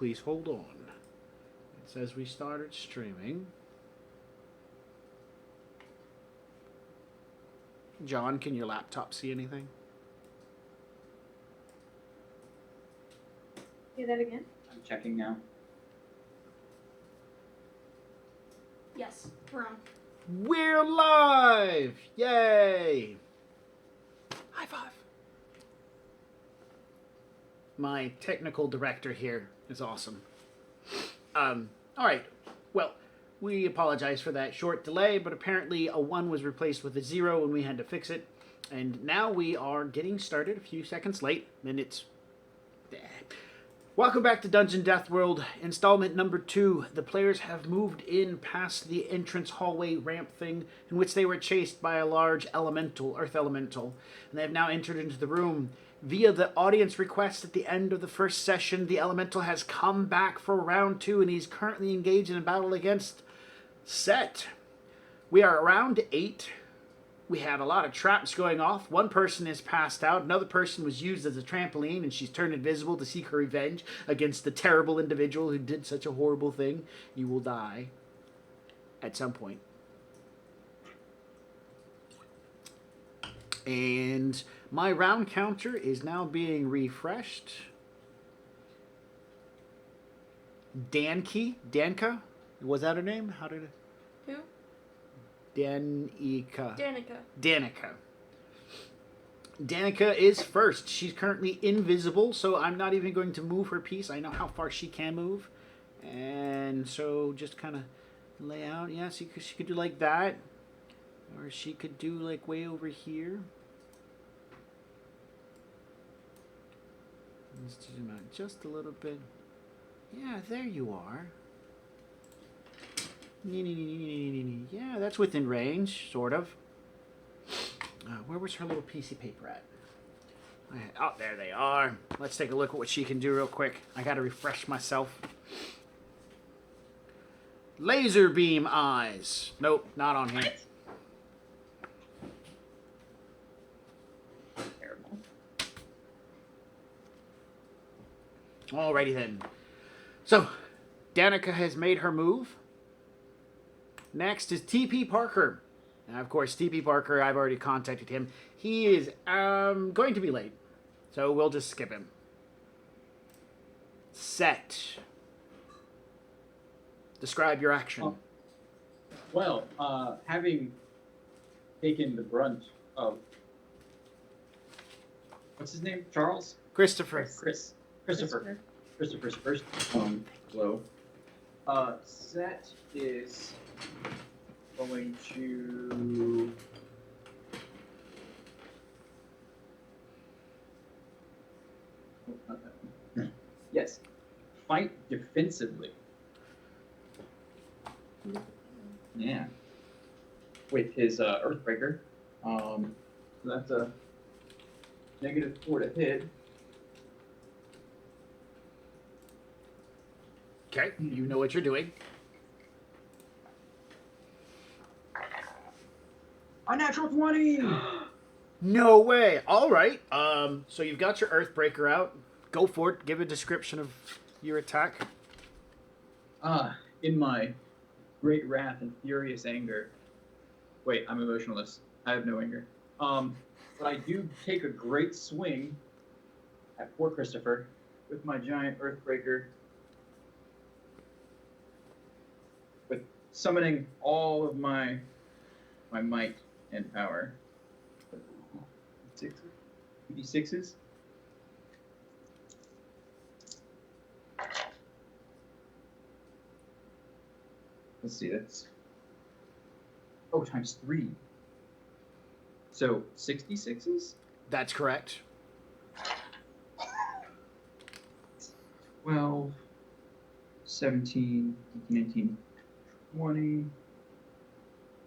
Please hold on. It says we started streaming. John, can your laptop see anything? Say that again? I'm checking now. Yes, we're on. We're live! Yay! High five. My technical director here is awesome. All right. Well, we apologize for that short delay, but apparently a 1 was replaced with a 0 and we had to fix it. And now we are getting started a few seconds late. Minutes. Welcome back to Dungeon Death World, installment number 2. The players have moved in past the entrance hallway ramp thing, in which they were chased by a large elemental, earth elemental, and they have now entered into the room. Via the audience request at the end of the first session, the elemental has come back for round 2, and he's currently engaged in a battle against Set. We are around 8. We have a lot of traps going off. One person is passed out. Another person was used as a trampoline, and she's turned invisible to seek her revenge against the terrible individual who did such a horrible thing. You will die at some point. And my round counter is now being refreshed. Danka? Was that her name? How did it? Who? Danica. Danica is first. She's currently invisible, so I'm not even going to move her piece. I know how far she can move. And so just kind of lay out. Yeah, so she could do like that. Or she could do like way over here. Let's zoom out just a little bit. Yeah, there you are. Yeah, that's within range, sort of. Where was her little piece of paper at? Oh, there they are. Let's take a look at what she can do real quick. I gotta refresh myself. Laser beam eyes. Nope, not on here. Terrible. Alrighty then. So, Danica has made her move. Next is TP Parker. Now, of course, TP Parker, I've already contacted him. He is going to be late, so we'll just skip him. Set. Describe your action. Having taken the brunt of... What's his name? Charles? Christopher. Christopher's first blow. Set is going to... Oh, not that one. Yes. Fight defensively. Yeah. With his Earthbreaker. So that's a -4 to hit. Okay, you know what you're doing. A natural 20! No way. All right. So you've got your Earthbreaker out. Go for it. Give a description of your attack. In my great wrath and furious anger. Wait, I'm emotionless. I have no anger. But I do take a great swing at poor Christopher with my giant Earthbreaker. With summoning all of my might and power. 56s. Let's see, that's... Oh, times 3. So, 66s? That's correct. 12, 17, 19, 20.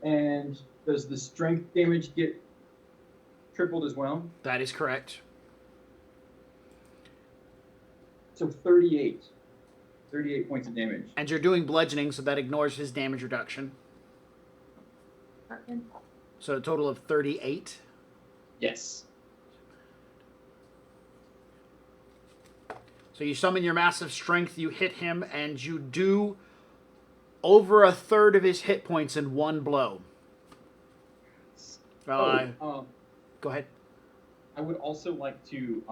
And does the strength damage get tripled as well? That is correct. So 38. 38 points of damage. And you're doing bludgeoning, so that ignores his damage reduction. So a total of 38. Yes. So you summon your massive strength, you hit him, and you do over a third of his hit points in one blow. Go ahead. I would also like to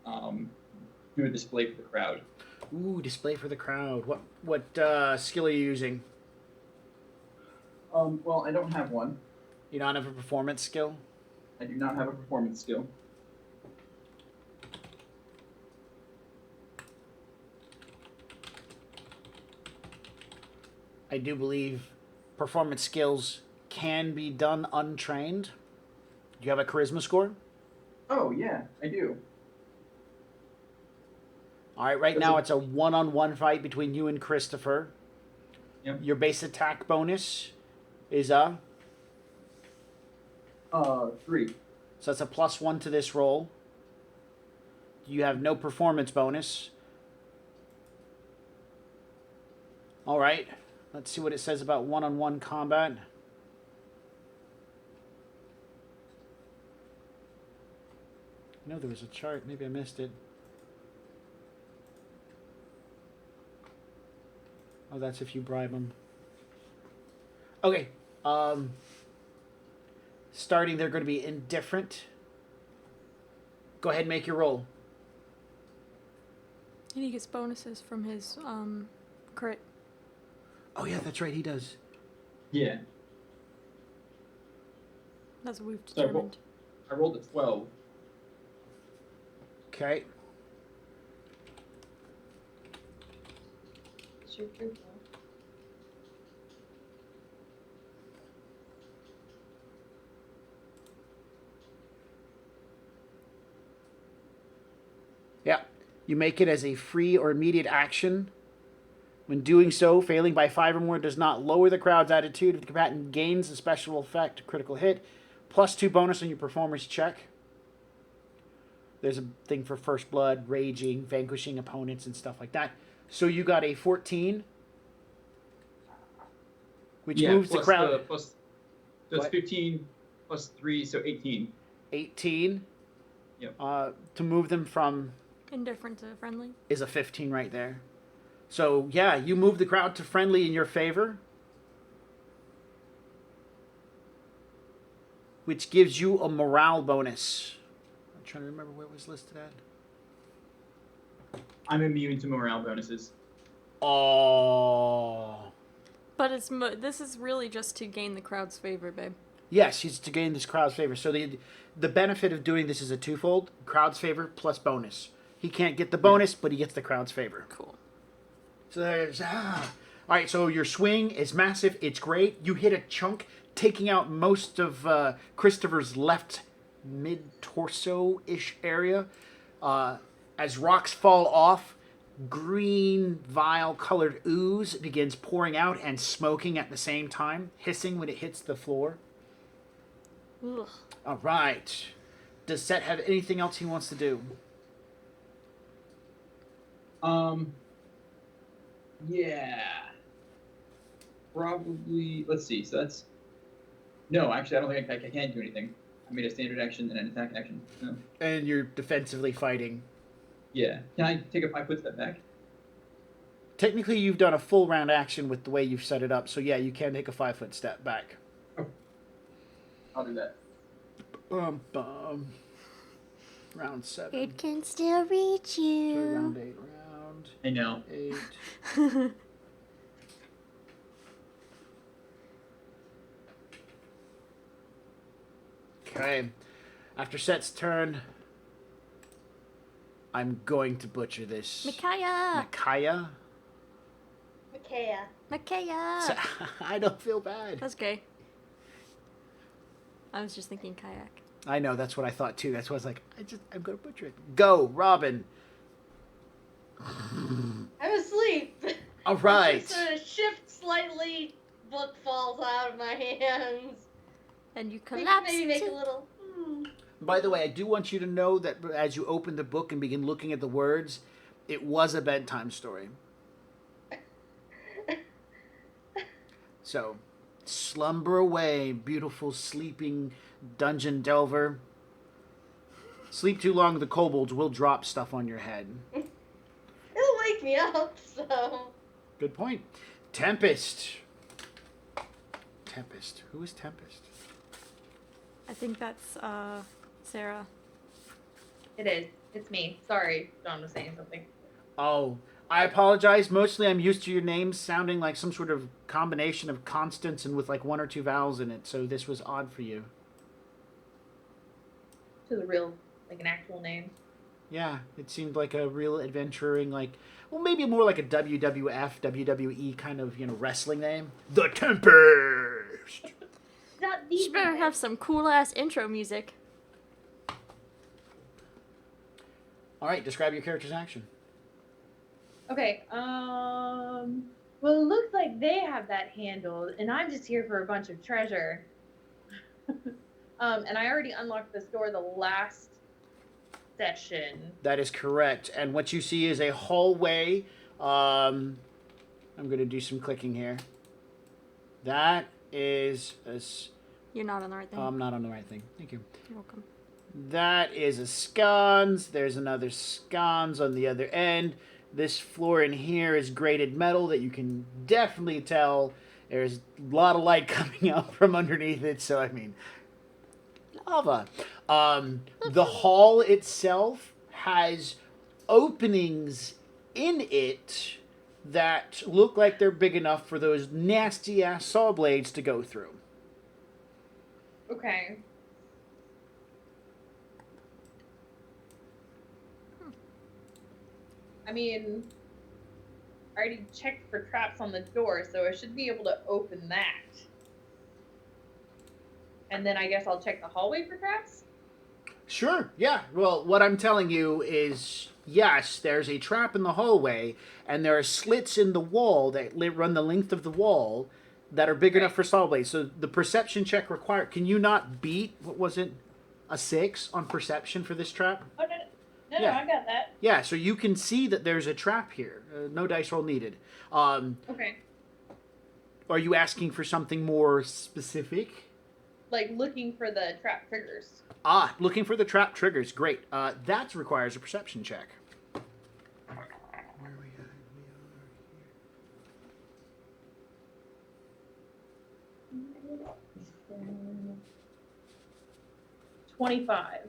do a display for the crowd. Ooh, display for the crowd. What skill are you using? Well, I don't have one. You don't have a performance skill? I do not have a performance skill. I do believe performance skills can be done untrained. Do you have a charisma score? Oh, yeah, I do. All right, right now it's a one-on-one fight between you and Christopher. Yep. Your base attack bonus is 3. so that's a +1 to this roll. You have no performance bonus. All right, let's see what it says about one-on-one combat. I know there was a chart. Maybe I missed it. Oh, that's if you bribe them. Okay. Starting, they're going to be indifferent. Go ahead and make your roll. And he gets bonuses from his crit. Oh, yeah, that's right. He does. Yeah. That's what we've So determined. I rolled a 12. Okay. Shoot your bow. Yeah. You make it as a free or immediate action. When doing so, failing by 5 or more does not lower the crowd's attitude. If the combatant gains a special effect, critical hit, +2 bonus on your performance check. There's a thing for first blood, raging, vanquishing opponents, and stuff like that. So you got a 14, which moves the crowd. So it's 15 plus 3, so 18. 18. Yep. To move them from Indifferent to friendly. is a 15 right there. So, yeah, you move the crowd to friendly in your favor, which gives you a morale bonus. I'm trying to remember where it was listed at. I'm immune to morale bonuses. Oh. But this is really just to gain the crowd's favor, babe. Yes, it's to gain this crowd's favor. So the benefit of doing this is a twofold. Crowd's favor plus bonus. He can't get the bonus, but he gets the crowd's favor. Cool. So there's all right. So your swing is massive. It's great. You hit a chunk, taking out most of Christopher's left mid torso ish area. As rocks fall off, green vile colored ooze begins pouring out and smoking at the same time, hissing when it hits the floor. Ugh. All right. Does Set have anything else he wants to do? Yeah. Probably. Let's see. So that's. No, actually, I don't think I can do anything. I made a standard action and an attack action. No. And you're defensively fighting. Yeah. Can I take a 5-foot step back? Technically, you've done a full round action with the way you've set it up. So, yeah, you can take a 5-foot step back. I'll do that. Round 7. It can still reach So you. round 8. Round I know. 8. Okay. After Set's turn, I'm going to butcher this. Micaiah! Micaiah? Micaiah. Micaiah! I don't feel bad. That's gay. I was just thinking kayak. I know, that's what I thought too. That's why I was like, I'm going to butcher it. Go, Robin. I'm asleep. All right. Just sort of shift slightly. Book falls out of my hands. And you Maybe collapse make a into... little. By the way, I do want you to know that as you open the book and begin looking at the words, it was a bedtime story. So, slumber away, beautiful sleeping dungeon delver. Sleep too long, the kobolds will drop stuff on your head. It'll wake me up, so. Good point. Tempest. Tempest. Who is Tempest? I think that's Sarah. It is. It's me. Sorry, John was saying something. Oh, I apologize. Mostly I'm used to your names sounding like some sort of combination of consonants and with like 1 or 2 vowels in it, so this was odd for you. To the real, like an actual name. Yeah, it seemed like a real adventuring, like, well, maybe more like a WWF, WWE kind of, wrestling name. The Tempest! Not You better have some cool ass intro music. All right, describe your character's action. Okay, well, it looks like they have that handled, and I'm just here for a bunch of treasure. And I already unlocked this door the last session. That is correct. And what you see is a hallway. I'm going to do some clicking here. That is You're not on the right thing. I'm not on the right thing. Thank you. You're welcome. That is a scones. There's another scones on the other end. This floor in here is grated metal that you can definitely tell there's a lot of light coming out from underneath it. So, I mean, lava. The hall itself has openings in it that look like they're big enough for those nasty-ass saw blades to go through. Okay. I mean, I already checked for traps on the door, so I should be able to open that. And then I guess I'll check the hallway for traps? Sure, yeah. Well, what I'm telling you is, yes, there's a trap in the hallway, and there are slits in the wall that run the length of the wall that are big enough for saw blades. So the perception check required. Can you not beat, what was it, a 6 on perception for this trap? Oh, no, no, Yeah. I got that. Yeah, so you can see that there's a trap here. No dice roll needed. Okay. Are you asking for something more specific? Like looking for the trap triggers. Ah, looking for the trap triggers. Great. That requires a perception check. Where are we at? We are here. 25.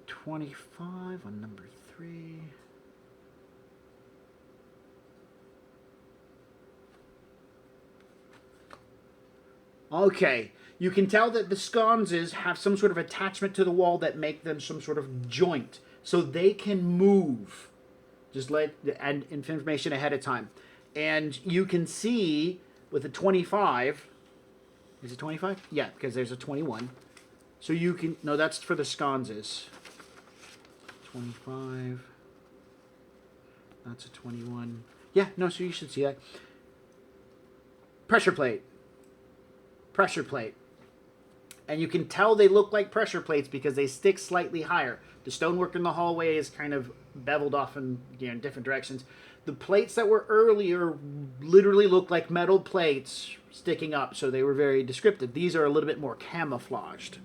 25 on number 3. Okay, you can tell that the sconces have some sort of attachment to the wall that make them some sort of joint, so they can move. Just let and information ahead of time, and you can see with a 25. Is it 25? Yeah, because there's a 21. So you can no, that's for the sconces. 25. That's a 21. Yeah, no, so you should see that. Pressure plate. Pressure plate. And you can tell they look like pressure plates because they stick slightly higher. The stonework in the hallway is kind of beveled off in different directions. The plates that were earlier literally looked like metal plates sticking up, so they were very descriptive. These are a little bit more camouflaged.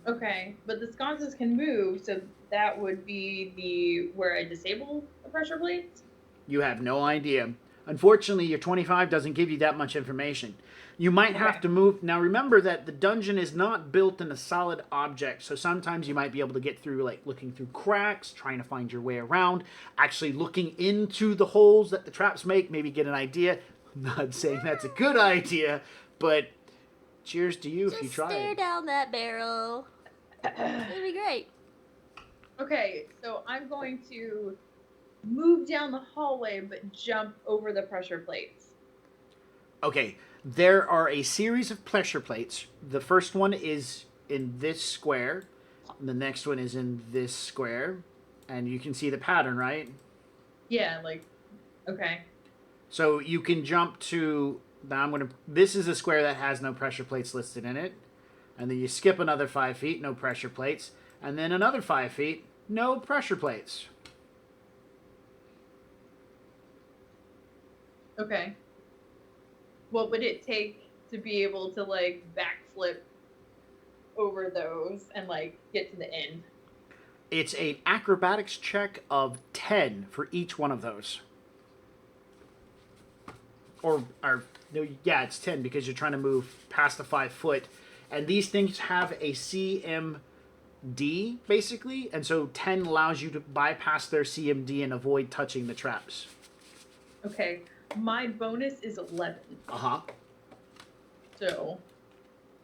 Okay, but the sconces can move, so that would be where I disable the pressure plates? You have no idea. Unfortunately, your 25 doesn't give you that much information. You might have to move. Now, remember that the dungeon is not built in a solid object, so sometimes you might be able to get through, like, looking through cracks, trying to find your way around, actually looking into the holes that the traps make, maybe get an idea. I'm not saying that's a good idea, but cheers to you if you try. Just stare down that barrel. It'll be great. Okay, so I'm going to move down the hallway but jump over the pressure plates. Okay, there are a series of pressure plates. The first one is in this square, and the next one is in this square, and you can see the pattern, right? Yeah, okay. So you can jump to, now this is a square that has no pressure plates listed in it, and then you skip another 5 feet, no pressure plates, and then another 5 feet, no pressure plates. Okay. What would it take to be able to like backflip over those and like get to the end. It's an acrobatics check of 10 for each one of those. Or no, yeah, it's 10 because you're trying to move past the 5 foot. And these things have a CMD, basically. And so 10 allows you to bypass their CMD and avoid touching the traps. Okay, my bonus is 11. Uh-huh. So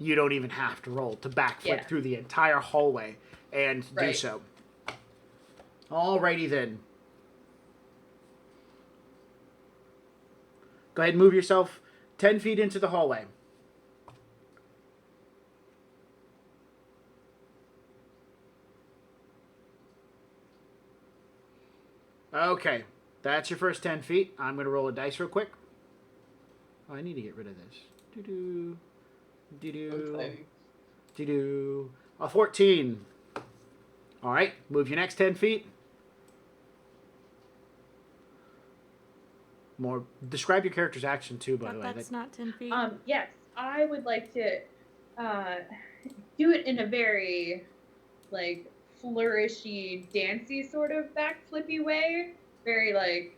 You don't even have to roll to backflip through the entire hallway and do so. Alrighty then. Go ahead and move yourself 10 feet into the hallway. Okay, that's your first 10 feet. I'm going to roll a dice real quick. Oh, I need to get rid of this. Doo-doo. Doo-doo. Doo-doo. A 14. All right, move your next 10 feet. More. Describe your character's action too, by the way. That's not 10 feet. yes, I would like to do it in a very like flourishy, dancey sort of backflippy way. Very like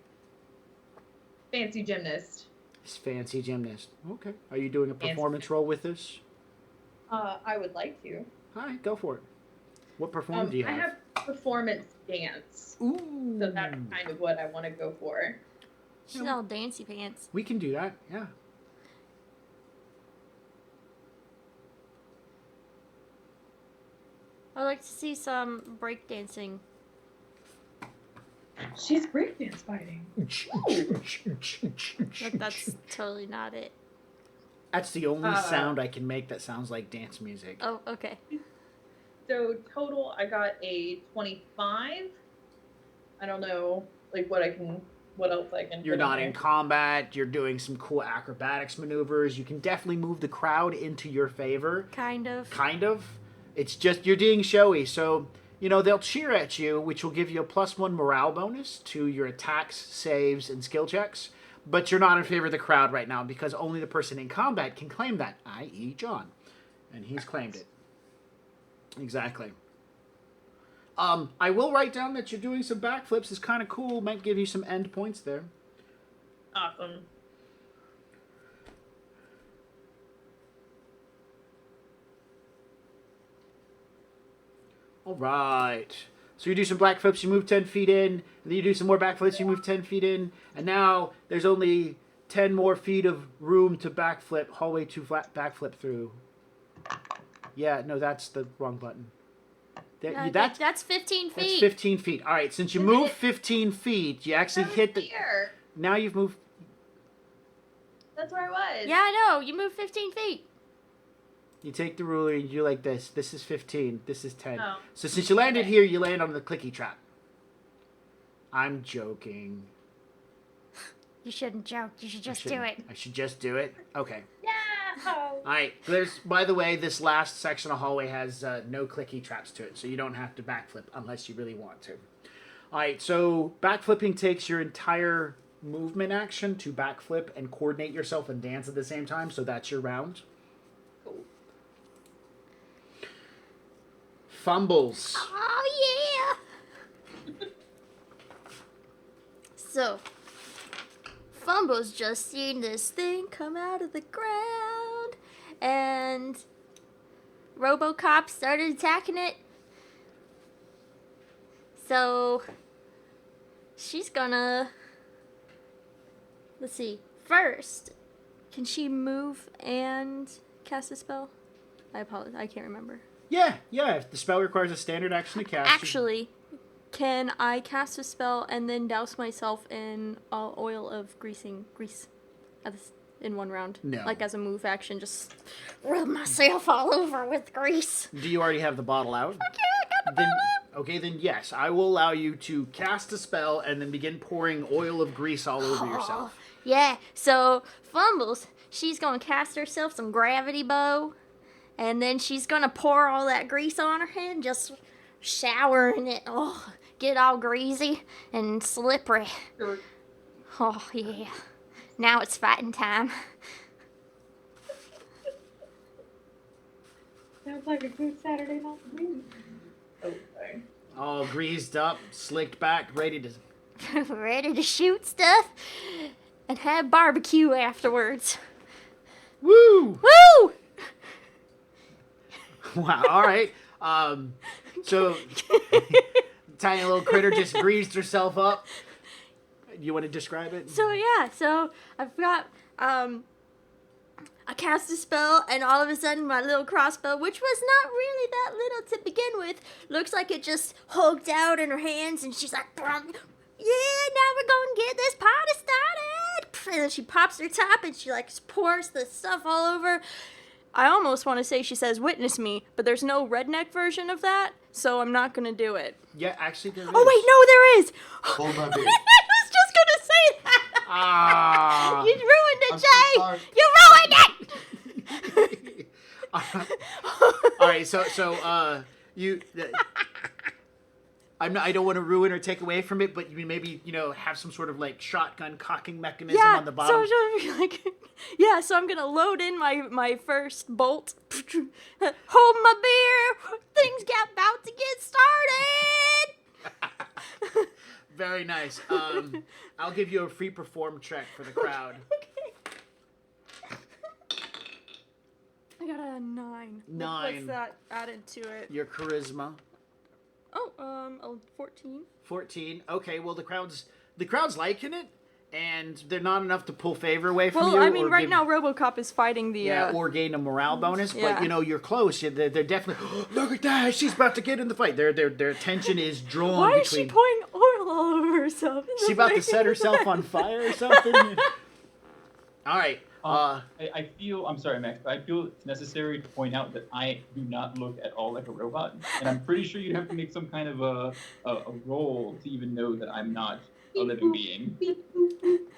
fancy gymnast. It's fancy gymnast. Okay. Are you doing a performance roll with this? I would like to. All right, go for it. What performance do you have? I have performance dance. Ooh. So that's kind of what I want to go for. She's all dancy pants. We can do that, yeah. I'd like to see some breakdancing. She's breakdance fighting. But that's totally not it. That's the only sound I can make that sounds like dance music. Oh, okay. So total, I got a 25. I don't know, like what else I can. You're put not there. in combat. You're doing some cool acrobatics maneuvers. You can definitely move the crowd into your favor. Kind of. Kind of. It's just you're being showy. So, they'll cheer at you, which will give you a +1 morale bonus to your attacks, saves, and skill checks. But you're not in favor of the crowd right now because only the person in combat can claim that, i.e. John. And he's claimed it. Exactly. I will write down that you're doing some backflips. It's kind of cool. Might give you some end points there. Awesome. All right. So you do some backflips, you move 10 feet in, and then you do some more backflips, you move 10 feet in, and now there's only 10 more feet of room to backflip, hallway to backflip through. Yeah, no, that's the wrong button. That's 15 feet. That's 15 feet. All right, since you move 15 feet, you actually hit the... Here. Now you've moved... That's where I was. Yeah, I know. You moved 15 feet. You take the ruler and you do like this. This is 15. This is 10. Oh. So since you landed here, you land on the clicky trap. I'm joking. You shouldn't joke. You should just do it. I should just do it? Okay. Yeah. All right. By the way, this last section of hallway has no clicky traps to it, so you don't have to backflip unless you really want to. All right. So backflipping takes your entire movement action to backflip and coordinate yourself and dance at the same time. So that's your round. Cool. Fumbles. Oh, yeah. So, Fumbles just seen this thing come out of the ground, and RoboCop started attacking it. So, she's gonna... Let's see. First, can she move and cast a spell? I apologize. I can't remember. Yeah. If the spell requires a standard action to cast. Actually, can I cast a spell and then douse myself in oil of grease in one round? No. Like as a move action, just rub myself all over with grease. Do you already have the bottle out? Okay, I got the bottle out. Okay, then yes, I will allow you to cast a spell and then begin pouring oil of grease all over yourself. Yeah, so Fumbles, she's gonna cast herself some gravity bow, and then she's gonna pour all that grease on her head, just showering it. Oh, get all greasy and slippery. Oh, yeah. Now it's fighting time. Sounds like a good Saturday night to me. Oh, sorry. All greased up, slicked back, ready to... Ready to shoot stuff and have barbecue afterwards. Woo! Woo! Wow, all right. So, tiny little critter just greased herself up. You want to describe it? So I've got I cast a spell, and all of a sudden my little crossbow, which was not really that little to begin with, looks like it just hulked out in her hands, and she's like, yeah, now we're gonna get this party started. And then she pops her top, and she like pours the stuff all over. I almost want to say she says, "Witness me," but there's no redneck version of that, so I'm not gonna do it. Yeah, actually there is. Oh wait, no, there is. Hold my beer. I was just gonna say that. Ah. You ruined it, I'm so Jay. sorry. You ruined it. All right, so you. I don't want to ruin or take away from it, but you maybe have some sort of like shotgun cocking mechanism on the bottom. So like, yeah. So I'm gonna load in my first bolt. Hold my beer. Things about to get started. Very nice. I'll give you a free perform check for the crowd. Okay. I got a 9. 9. What's that added to it? Your charisma. Oh, 14. 14. Okay, well the crowd's liking it, and they're not enough to pull favor away from you. Well, I mean, or right give- now RoboCop is fighting the. or gain a morale bonus, yeah. but you're close. They're definitely. Look at that! She's about to get in the fight. Their attention is drawn. Why is she between. pouring oil all over herself? She about to set herself on fire or something. All right. I feel, I'm sorry, Max, but I feel it's necessary to point out that I do not look at all like a robot. And I'm pretty sure you'd have to make some kind of a roll to even know that I'm not a living being.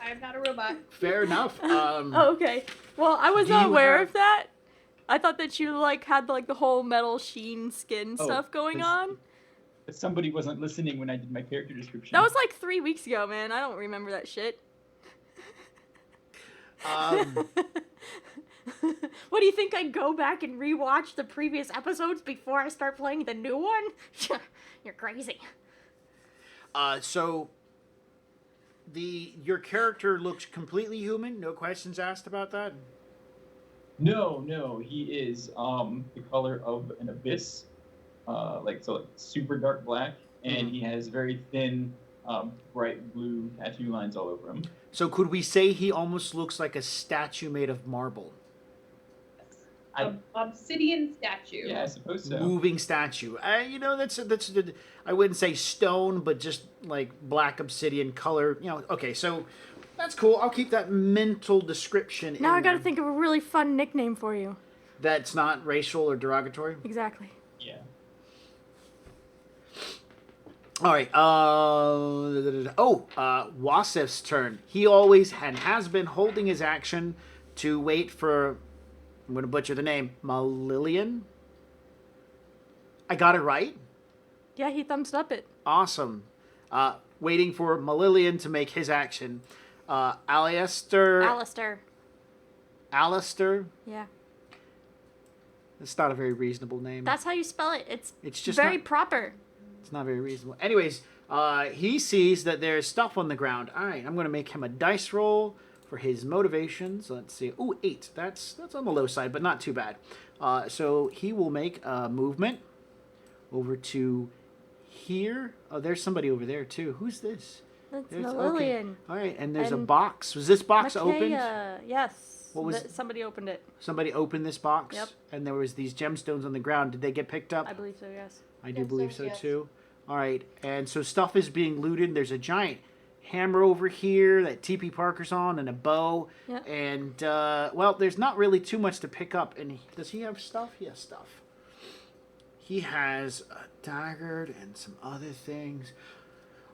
I am not a robot. Fair enough. Oh, okay. Well, I was Do not you aware have- of that. I thought that you had the whole metal sheen skin Oh, stuff going this- on. But somebody wasn't listening when I did my character description. That was like 3 weeks ago, man. I don't remember that shit. What do you think? I go back and rewatch the previous episodes before I start playing the new one? You're crazy. So your character looks completely human. No questions asked about that. No, he is the color of an abyss, like super dark black, and he has very thin, bright blue tattoo lines all over him. So could we say he almost looks like a statue made of marble? Obsidian statue. Yeah, I suppose so. Moving statue. That's I wouldn't say stone, but just like black obsidian color. Okay, so that's cool. I'll keep that mental description. Now in I gotta there. think of a really fun nickname for you. That's not racial or derogatory. Exactly. Yeah. All right. Wasif's turn. He always has been holding his action to wait for. I'm going to butcher the name. Malillion. I got it right. Yeah, he thumbs up it. Awesome. Waiting for Malillion to make his action. Alistair. Alistair. Yeah. That's not a very reasonable name. That's how you spell it. It's just very not- proper. It's not very reasonable. Anyways, he sees that there's stuff on the ground. All right, I'm going to make him a dice roll for his motivations. Let's see. Ooh, 8. That's on the low side, but not too bad. So he will make a movement over to here. Oh, there's somebody over there too. Who's this? That's There's- Lillian. All right, and there's a And box. Was this box opened? Yes. What was- Somebody opened it. Somebody opened this box. Yep. And there was these gemstones on the ground. Did they get picked up? I believe so, yes. I do Yes, believe yes, so yes. too. All right, and so stuff is being looted. There's a giant hammer over here that TP Parker's on, and a bow. Yeah. And there's not really too much to pick up. And does he have stuff? He has stuff. He has a dagger and some other things.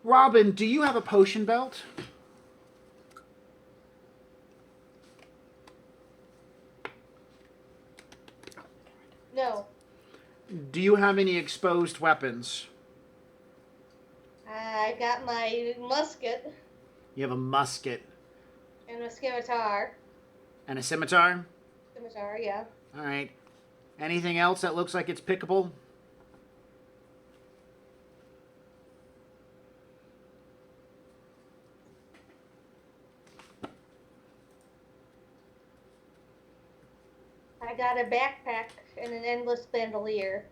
Robin, do you have a potion belt? No. Do you have any exposed weapons? I got my musket You have a musket and a scimitar. and a scimitar. Scimitar, yeah. All right. Anything else that looks like it's pickable? I got a backpack and an endless bandolier.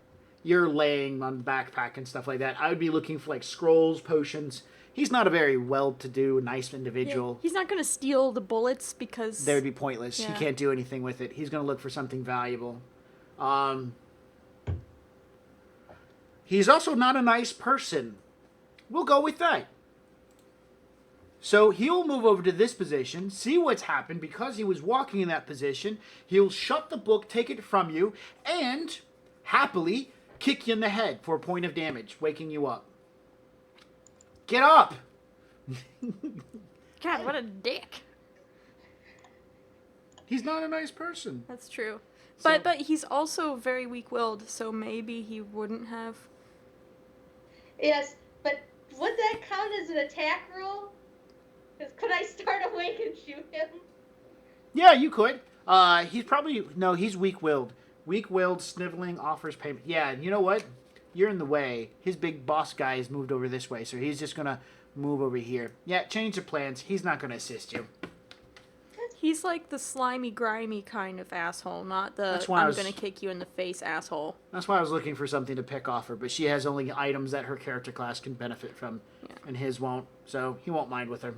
You're laying on the backpack and stuff like that. I would be looking for like scrolls, potions. He's not a very well-to-do, nice individual. He's not gonna steal the bullets because They would be pointless. Yeah. He can't do anything with it. He's going to look for something valuable. He's also not a nice person. We'll go with that. So he'll move over to this position, see what's happened because he was walking in that position. He'll shut the book, take it from you, and happily kick you in the head for a point of damage, waking you up. Get up! God, what a dick. He's not a nice person. That's true. So- But he's also very weak-willed, so maybe he wouldn't have. Yes, but would that count as an attack roll? Because could I start awake and shoot him? Yeah, you could. He's probably... No, he's weak-willed. Weak-willed, sniveling, offers payment. Yeah, and you know what? You're in the way. His big boss guy has moved over this way, so he's just going to move over here. Yeah, change the plans. He's not going to assist you. He's like the slimy, grimy kind of asshole, not the That's why I I'm was- gonna kick you in the face asshole. That's why I was looking for something to pick off her, but she has only items that her character class can benefit from, Yeah. and his won't, so he won't mind with her.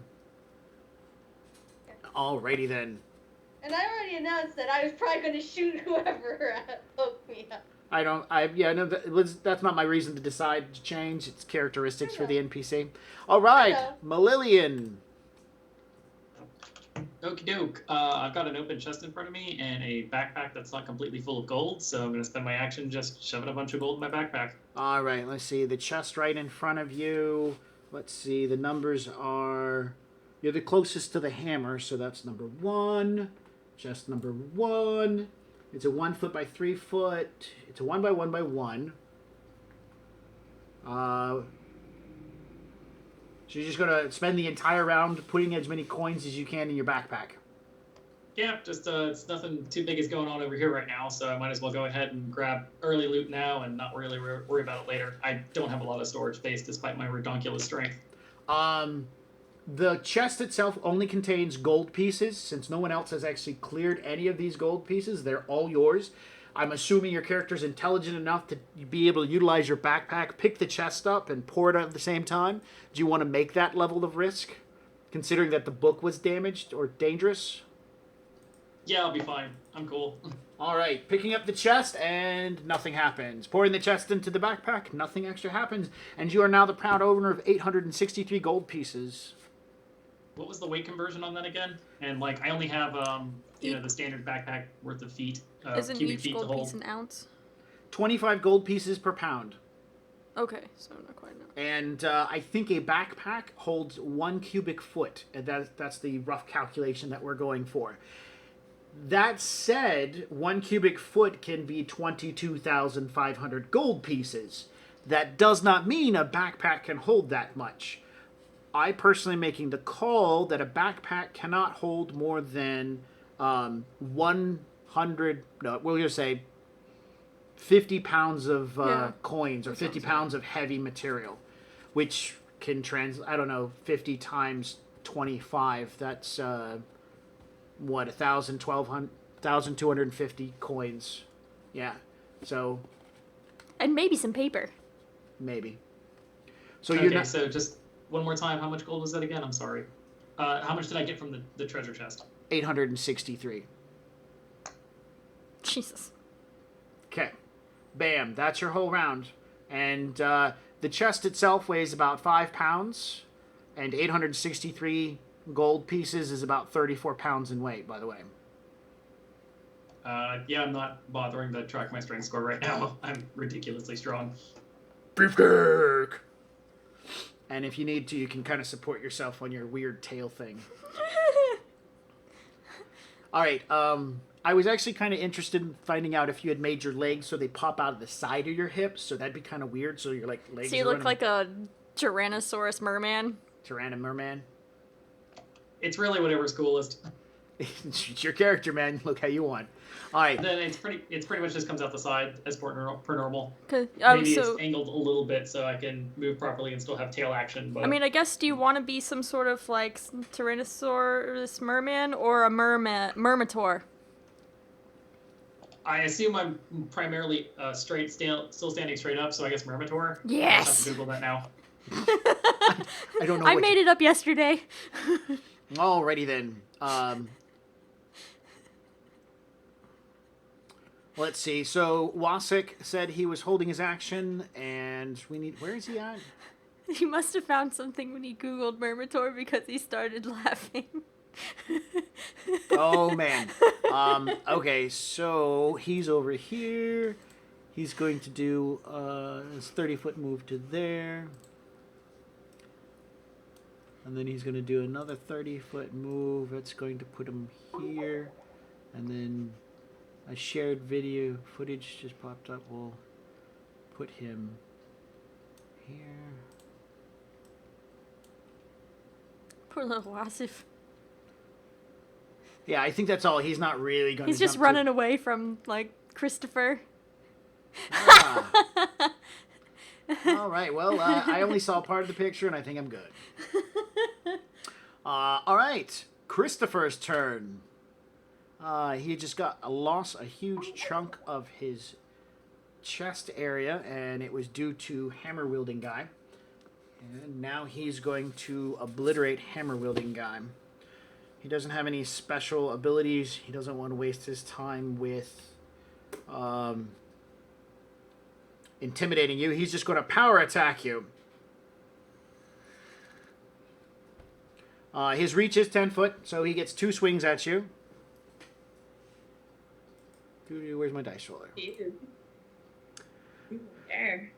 Alrighty then. And I already announced that I was probably going to shoot whoever poked me up. That's not my reason to decide to change. It's characteristics for I the NPC. Alright, I Malillion. Okie doke. I've got an open chest in front of me and a backpack that's not completely full of gold, so I'm going to spend my action just shoving a bunch of gold in my backpack. Alright, let's see. The chest right in front of you. Let's see. The numbers are... You're the closest to the hammer, so that's number 1. Chest number 1. It's a 1 foot by 3 foot. It's a 1 by 1 by 1. So you're just going to spend the entire round putting as many coins as you can in your backpack. Yeah, just it's nothing too big is going on over here right now, so I might as well go ahead and grab early loot now and not really worry about it later. I don't have a lot of storage space despite my redonkulous strength. The chest itself only contains gold pieces. Since no one else has actually cleared any of these gold pieces, they're all yours. I'm assuming your character's intelligent enough to be able to utilize your backpack, pick the chest up, and pour it out at the same time. Do you want to make that level of risk, considering that the book was damaged or dangerous? Yeah, I'll be fine. I'm cool. Alright, picking up the chest, and nothing happens. Pouring the chest into the backpack, nothing extra happens. And you are now the proud owner of 863 gold pieces. What was the weight conversion on that again? And like, I only have the standard backpack worth of feet, Isn't cubic each feet to gold hold. piece an ounce? 25 gold pieces per pound. Okay, so not quite enough. And I think a backpack holds 1 cubic foot. And that's the rough calculation that we're going for. That said, 1 cubic foot can be 22,500 gold pieces. That does not mean a backpack can hold that much. I personally am making the call that a backpack cannot hold more than 100, no, we'll just say 50 pounds of coins or that 50 sounds pounds of heavy material, which can translate, 50 times 25, that's, 1,250 coins. Yeah, so And maybe some paper. maybe. So Okay, you're not... so just one more time, how much gold was that again? I'm sorry. How much did I get from the treasure chest? 863. Jesus. Okay. Bam. That's your whole round. And the chest itself weighs about 5 pounds. And 863 gold pieces is about 34 pounds in weight, by the way. Yeah, I'm not bothering to track my strength score right now. I'm ridiculously strong. Beefcake! And if you need to, you can kind of support yourself on your weird tail thing. Alright, I was actually kind of interested in finding out if you had made your legs so they pop out of the side of your hips, so that'd be kind of weird, so your like legs So you are look running- like a Tyrannosaurus merman. Tyranno Merman. It's really whatever's coolest. It's your character, man. Look how you want. All right. Then it's pretty much just comes out the side as per normal. Maybe Maybe it's angled a little bit so I can move properly and still have tail action. But I mean, I guess, do you want to be some sort of, like, Tyrannosaurus merman or a mermator? I assume I'm primarily still standing straight up, so I guess Mermator. Yes! I'll have to Google that now. I don't know. I made it up yesterday. Alrighty then. Let's see. So Wasik said he was holding his action, and we need. Where is he at? He must have found something when he Googled Mermator because he started laughing. Oh man. Okay, so he's over here. He's going to do his 30-foot move to there. And then he's going to do another 30-foot move. That's going to put him here. And then a shared video footage just popped up. We'll put him here. Poor little Wasif. Yeah, I think that's all. He's not really going to He's just running away from, like, Christopher. Ah. All right. Well, I only saw part of the picture, and I think I'm good. All right. Christopher's turn. He just lost a huge chunk of his chest area, and it was due to hammer-wielding guy. And now he's going to obliterate hammer-wielding guy. He doesn't have any special abilities. He doesn't want to waste his time with intimidating you. He's just going to power attack you. His reach is 10 foot, so he gets 2 swings at you. Where's my dice roller? There.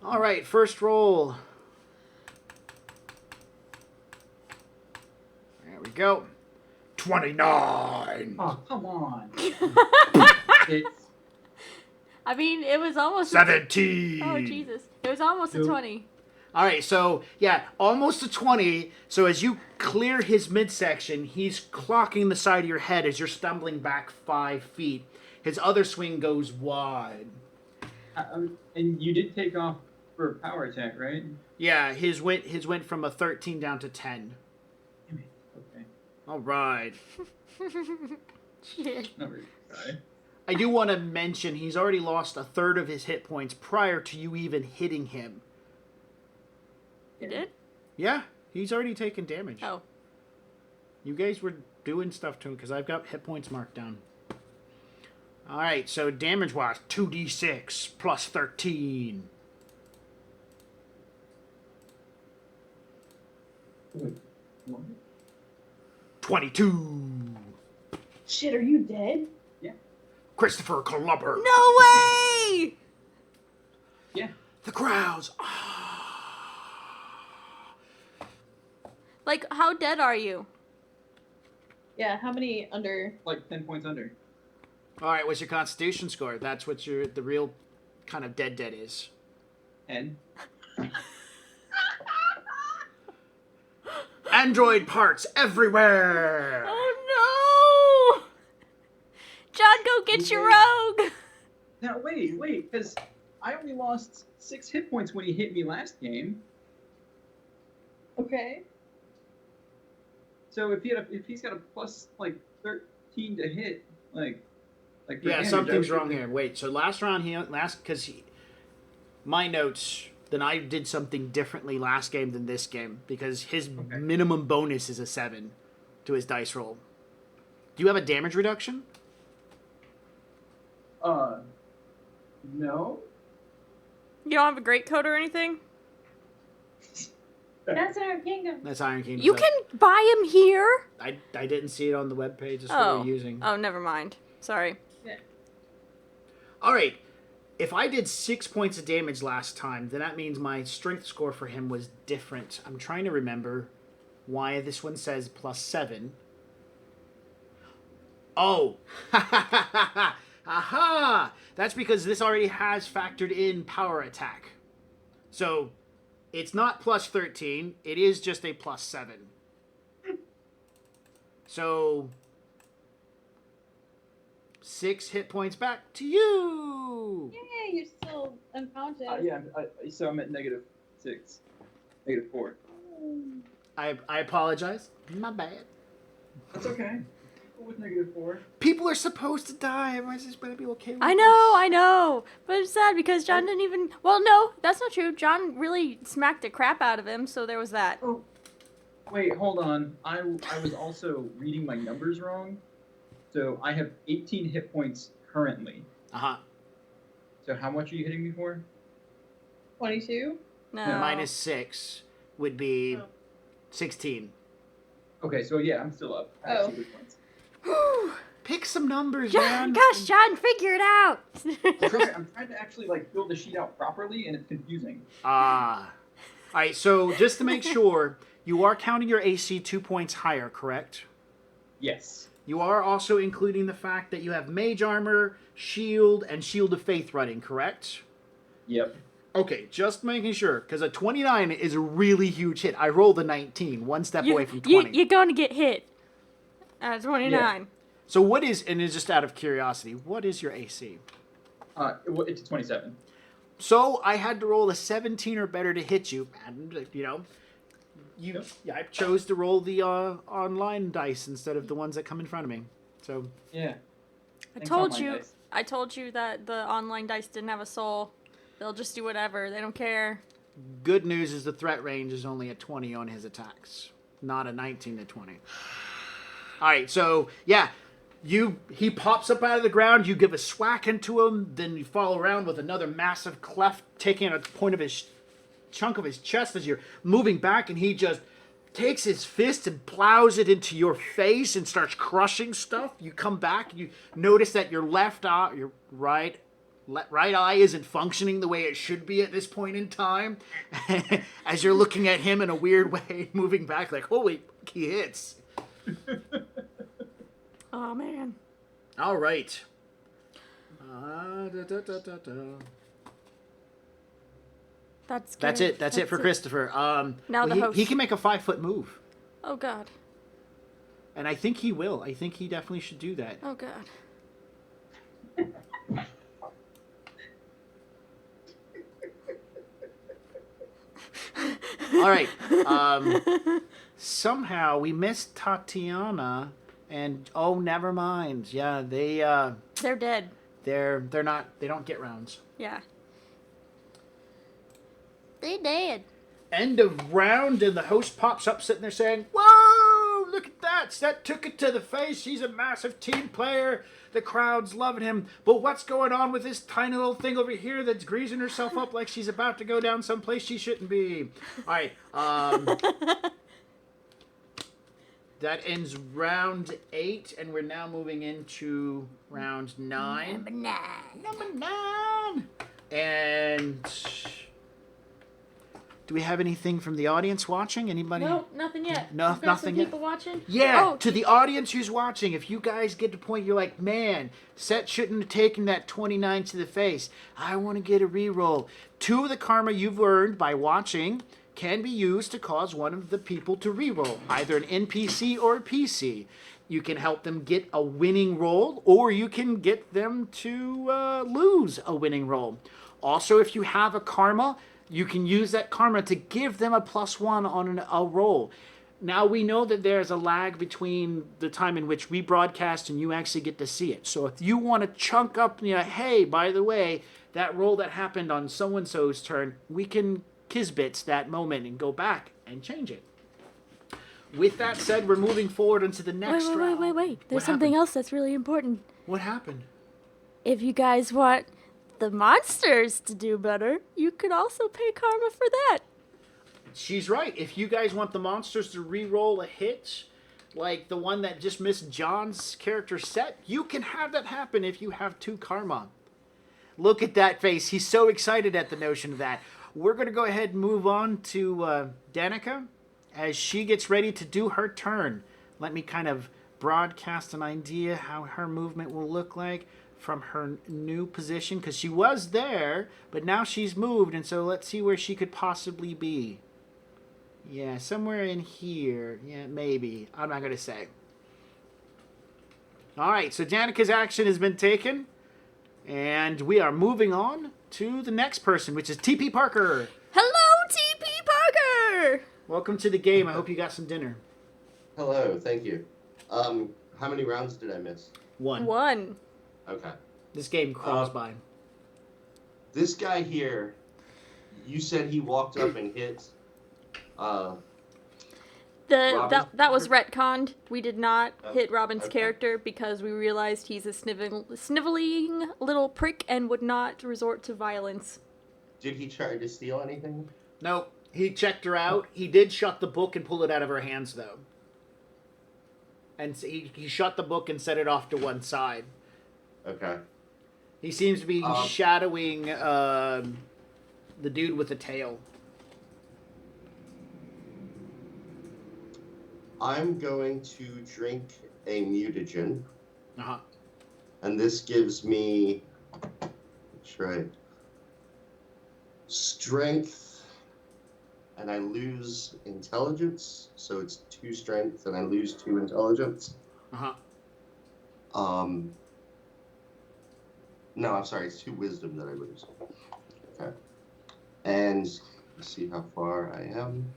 All right, first roll. There we go. 29. Oh, come on. It's I mean, it was almost 17. Oh, Jesus. It was almost a Nope. 20. All right, so, yeah, almost a 20. So as you clear his midsection, he's clocking the side of your head as you're stumbling back 5 feet. His other swing goes wide. and you did take off for a power attack, right? Yeah, his went from a 13 down to 10. Damn it. Okay. All right. Shit. Not really sorry. I do want to mention he's already lost a third of his hit points prior to you even hitting him. You did? Yeah, he's already taken damage. Oh. You guys were doing stuff to him because I've got hit points marked down. All right, so damage-wise, 2d6 plus 13. Wait, what? 22. Shit, are you dead? Christopher Columber. No way! Yeah. The crowds. Like, how dead are you? Yeah, how many under? Like 10 points under. All right, what's your constitution score? That's what the real kind of dead is. 10. Android parts everywhere. Oh no! John, go get your rogue! Now, wait, because I only lost 6 hit points when he hit me last game. Okay. So if he's got a plus like 13 to hit, like for Yeah, damage, something's I would wrong think- here. Wait, so last round my notes, then I did something differently last game than this game because his Okay. minimum bonus is a 7 to his dice roll. Do you have a damage reduction? No. You don't have a great coat or anything? That's our kingdom. That's Iron Kingdom. You can buy him here? I didn't see it on the webpage. That's what Oh. we're using. Oh, never mind. Sorry. All right. If I did 6 points of damage last time, then that means my strength score for him was different. I'm trying to remember why this one says plus 7. Oh. Aha! That's because this already has factored in power attack. So it's not plus 13. It is just a plus 7. So 6 hit points back to you. Yay, you're still unconscious. So I'm at -6. -4. I apologize. My bad. That's okay. With -4. People are supposed to die. Everyone's just gonna be okay with I know. But it's sad because John didn't even. Well, no, that's not true. John really smacked the crap out of him, so there was that. Oh, wait, hold on. I was also reading my numbers wrong. So I have 18 hit points currently. Uh-huh. So how much are you hitting me for? 22? No. -6 would be 16. Okay, so yeah, I'm still up. I have 2 hit points. Pick some numbers, John, man. gosh, John, figure it out. I'm trying to actually fill the sheet out properly, and it's confusing. All right, so just to make sure, you are counting your AC 2 points higher, correct? Yes. You are also including the fact that you have mage armor, shield, and shield of faith running, correct? Yep. Okay, just making sure, because a 29 is a really huge hit. I rolled a 19, one step away from 20. You're going to get hit at 29. Yeah. So what is, and it's just out of curiosity, what is your AC? It's 27. So I had to roll a 17 or better to hit you, and I chose to roll the online dice instead of the ones that come in front of me. So Yeah. I told you that the online dice didn't have a soul. They'll just do whatever. They don't care. good news is the threat range is only a 20 on his attacks, not a 19 to 20. All right, so yeah. He pops up out of the ground, you give a swack into him, then you follow around with another massive cleft, taking a point of his chunk of his chest as you're moving back, and he just takes his fist and plows it into your face and starts crushing stuff. You come back, you notice that your your right eye isn't functioning the way it should be at this point in time, as you're looking at him in a weird way, moving back like, holy, he hits. Oh, man. All right. That's it. That's it for Christopher. Now the host. He can make a 5-foot move, Oh, God. and I think he will. I think he definitely should do that. Oh, God. All right. Somehow we missed Tatiana, and oh, never mind. Yeah, They're dead. they're not. They don't get rounds. Yeah. They dead. End of round, and the host pops up sitting there saying, "Whoa, look at that. Set took it to the face. He's a massive team player. The crowd's loving him. But what's going on with this tiny little thing over here that's greasing herself up like she's about to go down someplace she shouldn't be?" All right. That ends round 8, and we're now moving into round 9. Number 9. And do we have anything from the audience watching? Anybody? No, nothing yet. No, We've got nothing some yet. people watching. Yeah, Oh, to the audience who's watching, if you guys get to the point you're like, man, Set shouldn't have taken that 29 to the face. I want to get a reroll. 2 of the karma you've earned by watching can be used to cause one of the people to reroll, either an NPC or a PC. You can help them get a winning roll, or you can get them to lose a winning roll. Also, if you have a karma, you can use that karma to give them a +1 on a roll. Now, we know that there's a lag between the time in which we broadcast and you actually get to see it. So if you want to chunk up, hey, by the way, that roll that happened on so-and-so's turn, we can Kisbits that moment and go back and change it. With that said, we're moving forward into the next round. Wait. There's What something happened? else that's really important. What happened? If you guys want the monsters to do better, you could also pay karma for that. She's right. If you guys want the monsters to re-roll a hit, like the one that just missed John's character Set, you can have that happen if you have 2 karma. Look at that face. He's so excited at the notion of that. We're going to go ahead and move on to Danica as she gets ready to do her turn. Let me kind of broadcast an idea how her movement will look like from her new position, because she was there, but now she's moved, and so let's see where she could possibly be. Yeah, somewhere in here. Yeah, maybe. I'm not going to say. All right, so Danica's action has been taken, and we are moving on to the next person, which is TP Parker. Hello, TP Parker! Welcome to the game. I hope you got some dinner. Hello, thank you. How many rounds did I miss? One. Okay. This game crawls by. This guy here, you said he walked up and hit. That was retconned. We did not Oh, hit Robin's okay. character because we realized he's a sniveling little prick and would not resort to violence. Did he try to steal anything? No, he checked her out. He did shut the book and pull it out of her hands, though. And he shut the book and set it off to one side. Okay. He seems to be shadowing the dude with the tail. I'm going to drink a mutagen, Uh-huh. and this gives me, strength, and I lose intelligence, so it's 2 strength, and I lose 2 intelligence. Uh-huh. No, I'm sorry, it's 2 wisdom that I lose. Okay. And let's see how far I am.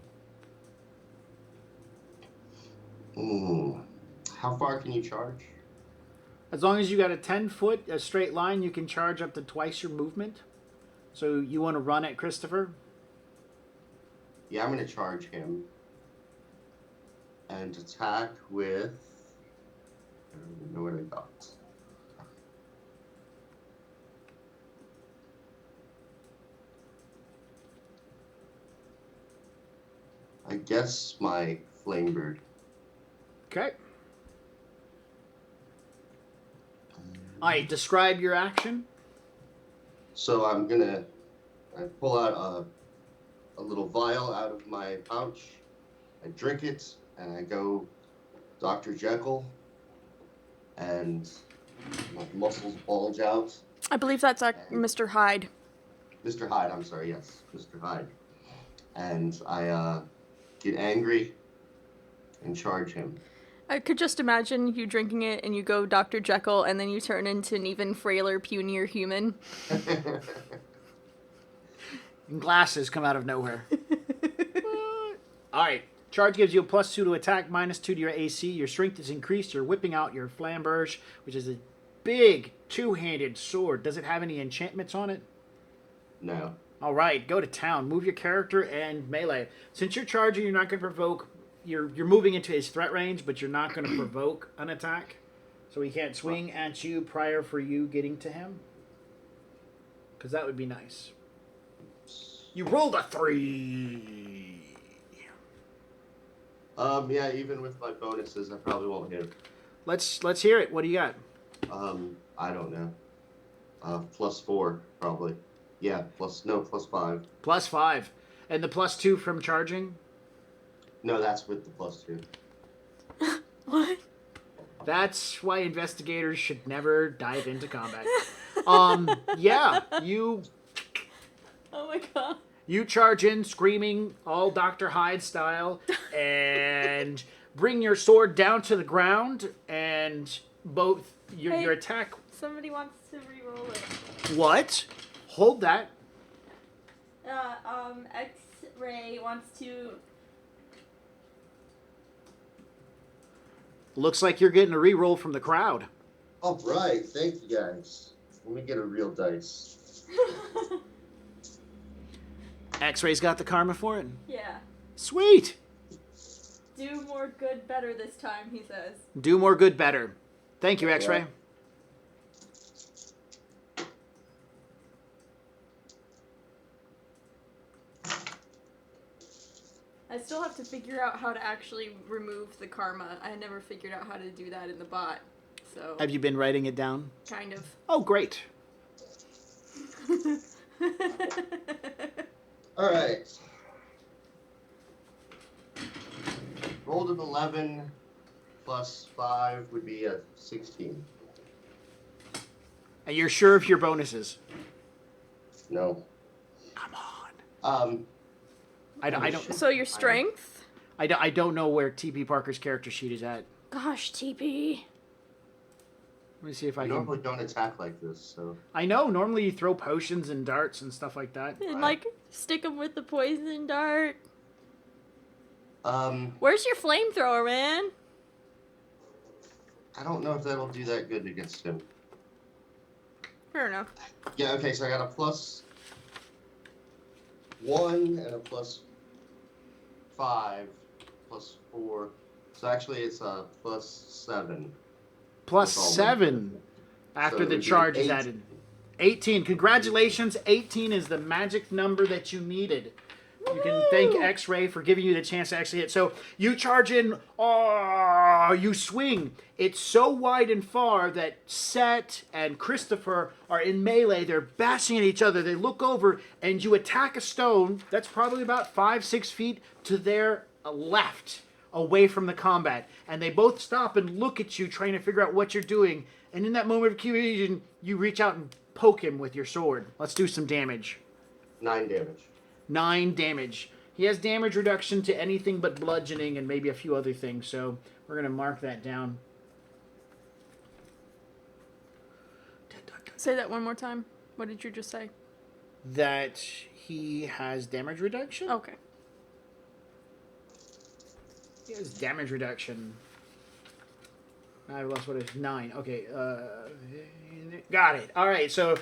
How far can you charge? As long as you got a 10-foot, a straight line, you can charge up to twice your movement. So you want to run at Christopher? Yeah, I'm going to charge him. And attack with... I don't even know what I got. I guess my flame bird. Okay. All right, describe your action. So I'm gonna pull out a little vial out of my pouch. I drink it, and I go Dr. Jekyll, and my muscles bulge out. I believe that's Mr. Hyde. Mr. Hyde, I'm sorry, yes, Mr. Hyde. And I get angry and charge him. I could just imagine you drinking it and you go Dr. Jekyll and then you turn into an even frailer, punier human. And glasses come out of nowhere. All right. Charge gives you a +2 to attack, -2 to your AC. Your strength is increased. You're whipping out your flamberge, which is a big 2-handed sword. Does it have any enchantments on it? No. All right. Go to town. Move your character and melee. Since you're charging, you're not going to provoke. You're moving into his threat range, but you're not going to provoke an attack. So he can't swing at you prior for you getting to him. Because that would be nice. You rolled a 3. Yeah, even with my bonuses, I probably won't hit. Let's hear it. What do you got? I don't know. +4, probably. Yeah, +5. +5. And the +2 from charging? No, that's with the +2. What? That's why investigators should never dive into combat. Yeah, you Oh my god. You charge in, screaming, all Dr. Hyde style, and bring your sword down to the ground, and both your attack... Somebody wants to re-roll it. What? Hold that. X-Ray wants to... Looks like you're getting a re-roll from the crowd. All right, thank you guys. Let me get a real dice. X-Ray's got the karma for it. Yeah. Sweet. Do more good, better this time, he says. Do more good, better. Thank you, X-Ray. Yeah. I still have to figure out how to actually remove the karma. I never figured out how to do that in the bot. So, Have you been writing it down? kind of. Oh, great. All right. Rolled an 11 plus 5 would be a 16. And you're sure of your bonuses? No. Come on. I I don't. So your strength? I don't know where TP Parker's character sheet is at. Gosh, TP. Let me see if I I normally can. don't attack like this, so I know. Normally you throw potions and darts and stuff like that. And Right. like stick him with the poison dart. Where's your flamethrower, man? I don't know if that'll do that good against him. Fair enough. Yeah, okay, so I got a +1 and a +5, +4. So actually it's a +7. Plus That's all 7 after So it the would be charge is 8. added. 18. Congratulations. 18 is the magic number that you needed. You can thank X-Ray for giving you the chance to actually hit. So you charge in, you swing. It's so wide and far that Set and Christopher are in melee. They're bashing at each other. They look over and you attack a stone that's probably about 5-6 feet to their left, away from the combat. And they both stop and look at you, trying to figure out what you're doing. And in that moment of confusion, you reach out and poke him with your sword. Let's do some damage. 9 damage. 9 damage. He has damage reduction to anything but bludgeoning and maybe a few other things, so we're going to mark that down. Say that one more time. What did you just say? That he has damage reduction? Okay. He has damage reduction. I lost what is 9. Okay, got it. All right, so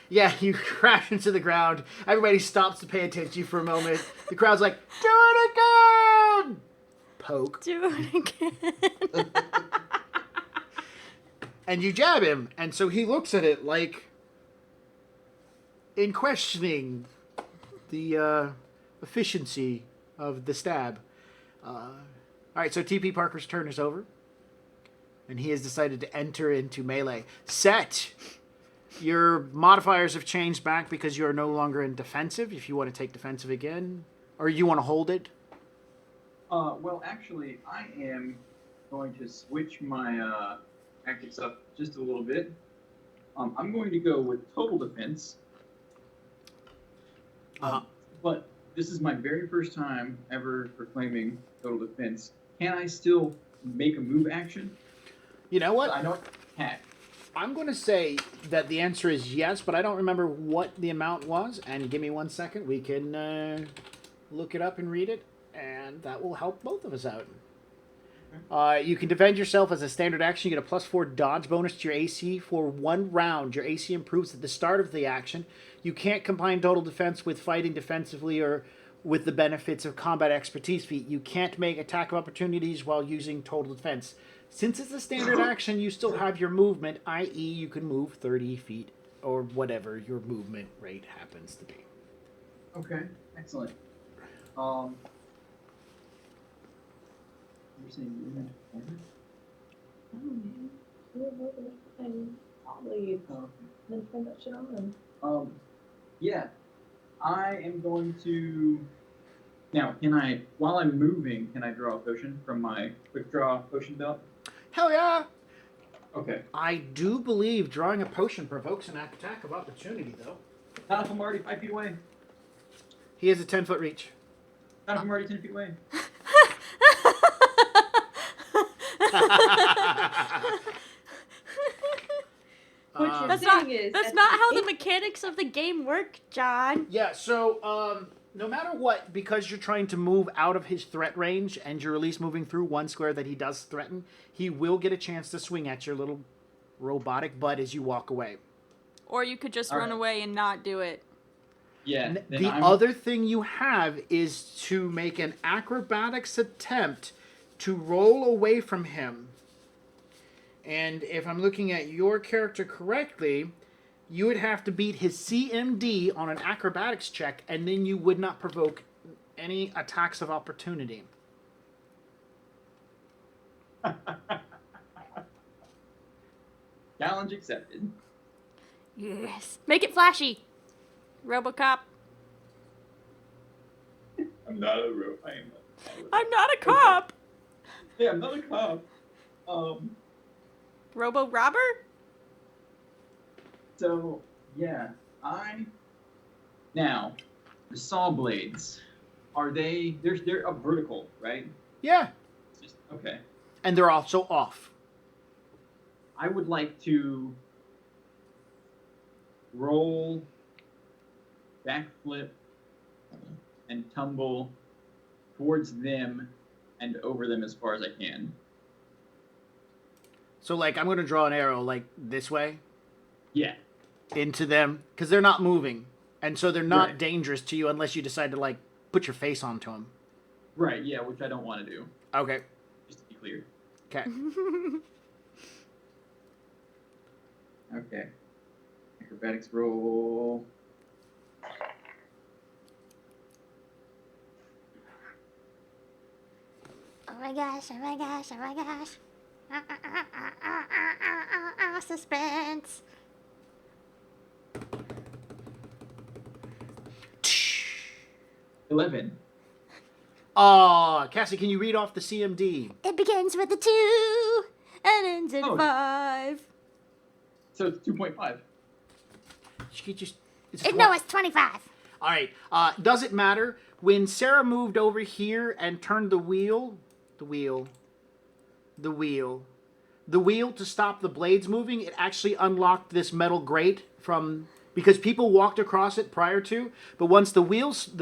yeah, you crash into the ground. Everybody stops to pay attention for a moment. The crowd's like, do it again! Poke. Do it again. And you jab him, and so he looks at it like in questioning the efficiency of the stab. All right, so TP Parker's turn is over, and he has decided to enter into melee. Set, your modifiers have changed back because you are no longer in defensive. If you want to take defensive again, or you want to hold it. Well, actually, I am going to switch my tactics up just a little bit. I'm going to go with total defense. But this is my very first time ever proclaiming total defense. Can I still make a move action? You know what? I know attack. I'm going to say that the answer is yes, but I don't remember what the amount was. And give me 1 second. We can look it up and read it, and that will help both of us out. You can defend yourself as a standard action. You get a +4 dodge bonus to your AC for 1 round. Your AC improves at the start of the action. You can't combine total defense with fighting defensively or with the benefits of combat expertise feat. You can't make attack of opportunities while using total defense. Since it's a standard action, you still have your movement, i.e. you can move 30 feet or whatever your movement rate happens to be. Okay, excellent. You're saying you're in yeah, I am going to. Now, can I, while I'm moving, can I draw a potion from my quick draw potion belt? Hell yeah! Okay. I do believe drawing a potion provokes an attack of opportunity, though. Not if I'm already 5 feet away. He has a 10-foot reach. Not if I'm already 10 feet away. What you're That's saying not. is That's not how the mechanics of the game work, John. Yeah, so no matter what, because you're trying to move out of his threat range and you're at least moving through one square that he does threaten, he will get a chance to swing at your little robotic butt as you walk away. Or you could just All run right. away and not do it. Yeah. And then the I'm- other thing you have is to make an acrobatics attempt to roll away from him. And if I'm looking at your character correctly, you would have to beat his CMD on an acrobatics check, and then you would not provoke any attacks of opportunity. Challenge accepted. Yes. Make it flashy. RoboCop. I'm not a real. I'm not a cop. Yeah, I'm not a cop. Robo Robber? So yeah, now the saw blades, are they're up vertical, right? Yeah, Just okay. and they're also off. I would like to roll, backflip, and tumble towards them and over them as far as I can. So, like, I'm going to draw an arrow, like, this way Yeah. into them, because they're not moving. And so they're not Right. dangerous to you unless you decide to, like, put your face onto them. Right, yeah, which I don't want to do, Okay. just to be clear. Okay. Okay. Acrobatics roll. Oh my gosh, oh my gosh, oh my gosh. Suspense. $11. Cassie, can you read off the CMD? It begins with a 2 and ends in Oh. 5. So it's 2.5. No, it's 25. All right. Does it matter? When Sarah moved over here and turned the wheel to stop the blades moving, it actually unlocked this metal grate because people walked across it prior to, but once the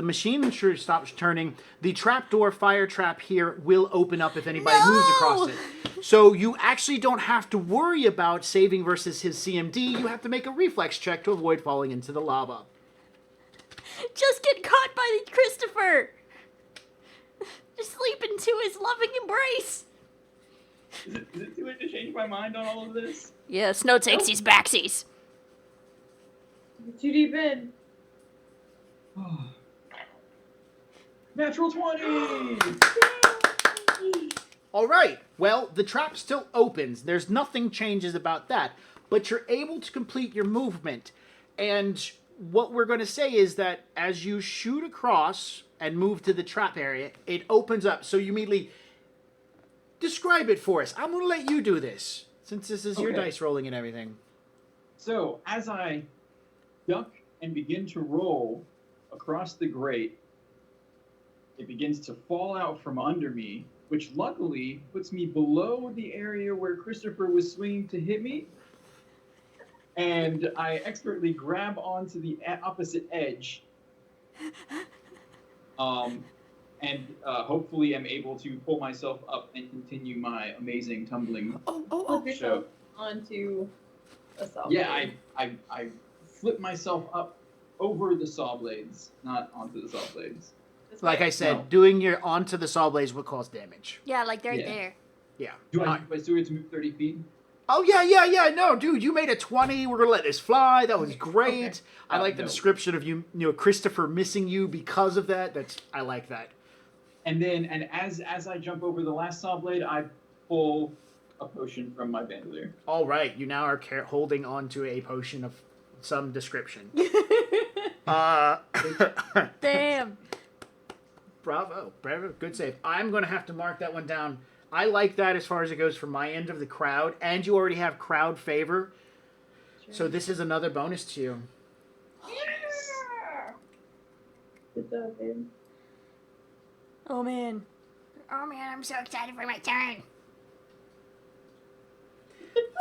machine sure stops turning, the trapdoor fire trap here will open up if anybody moves across it. So you actually don't have to worry about saving versus his CMD. You have to make a reflex check to avoid falling into the lava. Just get caught by Christopher. Just sleep into his loving embrace. Is it too late to change my mind on all of this? Yes, no takesies backsies. You're too deep in. Natural 20! All right. Well, the trap still opens. There's nothing changes about that. But you're able to complete your movement. And what we're going to say is that as you shoot across and move to the trap area, it opens up. So you immediately describe it for us. I'm going to let you do this, since this is your Okay. dice rolling and everything. So, as I duck and begin to roll across the grate, it begins to fall out from under me, which luckily puts me below the area where Christopher was swinging to hit me. And I expertly grab onto the opposite edge. And hopefully am able to pull myself up and continue my amazing tumbling Flip yourself show. onto a saw. Yeah, I flip myself up over the saw blades, not onto the saw blades. Like I said, No. doing your onto the saw blades will cause damage. Yeah, like right Yeah. there. Yeah. Do I do it to move 30 feet? Oh, yeah. No, dude, you made a 20. We're going to let this fly. That was great. Okay. I like the No. description of Christopher missing you because of that. I like that. And then, as I jump over the last saw blade, I pull a potion from my bandolier. All right, you now are holding on to a potion of some description. Damn. Bravo, good save. I'm going to have to mark that one down. I like that as far as it goes from my end of the crowd, and you already have crowd favor, so this is another bonus to you. Yeah! Good job, babe. Oh man. Oh man, I'm so excited for my turn.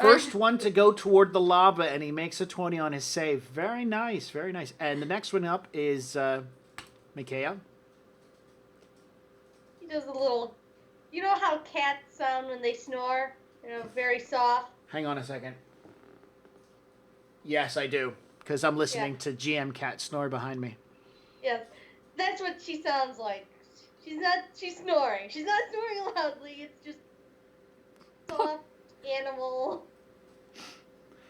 First one to go toward the lava, and he makes a 20 on his save. Very nice, very nice. And the next one up is Micaiah. He does a little. You know how cats sound when they snore? Very soft. Hang on a second. Yes, I do, because I'm listening to GM Cat snore behind me. Yes, that's what she sounds like. She's snoring. She's not snoring loudly. It's just soft animal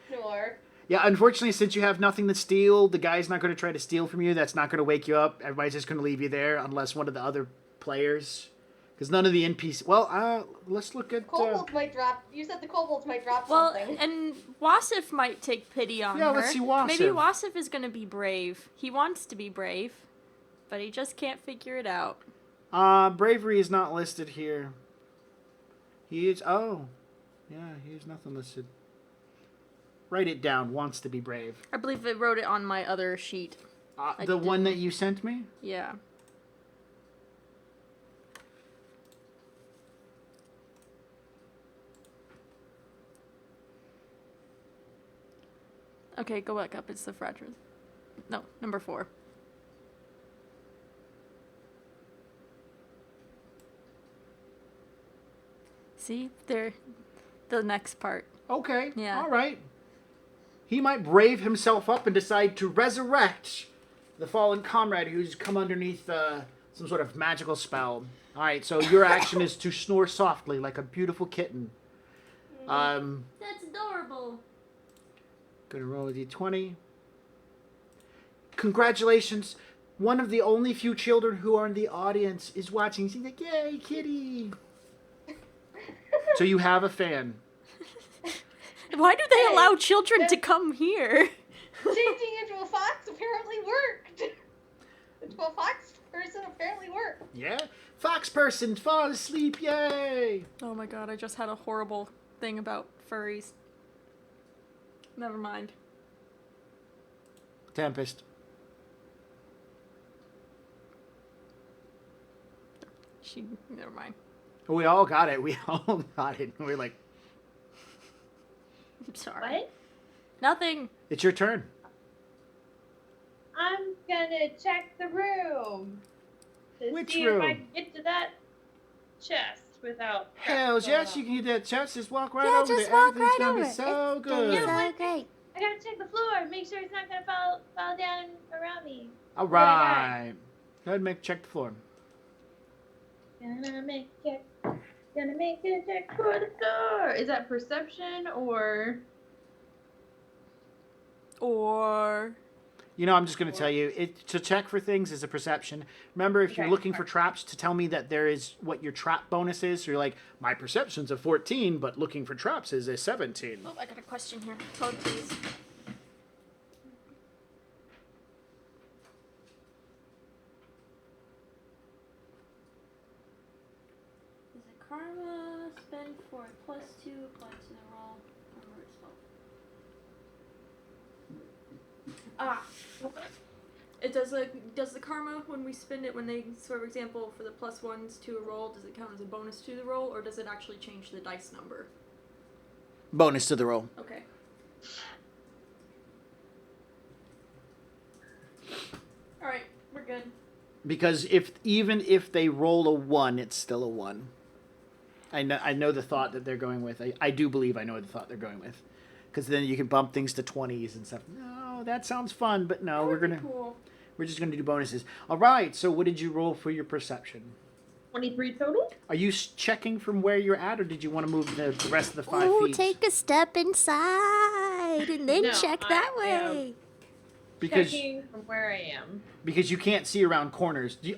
snore. Yeah, unfortunately, since you have nothing to steal, the guy's not going to try to steal from you. That's not going to wake you up. Everybody's just going to leave you there unless one of the other players. Because none of the NPCs... Well, let's look at... Kobolds might drop. You said the kobolds might drop Well, something. and Wasif might take pity on her. Yeah, let's see Wasif. Maybe Wasif is going to be brave. He wants to be brave, but he just can't figure it out. Bravery is not listed here. He is... Oh. Yeah, he has nothing listed. Write it down. Wants to be brave. I believe I wrote it on my other sheet. The one that you sent me? Yeah. Okay, go back up. It's the fragile. No, number 4. See? There. The next part. Okay. Yeah. All right. He might brave himself up and decide to resurrect the fallen comrade who's come underneath some sort of magical spell. All right. So your action is to snore softly like a beautiful kitten. That's adorable. Gonna roll a d20. Congratulations. One of the only few children who are in the audience is watching. She's like, yay, kitty. So you have a fan. Why do they Hey, allow children to come here? Changing into a fox apparently worked. Into a fox person apparently worked. Yeah? Fox person, fall asleep, yay! Oh my god, I just had a horrible thing about furries. Never mind. Tempest. Never mind. We all got it. We all got it. We're like, I'm sorry. What? Nothing. it's your turn. I'm gonna check the room to Which see if I room? can get to that chest without. Hells going yes, up. you can get that chest. Just walk right Yeah, over just there. walk Everything's right gonna over be it. so It's good. so great. I gotta check the floor, make sure it's not gonna fall down around me. All right. Go ahead and check the floor. Gonna make a check for the door. Is that perception or? Or You know, I'm just going to tell you, to check for things is a perception. Remember, if you're Okay. looking for traps, to tell me that there is what your trap bonus is. So you're like, my perception's a 14, but looking for traps is a 17. oh, I got a question here. Code, please. Is it karma? Spend for +2, apply to the roll. Remember it's spelled. Ah. It does the karma when we spend it, when they, for example, for the +1s to a roll, does it count as a bonus to the roll, or does it actually change the dice number? Bonus to the roll. Okay. Alright, we're good. Because even if they roll a 1, it's still a 1. I know the thought that they're going with. I do believe I know the thought they're going with. Because then you can bump things to 20s and stuff. No, that sounds fun, but no, Cool. we're just gonna do bonuses. All right. So what did you roll for your perception? 23 total? Are you checking from where you're at, or did you want to move the rest of the 5 Ooh, feet? take a step inside and then No, check I that am way. because Checking from where I am. you can't see around corners. Do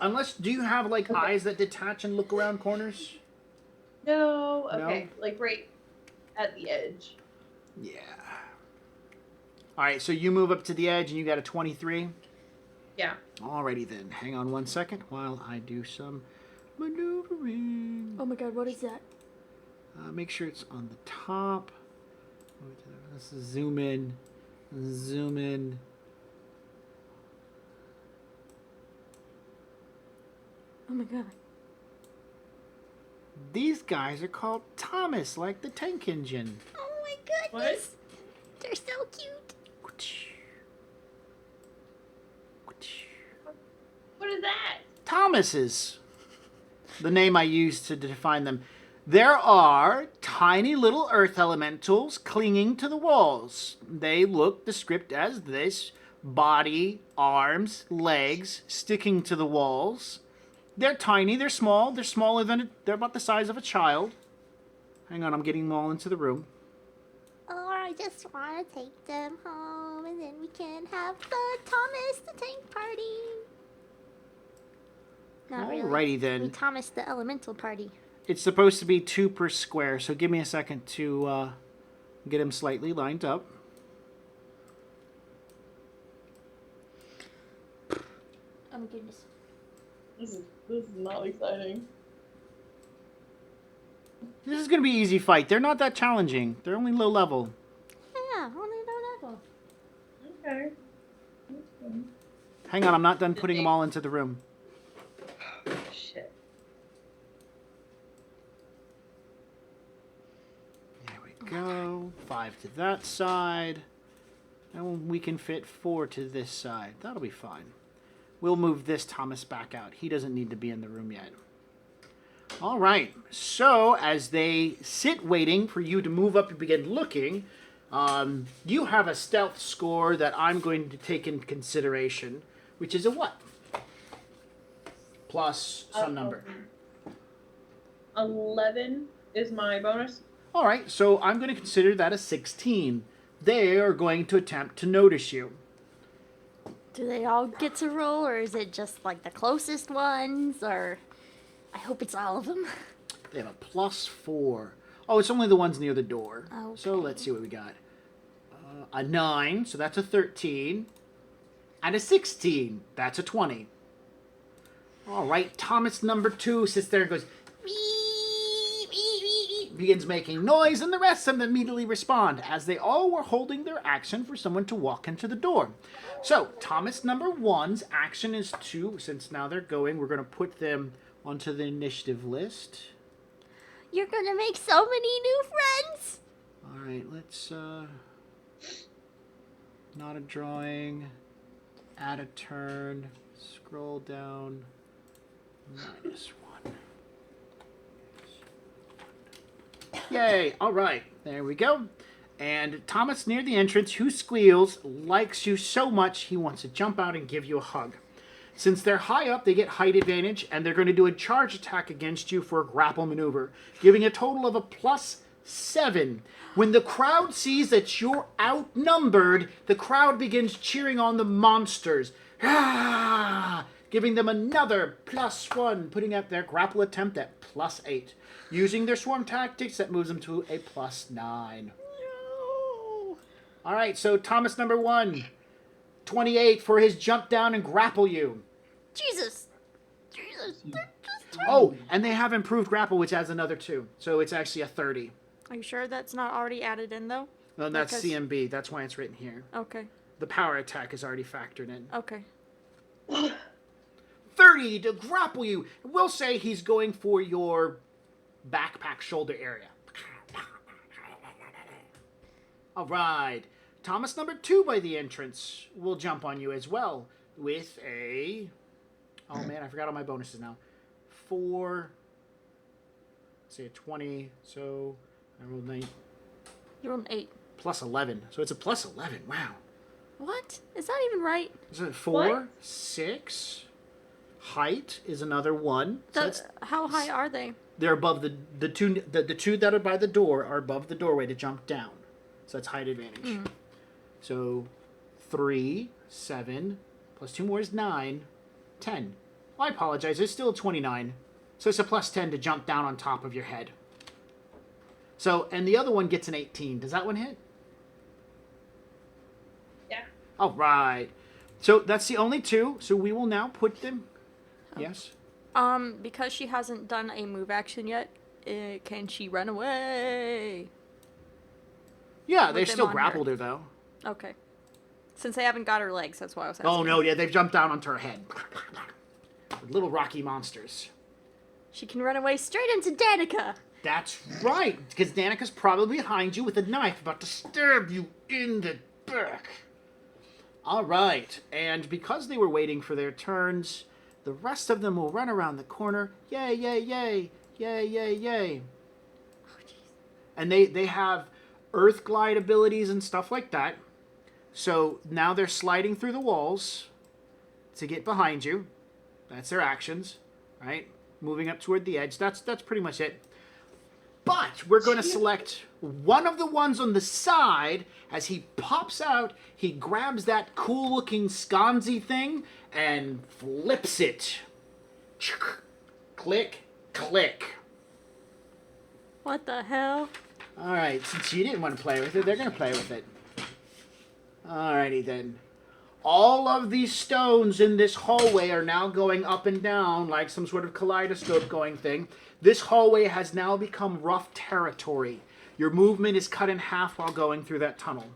you have like eyes that detach and look around corners? No, No? okay, like right at the edge. Yeah. All right. So you move up to the edge, and you got a 23. Yeah. Alrighty then. Hang on one second while I do some maneuvering. Oh my god, what is that? Make sure it's on the top. Let's zoom in. Zoom in. Oh my god. These guys are called Thomas, like the tank engine. Oh my goodness. They're so cute. What is that? Thomases. The name I use to define them. There are tiny little earth elementals clinging to the walls. They look described as this: body, arms, legs sticking to the walls. They're tiny, they're small, they're about the size of a child. Hang on, I'm getting them all into the room. Oh, I just want to take them home and then we can have the Thomas the Tank party. Not really. Alrighty We then. Thomas the Elemental party. It's supposed to be 2 per square, so give me a second to get them slightly lined up. Oh my goodness. This is not exciting. This is going to be easy fight. They're not that challenging. They're only low level. Yeah, only low level. Okay. Hang on, I'm not done putting them all into the room. Shit. There we go. 5 to that side. And we can fit 4 to this side. That'll be fine. We'll move this Thomas back out. He doesn't need to be in the room yet. All right. So as they sit waiting for you to move up and begin looking, you have a stealth score that I'm going to take into consideration, which is a what? Plus some number. 11 is my bonus. All right. So I'm going to consider that a 16. They are going to attempt to notice you. Do they all get to roll, or is it just like the closest ones, or I hope it's all of them? They have a +4. Oh, it's only the ones near the door. Okay. So let's see what we got. A 9, so that's a 13. And a 16, that's a 20. All right, Thomas number 2 sits there and goes, "Beep, beep, beep, beep," begins making noise, and the rest of them immediately respond, as they all were holding their action for someone to walk into the door. So, Thomas number 1's action is to, since now they're going, we're going to put them onto the initiative list. You're gonna make so many new friends! All right, let's, not a drawing, add a turn, scroll down, -1. Yay, all right, there we go. And Thomas near the entrance, who squeals, likes you so much he wants to jump out and give you a hug. Since they're high up, they get height advantage, and they're going to do a charge attack against you for a grapple maneuver, giving a total of a +7. When the crowd sees that you're outnumbered, the crowd begins cheering on the monsters. Ah! Giving them another +1, putting out their grapple attempt at +8. Using their swarm tactics, that moves them to a +9. No. All right, so Thomas number 1, 28 for his jump down and grapple you. Jesus! They're just Oh, and they have improved grapple, which adds another 2. So it's actually a 30. Are you sure that's not already added in though? No, that's Because- CMB. That's why it's written here. Okay. The power attack is already factored in. Okay. 30 to grapple you. We'll say he's going for your backpack shoulder area. All right. Thomas number 2 by the entrance will jump on you as well with a... Oh, man, I forgot all my bonuses now. 4... Say a 20, so I rolled 9... You're on 8. Plus 11. So it's a plus 11. Wow. What? Is that even right? Is it 4, What? 6? Height is another 1. So that's, How high are they? they're above the two that are by the door are above the doorway to jump down. So that's height advantage. So 3, 7, plus 2 more is 9, 10. Well, I apologize. It's still 29. So it's a plus 10 to jump down on top of your head. So, and the other one gets an 18. Does that one hit? Yeah. All right. So that's the only 2. So we will now put them. Yes. Because she hasn't done a move action yet, can she run away? Yeah, With they've them still on grappled her though. Okay. Since they haven't got her legs, that's why I was asking. Oh no, yeah, they've jumped down onto her head. Little rocky monsters. She can run away straight into Danica. That's right, because Danica's probably behind you with a knife about to stab you in the back. All right, and because they were waiting for their turns, the rest of them will run around the corner. Yay, yay, yay, yay, yay, yay. Oh, jeez. And they have earth glide abilities and stuff like that. So now they're sliding through the walls to get behind you. That's their actions, right? Moving up toward the edge. That's pretty much it. But we're going to select one of the ones on the side. As he pops out, he grabs that cool-looking sconzy thing and flips it. Click, click. What the hell? All right, since you didn't want to play with it, they're going to play with it. Alrighty then. All of these stones in this hallway are now going up and down like some sort of kaleidoscope going thing. This hallway has now become rough territory. Your movement is cut in half while going through that tunnel.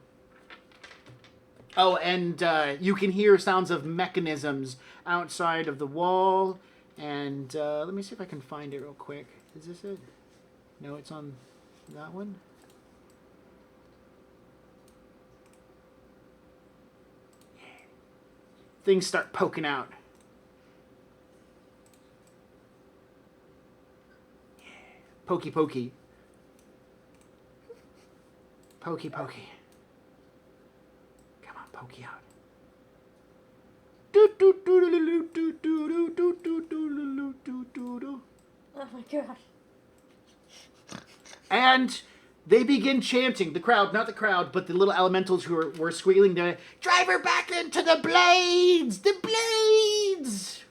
Oh, and you can hear sounds of mechanisms outside of the wall. And let me see if I can find it real quick. Is this it? No, it's on that one. things start poking out. Pokey, pokey. Pokey, pokey. Come on, pokey out. Oh my god. And they begin chanting. The crowd, not the crowd, but the little elementals who were squealing. They're, drive her back into the blades! The blades!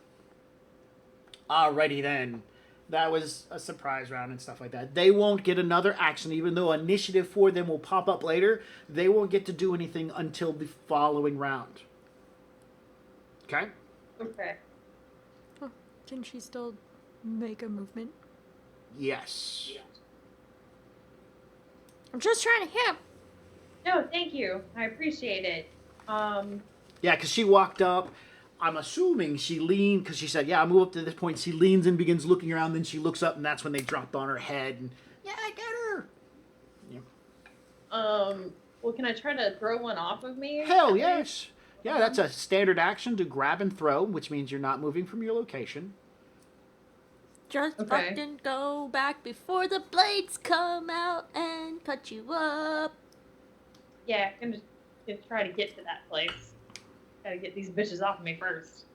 Alrighty then. That was a surprise round and stuff like that. They won't get another action, even though initiative for them will pop up later. They won't get to do anything until the following round. Okay? Okay. Oh, can she still make a movement? Yes. I'm just trying to help. No, thank you. I appreciate it. Yeah, because she walked up. I'm assuming she leaned, because she said, yeah, I'll move up to this point. She leans and begins looking around, then she looks up, and that's when they dropped on her head. And, yeah, I got her. Yeah. Well, can I try to throw one off of me? Hell yes. Yeah, that's a standard action to grab and throw, which means you're not moving from your location. Just Okay. fucking go back before the blades come out and cut you up. Yeah, I'm just gonna try to get to that place. Gotta get these bitches off of me first.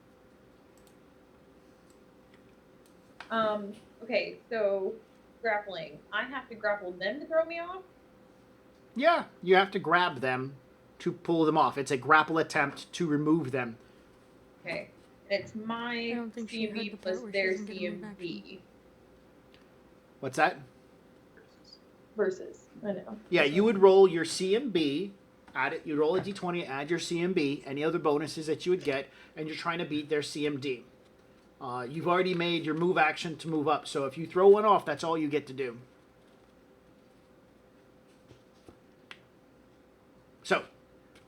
Okay, so grappling. I have to grapple them to throw me off? Yeah, you have to grab them to pull them off. It's a grapple attempt to remove them. Okay. And it's my I don't think she heard the CMB part plus where she their doesn't get a move CMB. What's that? Versus. I know. Yeah, you would roll your CMB, add it. You roll a d20, add your CMB, any other bonuses that you would get, and you're trying to beat their CMD. You've already made your move action to move up, so if you throw one off, that's all you get to do. So,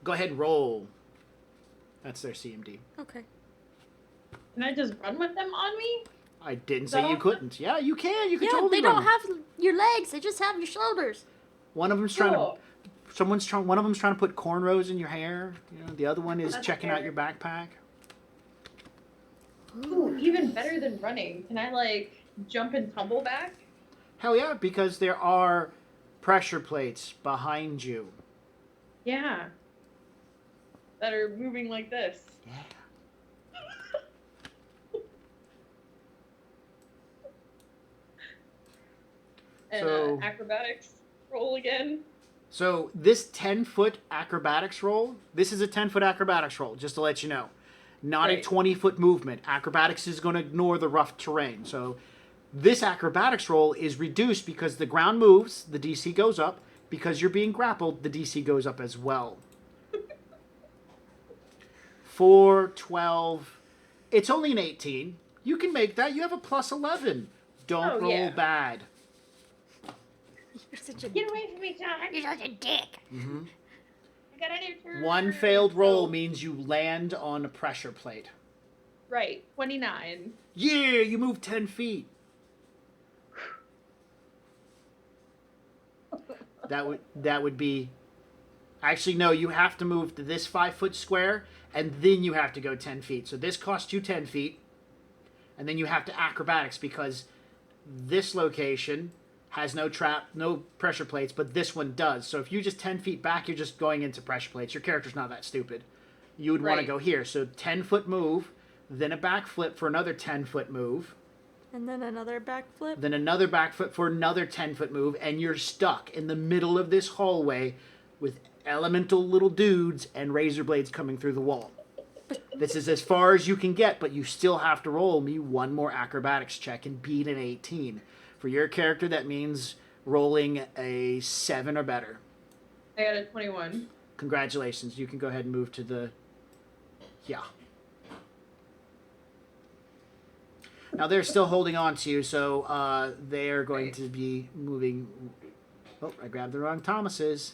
go ahead and roll. That's their CMD. Okay. Can I just run with them on me? I didn't say you couldn't. Yeah, you can. You can Yeah, totally they run. don't have your legs. They just have your shoulders. One of them's trying Cool. to. One of them's trying to put cornrows in your hair. You know, the other one is That's checking out fair. your backpack. Ooh, even better than running. Can I, like, jump and tumble back? Hell yeah, because there are pressure plates behind you. Yeah. That are moving like this. Yeah. And So- acrobatics roll again. So this 10-foot acrobatics roll, this is a 10-foot acrobatics roll, just to let you know. Not a Right. 20-foot movement. Acrobatics is going to ignore the rough terrain. So this acrobatics roll is reduced because the ground moves, the DC goes up. Because you're being grappled, the DC goes up as well. 4, 12. It's only an 18. You can make that. You have a plus 11. Don't Oh, roll yeah. bad. You're such a Get away from me, John! You're such a dick. Mm-hmm. I got a new turn! One failed roll Oh, means you land on a pressure plate. Right, 29. Yeah, you move 10 feet. That would be... Actually, no, you have to move to this 5-foot square, and then you have to go 10 feet. So this costs you 10 feet, and then you have to acrobatics because this location has no pressure plates, but this one does. So if you're just 10 feet back, you're just going into pressure plates. Your character's not that stupid. You would want to Right. go here. So 10-foot move, then a backflip for another 10-foot move, And then another backflip. then another backflip for another 10-foot move, and you're stuck in the middle of this hallway with elemental little dudes and razor blades coming through the wall. This is as far as you can get, but you still have to roll me one more acrobatics check and beat an 18. For your character, that means rolling a 7 or better. I got a 21. Congratulations. You can go ahead and move to the... Yeah. Now they're still holding on to you, so they're going to be moving... Oh, I grabbed the wrong Thomases.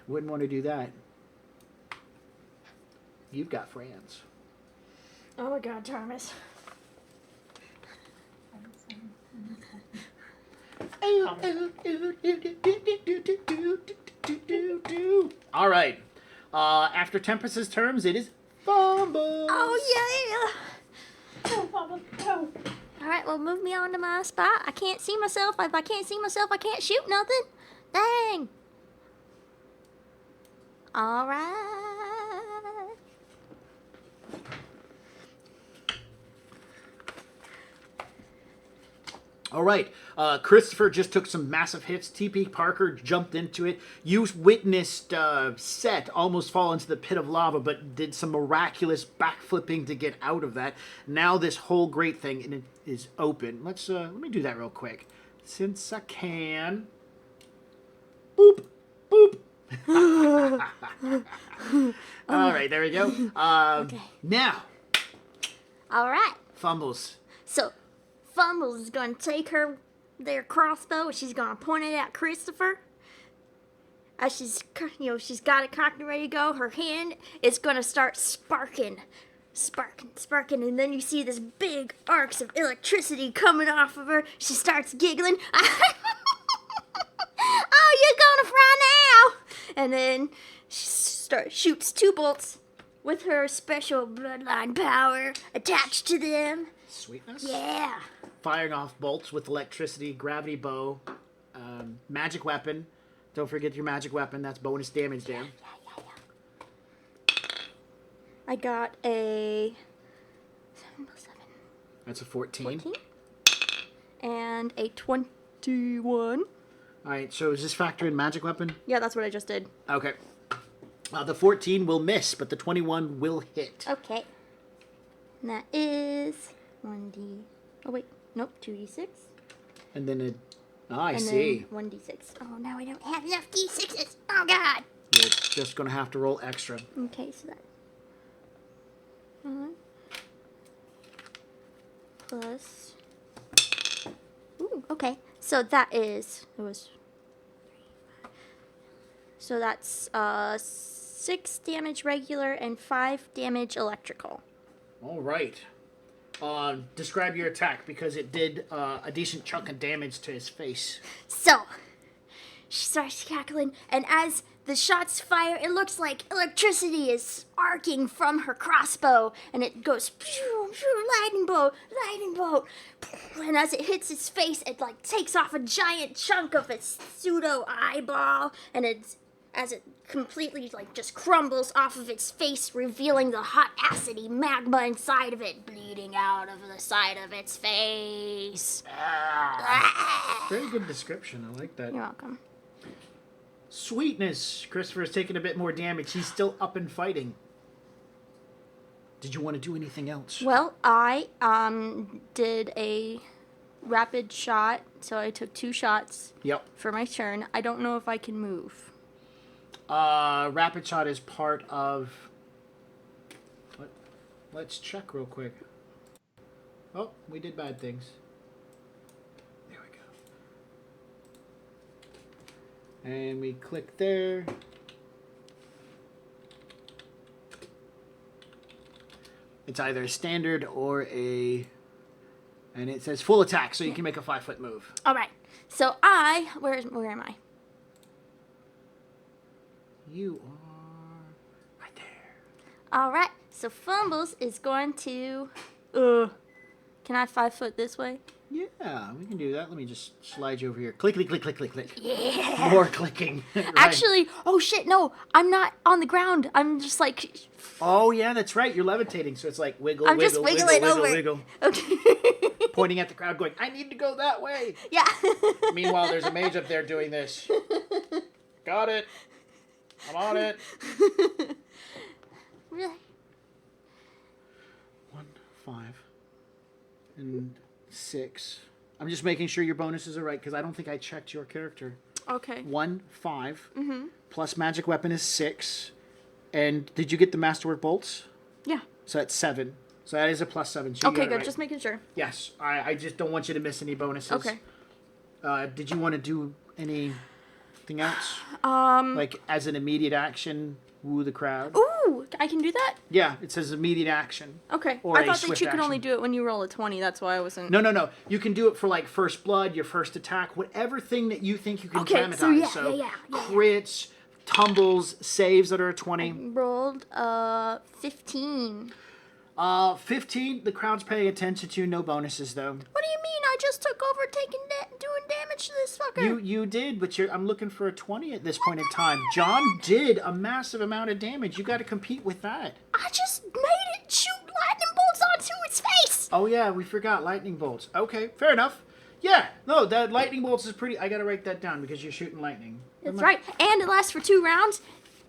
Wouldn't want to do that. You've got Franz. Oh my god, Thomas. All right. After Tempest's terms, it is Fumbles. Oh yeah. Go, Fumbles, go. All right, well, move me on to my spot. I can't see myself. If I can't see myself, I can't shoot nothing. Dang. All right. All right. Christopher just took some massive hits. TP Parker jumped into it. You witnessed Set almost fall into the pit of lava, but did some miraculous backflipping to get out of that. Now this whole great thing is open. Let me do that real quick, since I can. Boop, boop. All right, there we go. Okay. Now, All right. Fumbles. So, Fumbles is going to take their crossbow and she's going to point it at Christopher. As she's got it cocked and ready to go, her hand is going to start sparking, and then you see this big arcs of electricity coming off of her. She starts giggling. Oh, you're going to fry now! And then she shoots 2 bolts with her special bloodline power attached to them. Sweetness. Yeah. Firing off bolts with electricity, gravity bow, magic weapon. Don't forget your magic weapon. That's bonus damage there. I got a 7 plus 7. That's a 14. 14. And a 21. All right, so does this factor in magic weapon? Yeah, that's what I just did. Okay. The 14 will miss, but the 21 will hit. Okay. And that is 1d. Oh, wait. Nope, 2d6. And then I and see. Then 1d6. Oh, now I don't have enough d6s. Oh, God. You're just going to have to roll extra. Okay, so that. Plus. Ooh, okay. So that is. So that's 6 damage regular and 5 damage electrical. All right. Describe your attack, because it did a decent chunk of damage to his face. So, she starts cackling, and as the shots fire, it looks like electricity is arcing from her crossbow, and it goes, pew, pew, lightning bolt, and as it hits his face, it like takes off a giant chunk of its pseudo eyeball, and as it completely like just crumbles off of its face, revealing the hot acidy magma inside of it, bleeding out of the side of its face. Very good description. I like that. You're welcome. Sweetness. Christopher's taking a bit more damage. He's still up and fighting. Did you want to do anything else? Well, I did a rapid shot, so I took 2 shots Yep. for my turn. I don't know if I can move. Rapid shot is part of... Let's check real quick. Oh, we did bad things. There we go. And we click there. It's either a standard or a... And it says full attack, so you can make a 5-foot move. All right. So where am I? You are right there. All right. So Fumbles is going to. Can I 5-foot this way? Yeah, we can do that. Let me just slide you over here. Click, click, click, click, click, click. Yeah. More clicking. Right. Actually, oh shit, no, I'm not on the ground. I'm just like. Oh yeah, that's right. You're levitating, so it's like wiggle, I'm wiggle, just wiggle, wiggling wiggle, over. wiggle. Okay. Pointing at the crowd, going, "I need to go that way." Yeah. Meanwhile, there's a mage up there doing this. Got it. I'm on it. Really? 1, 5, and 6. I'm just making sure your bonuses are right, because I don't think I checked your character. Okay. 1, 5, Mm-hmm. plus magic weapon is 6. And did you get the masterwork bolts? Yeah. So that's 7. So that is a plus 7. So you Okay, got it good. right. Just making sure. Yes. I just don't want you to miss any bonuses. Okay. Did you want to do anything else? Like as an immediate action, woo the crowd? Ooh, I can do that? Yeah, it says immediate action. Okay. Or I a thought that swift you could only action. do it when you roll a 20. That's why I wasn't. No. You can do it for like first blood, your first attack, whatever thing that you think you can Okay, dramatize. so yeah. crits, tumbles, saves that are a 20. Rolled 15. 15, the crowd's paying attention to. No bonuses, though. What do you mean? I just took over doing damage to this fucker. You did, but I'm looking for a 20 at this point in time. John did a massive amount of damage. You got to compete with that. I just made it shoot lightning bolts onto its face. Oh, yeah, we forgot lightning bolts. Okay, fair enough. Yeah, no, that lightning bolts is pretty... I got to write that down because you're shooting lightning. That's right. And it lasts for 2 rounds.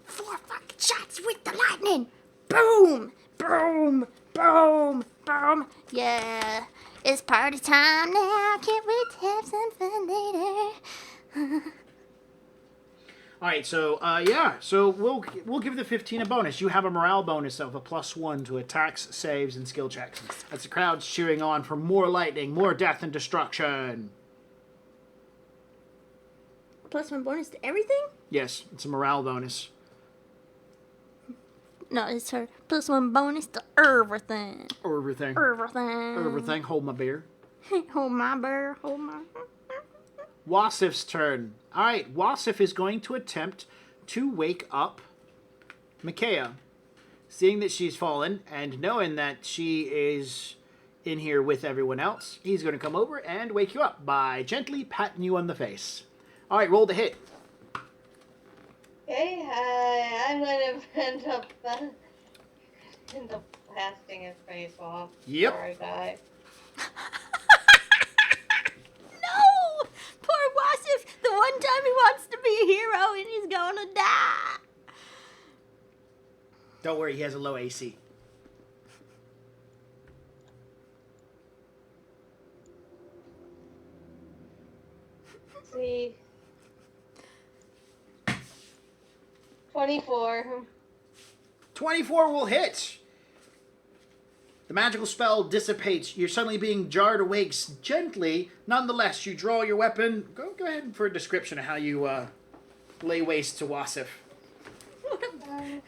4 fucking shots with the lightning. Boom. Boom. Boom. Boom. Yeah. It's party time now. Can't wait to have some fun later. All right, so, yeah. So we'll give the 15 a bonus. You have a morale bonus of a +1 to attacks, saves, and skill checks. That's the crowd cheering on for more lightning, more death and destruction. +1 bonus to everything? Yes, it's a morale bonus. No, it's her +1 bonus to everything. Everything. Everything. Everything. Hold my beer. Hold my bear. Hold my... Wasif's turn. All right, Wasif is going to attempt to wake up Micaiah. Seeing that she's fallen and knowing that she is in here with everyone else, he's going to come over and wake you up by gently patting you on the face. All right, roll the hit. Okay, I'm gonna end up blasting his face off. Yep. Before I die. No! Poor Wasif, the one time he wants to be a hero and he's gonna die. Don't worry, he has a low AC. Let's see. 24. 24 will hit. The magical spell dissipates. You're suddenly being jarred awake gently. Nonetheless, you draw your weapon. Go ahead for a description of how you lay waste to Wasif. Oh no!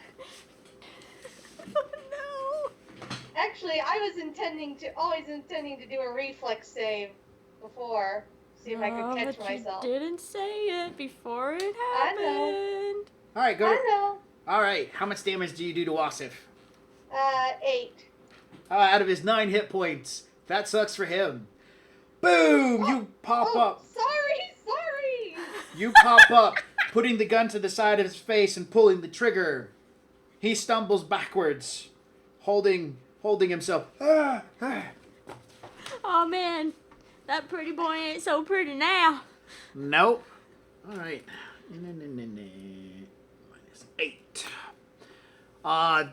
Actually, I was always intending to do a reflex save before. See if I could catch but myself. You didn't say it before it I happened. know. All right, go. I know. All right, how much damage do you do to Wasif? 8. Out of his 9 hit points. That sucks for him. Boom! You pop up. Sorry. You pop up, putting the gun to the side of his face and pulling the trigger. He stumbles backwards, holding himself. Oh man, that pretty boy ain't so pretty now. Nope. All right. -8.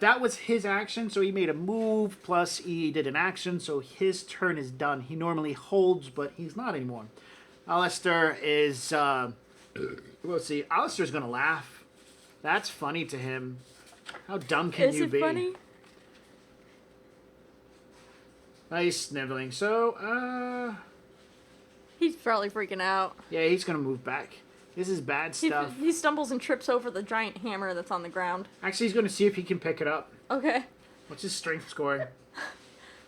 That was his action, so he made a move, plus he did an action, so his turn is done. He normally holds, but he's not anymore. Alistair is, let's see, Alistair's gonna laugh. That's funny to him. How dumb can Is you it be? funny? He's sniveling, so, He's probably freaking out. yeah, he's gonna move back. This is bad stuff. He stumbles and trips over the giant hammer that's on the ground. Actually, he's gonna see if he can pick it up. Okay. What's his strength score?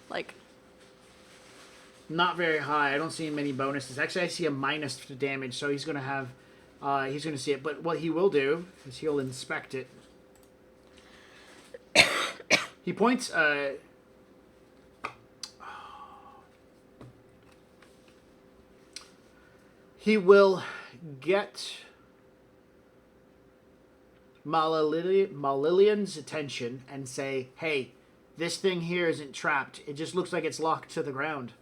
Like, Not very high. I don't see many bonuses. Actually, I see a minus to damage, so he's gonna have, he's gonna see it. But what he will do is he'll inspect it. He points. He will get Malillian's attention and say, "Hey, this thing here isn't trapped. It just looks like it's locked to the ground."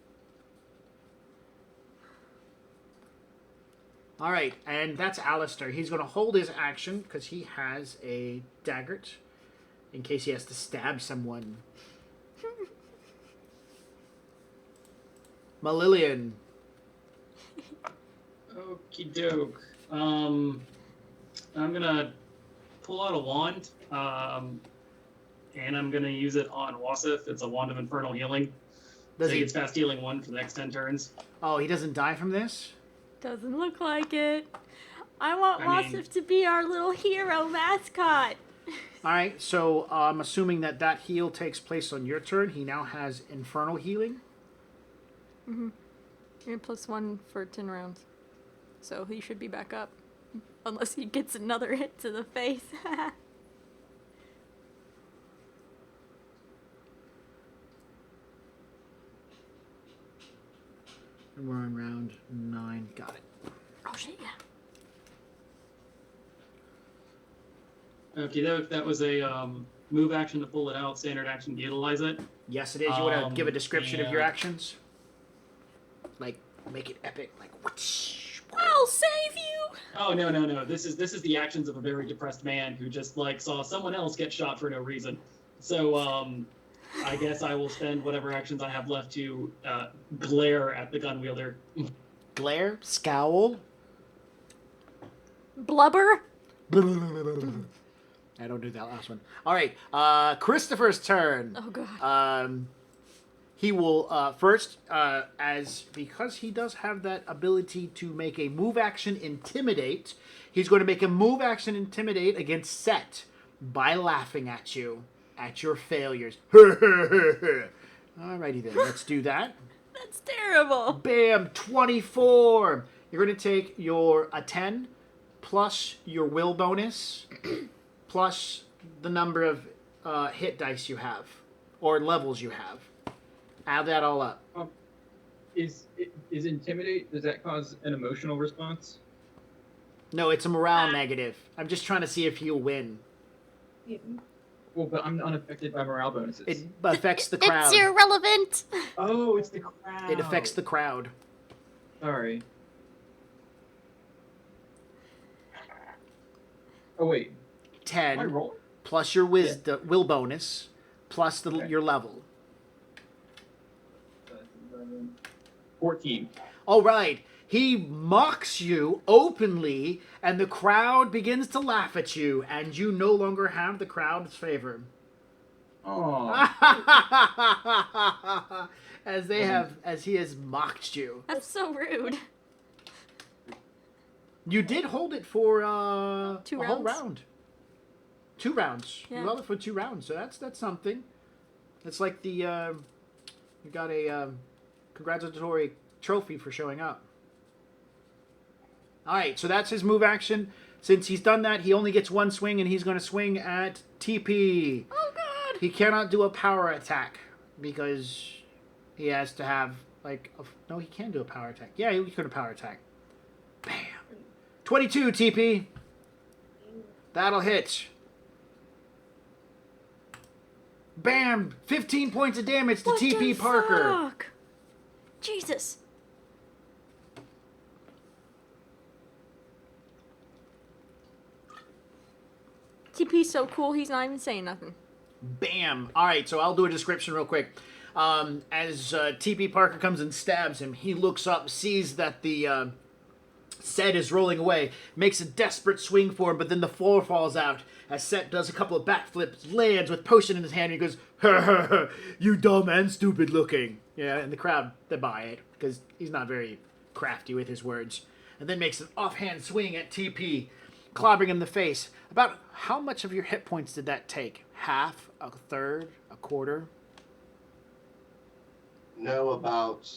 All right, and that's Alistair. He's going to hold his action because he has a dagger in case he has to stab someone. Malillian. Okie doke. I'm gonna pull out a wand, and I'm gonna use it on Wasif. It's a wand of infernal healing. Does So he? he gets fast healing 1 for the next 10 turns. Oh, he doesn't die from this? doesn't look like it. I want I mean- Wasif to be our little hero mascot. All right, so I'm assuming that heal takes place on your turn. He now has infernal healing. And +1 for 10 rounds. So he should be back up. Unless he gets another hit to the face. And we're on round 9. Got it. Oh shit, yeah. Okay, that was a move action to pull it out, standard action to utilize it. Yes, it is. You want to give a description of your yeah. actions? Like, make it epic. Like, whoosh. I'll save you! Oh no! This is the actions of a very depressed man who just like saw someone else get shot for no reason. So I guess I will spend whatever actions I have left to glare at the gun wielder. Glare, scowl. Blubber? I don't do that last one. All right, Christopher's turn. Oh god. He will first, because he does have that ability to make a move action intimidate. He's going to make a move action intimidate against Set by laughing at you, at your failures. Alrighty then, let's do that. That's terrible. Bam, 24. You're going to take your a 10 plus your will bonus plus the number of hit dice you have or levels you have. Add that all up. Is intimidate? Does that cause an emotional response? No, it's a morale negative. I'm just trying to see if he'll win. Well, but I'm unaffected by morale bonuses. It affects the crowd. It's irrelevant. Oh, it's the crowd. It affects the crowd. Sorry. Oh wait. Am I 10 rolling? plus your will bonus plus your level. 14. All right. He mocks you openly, and the crowd begins to laugh at you, and you no longer have the crowd's favor. Oh. As he has mocked you. That's so rude. You did hold it for Two a whole rounds? round. 2 rounds. Yeah. You held it for 2 rounds, so that's something. It's like the you got a congratulatory trophy for showing up. All right, so that's his move action. Since he's done that, he only gets 1 swing, and he's going to swing at TP. Oh god. He cannot do a power attack because he has to have no, he can do a power attack. Yeah, he could have power attack. Bam. 22 TP. That'll hit. Bam! 15 points of damage to What TP the Parker. fuck? Jesus. TP's so cool, he's not even saying nothing. Bam! Alright, so I'll do a description real quick. As TP Parker comes and stabs him, he looks up, sees that the Set is rolling away, makes a desperate swing for him, but then the floor falls out. As Set does a couple of backflips, lands with potion in his hand, and he goes, "Ha ha ha, you dumb and stupid looking." Yeah, and the crowd, they buy it, because he's not very crafty with his words. And then makes an offhand swing at TP, clobbering him in the face. About how much of your hit points did that take? Half? A third? A quarter? No, about.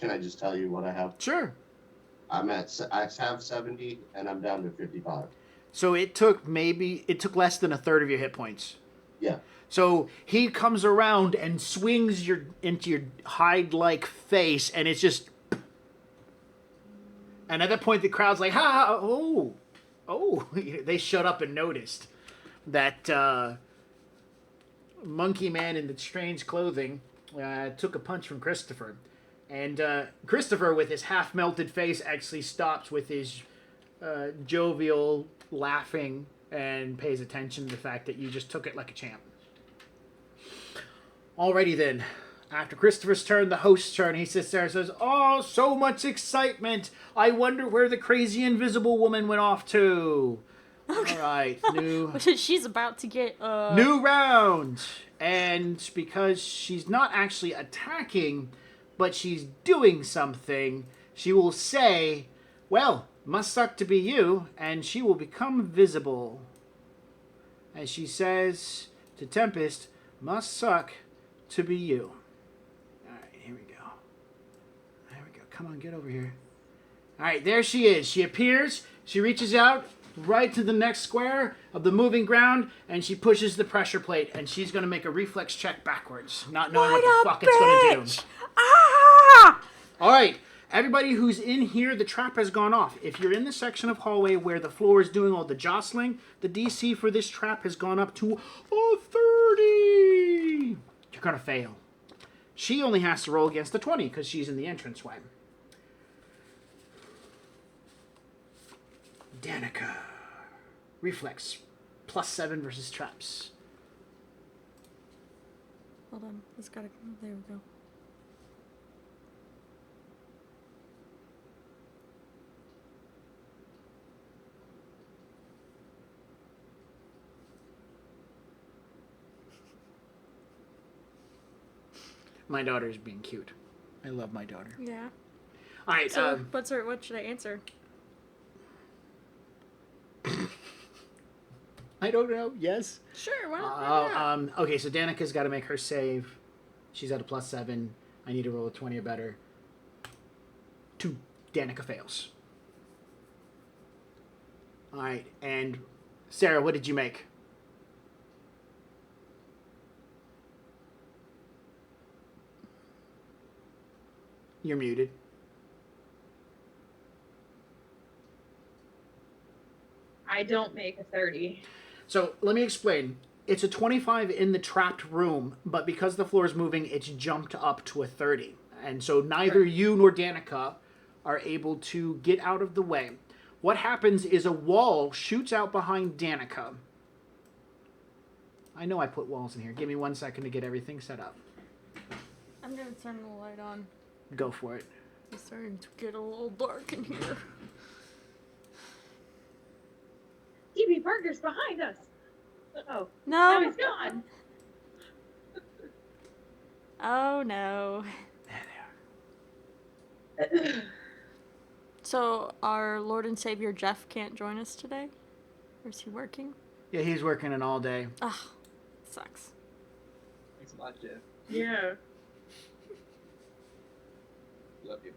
Can I just tell you what I have? Sure. I have 70, and I'm down to 55. So it took less than a third of your hit points. Yeah. So he comes around and swings into your hide-like face, and it's just. And at that point, the crowd's like, "Ha! Oh, oh!" They shut up and noticed that monkey man in the strange clothing took a punch from Christopher, and Christopher, with his half-melted face, actually stops with his jovial laughing and pays attention to the fact that you just took it like a champ. Alrighty then. After Christopher's turn, the host's turn, he sits there and says, "Oh, so much excitement. I wonder where the crazy invisible woman went off to." Okay. Alright, She's about to get new round. And because she's not actually attacking, but she's doing something, she will say, "Well, must suck to be you," and she will become visible. As she says to Tempest, "Must suck to be you." Alright, here we go. There we go. Come on, get over here. Alright, there she is. She appears. She reaches out right to the next square of the moving ground, and she pushes the pressure plate, and she's going to make a reflex check backwards, not knowing what the fuck it's going to do. Ah! All right, everybody who's in here, the trap has gone off. If you're in the section of hallway where the floor is doing all the jostling, the DC for this trap has gone up to 30. You're going to fail. She only has to roll against the 20 because she's in the entranceway. Danica. Reflex. +7 versus traps. Hold on. It's gotta. There we go. My daughter's being cute. I love my daughter. Yeah. All right. So, what should I answer? I don't know. Yes. Sure. Why not? Okay, so Danica's got to make her save. She's at a +7. I need to roll a 20 or better. 2. Danica fails. All right, and Sarah, what did you make? You're muted. I don't make a 30. So let me explain. It's a 25 in the trapped room, but because the floor is moving, it's jumped up to a 30. And so neither you nor Danica are able to get out of the way. What happens is a wall shoots out behind Danica. I know I put walls in here. Give me 1 second to get everything set up. I'm gonna turn the light on. Go for it. It's starting to get a little dark in here. TB Parker's behind us. Oh, No. now he's gone. Oh no. There they are. So our Lord and Savior Jeff can't join us today? Or is he working? Yeah, he's working an all day. Ugh. Sucks. Thanks a lot, Jeff. Yeah. Love you.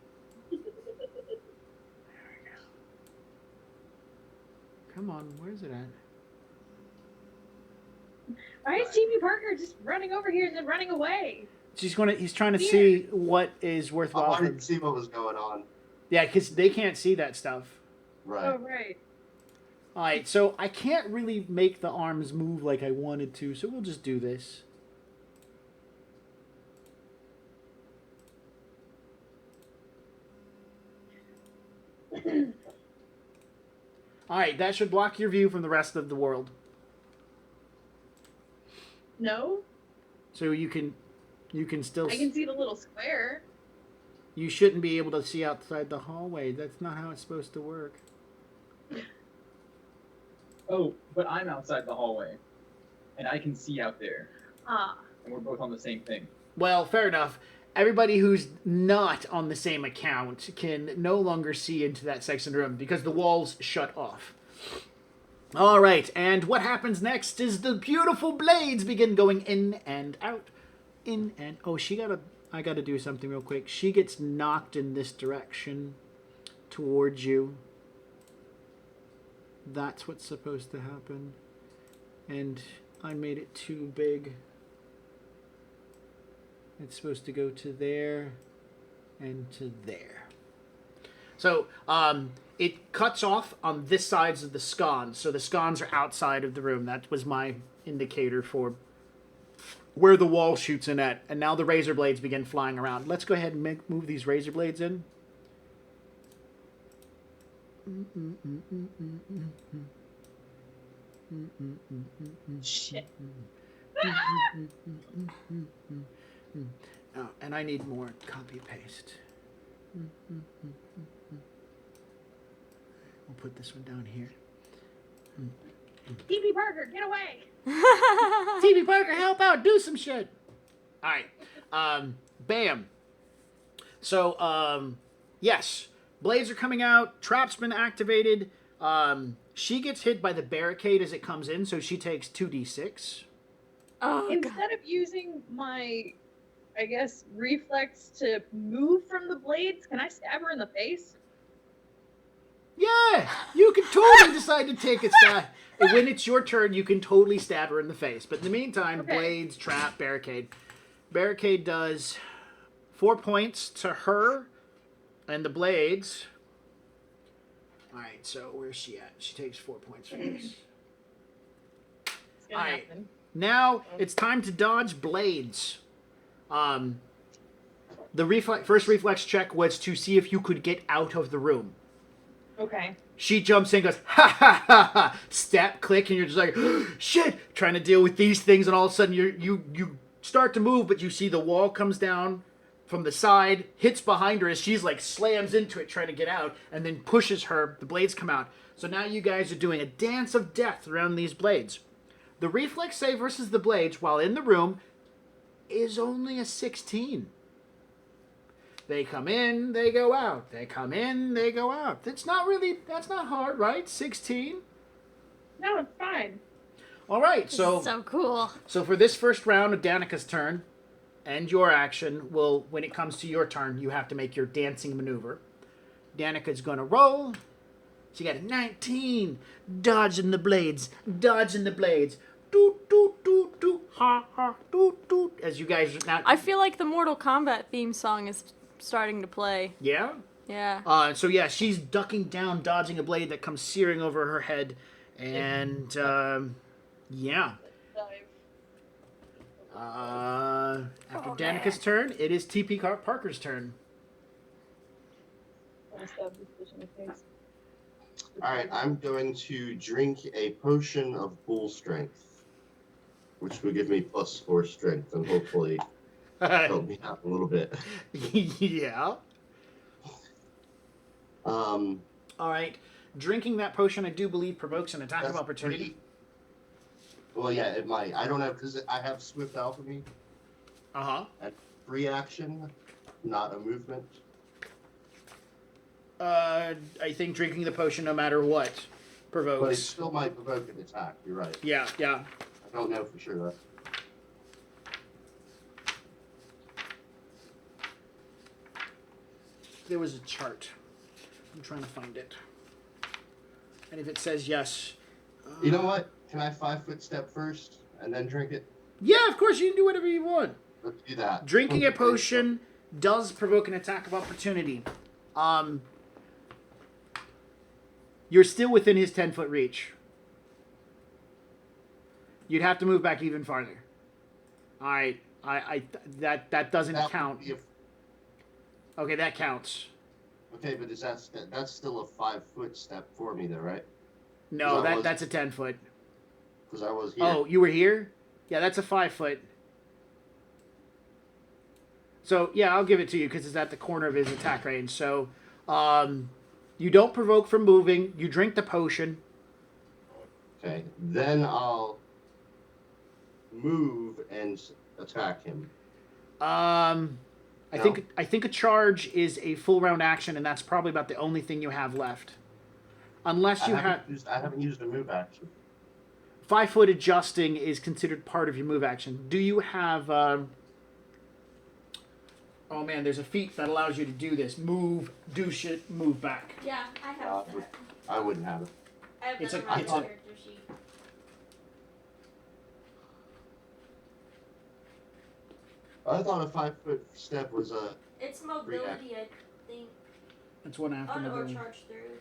Come on, where's it at? Why is TB Parker just running over here and then running away? He's trying to Weird. see what is I worthwhile. wanted to see what was going on. Yeah, because they can't see that stuff. Right. Oh, right. All right, so I can't really make the arms move like I wanted to, so we'll just do this. All right, that should block your view from the rest of the world. No, So you can still. I can see the little square. You shouldn't be able to see outside the hallway. That's not how it's supposed to work. Oh, but I'm outside the hallway, and I can see out there, Ah, and we're both on the same thing. Well, fair enough. Everybody who's not on the same account can no longer see into that section of the room because the walls shut off. All right, and what happens next is the beautiful blades begin going in and out. In and... Oh, I gotta do something real quick. She gets knocked in this direction towards you. That's what's supposed to happen. And I made it too big. It's supposed to go to there and to there. So, it cuts off on this sides of the scones. So the scones are outside of the room. That was my indicator for where the wall shoots in at. And now the razor blades begin flying around. Let's go ahead and move these razor blades in. shit. Oh, and I need more copy paste. We'll put this one down here. TB Parker, get away! TV Parker, help out, do some shit. All right, bam. So, yes, blades are coming out. Trap's been activated. She gets hit by the barricade as it comes in, so she takes 2d6. Oh god. Instead of using my, I guess, reflex to move from the blades, can I stab her in the face? Yeah, you can totally decide to take a stab. And when it's your turn, you can totally stab her in the face. But in the meantime, Okay. blades, trap, barricade. Barricade does 4 points to her, and the blades. All right, so where's she at? She takes 4 points for this. It's gonna Alright. happen. Now it's time to dodge blades. The first reflex check was to see if you could get out of the room. Okay. She jumps in, goes ha ha ha ha, step, click, and you're just like shit, trying to deal with these things, and all of a sudden you start to move, but you see the wall comes down from the side, hits behind her as she's like slams into it trying to get out, and then pushes her. The blades come out. So now you guys are doing a dance of death around these blades. The reflex save versus the blades, while in the room, is only a 16. They come in, they go out. They come in, they go out. That's not hard, right? 16. No, it's fine. All right, This so is so cool. so for this first round of Danica's turn, and your action will, when it comes to your turn, you have to make your dancing maneuver. Danica's going to roll. She got a 19. Dodging the blades. Dodging the blades. Doot, doot, doot, doot. Ha, ha, doot, doot. As you guys are now... I feel like the Mortal Kombat theme song is starting to play. Yeah? Yeah. So yeah, she's ducking down, dodging a blade that comes searing over her head. And, yeah. After Danica's turn, it is TP Parker's turn. Alright, I'm going to drink a potion of bull strength, which will give me +4 strength and hopefully help me out a little bit. Yeah. All right. Drinking that potion, I do believe, provokes an attack of That's opportunity. pretty- Well, yeah, it might. I don't know, because I have Swift Alchemy, Uh-huh. free action, not a movement. I think drinking the potion, no matter what, But it provokes. still might provoke an attack, you're right. Yeah, yeah. I don't know for sure, though. There was a chart. I'm trying to find it. And if it says yes... You know what? Can I 5-foot step first and then drink it? Yeah, of course, you can do whatever you want. Let's do that. Drinking a potion does provoke an attack of opportunity. You're still within his 10-foot reach. You'd have to move back even farther. All right, that doesn't That count. would be Okay, that counts. okay, but that's still a 5-foot step for me, though, right? No, That was- that's a 10-foot. Because I was here. Oh, you were here? Yeah, that's a 5-foot. So, yeah, I'll give it to you because it's at the corner of his attack range. So, you don't provoke from moving. You drink the potion. Okay, then I'll move and attack him. I No. think a charge is a full round action, and that's probably about the only thing you have left. Unless you have I haven't used a move action. 5-foot adjusting is considered part of your move action. Do you have? Oh man, there's a feat that allows you to do this. Move, do shit, move back. Yeah, I have that. I wouldn't have it. I have It's that a- on my it's a- character sheet. I thought a 5-foot step was a. It's mobility, I think. That's one after Oh, no, or mobility. charge through.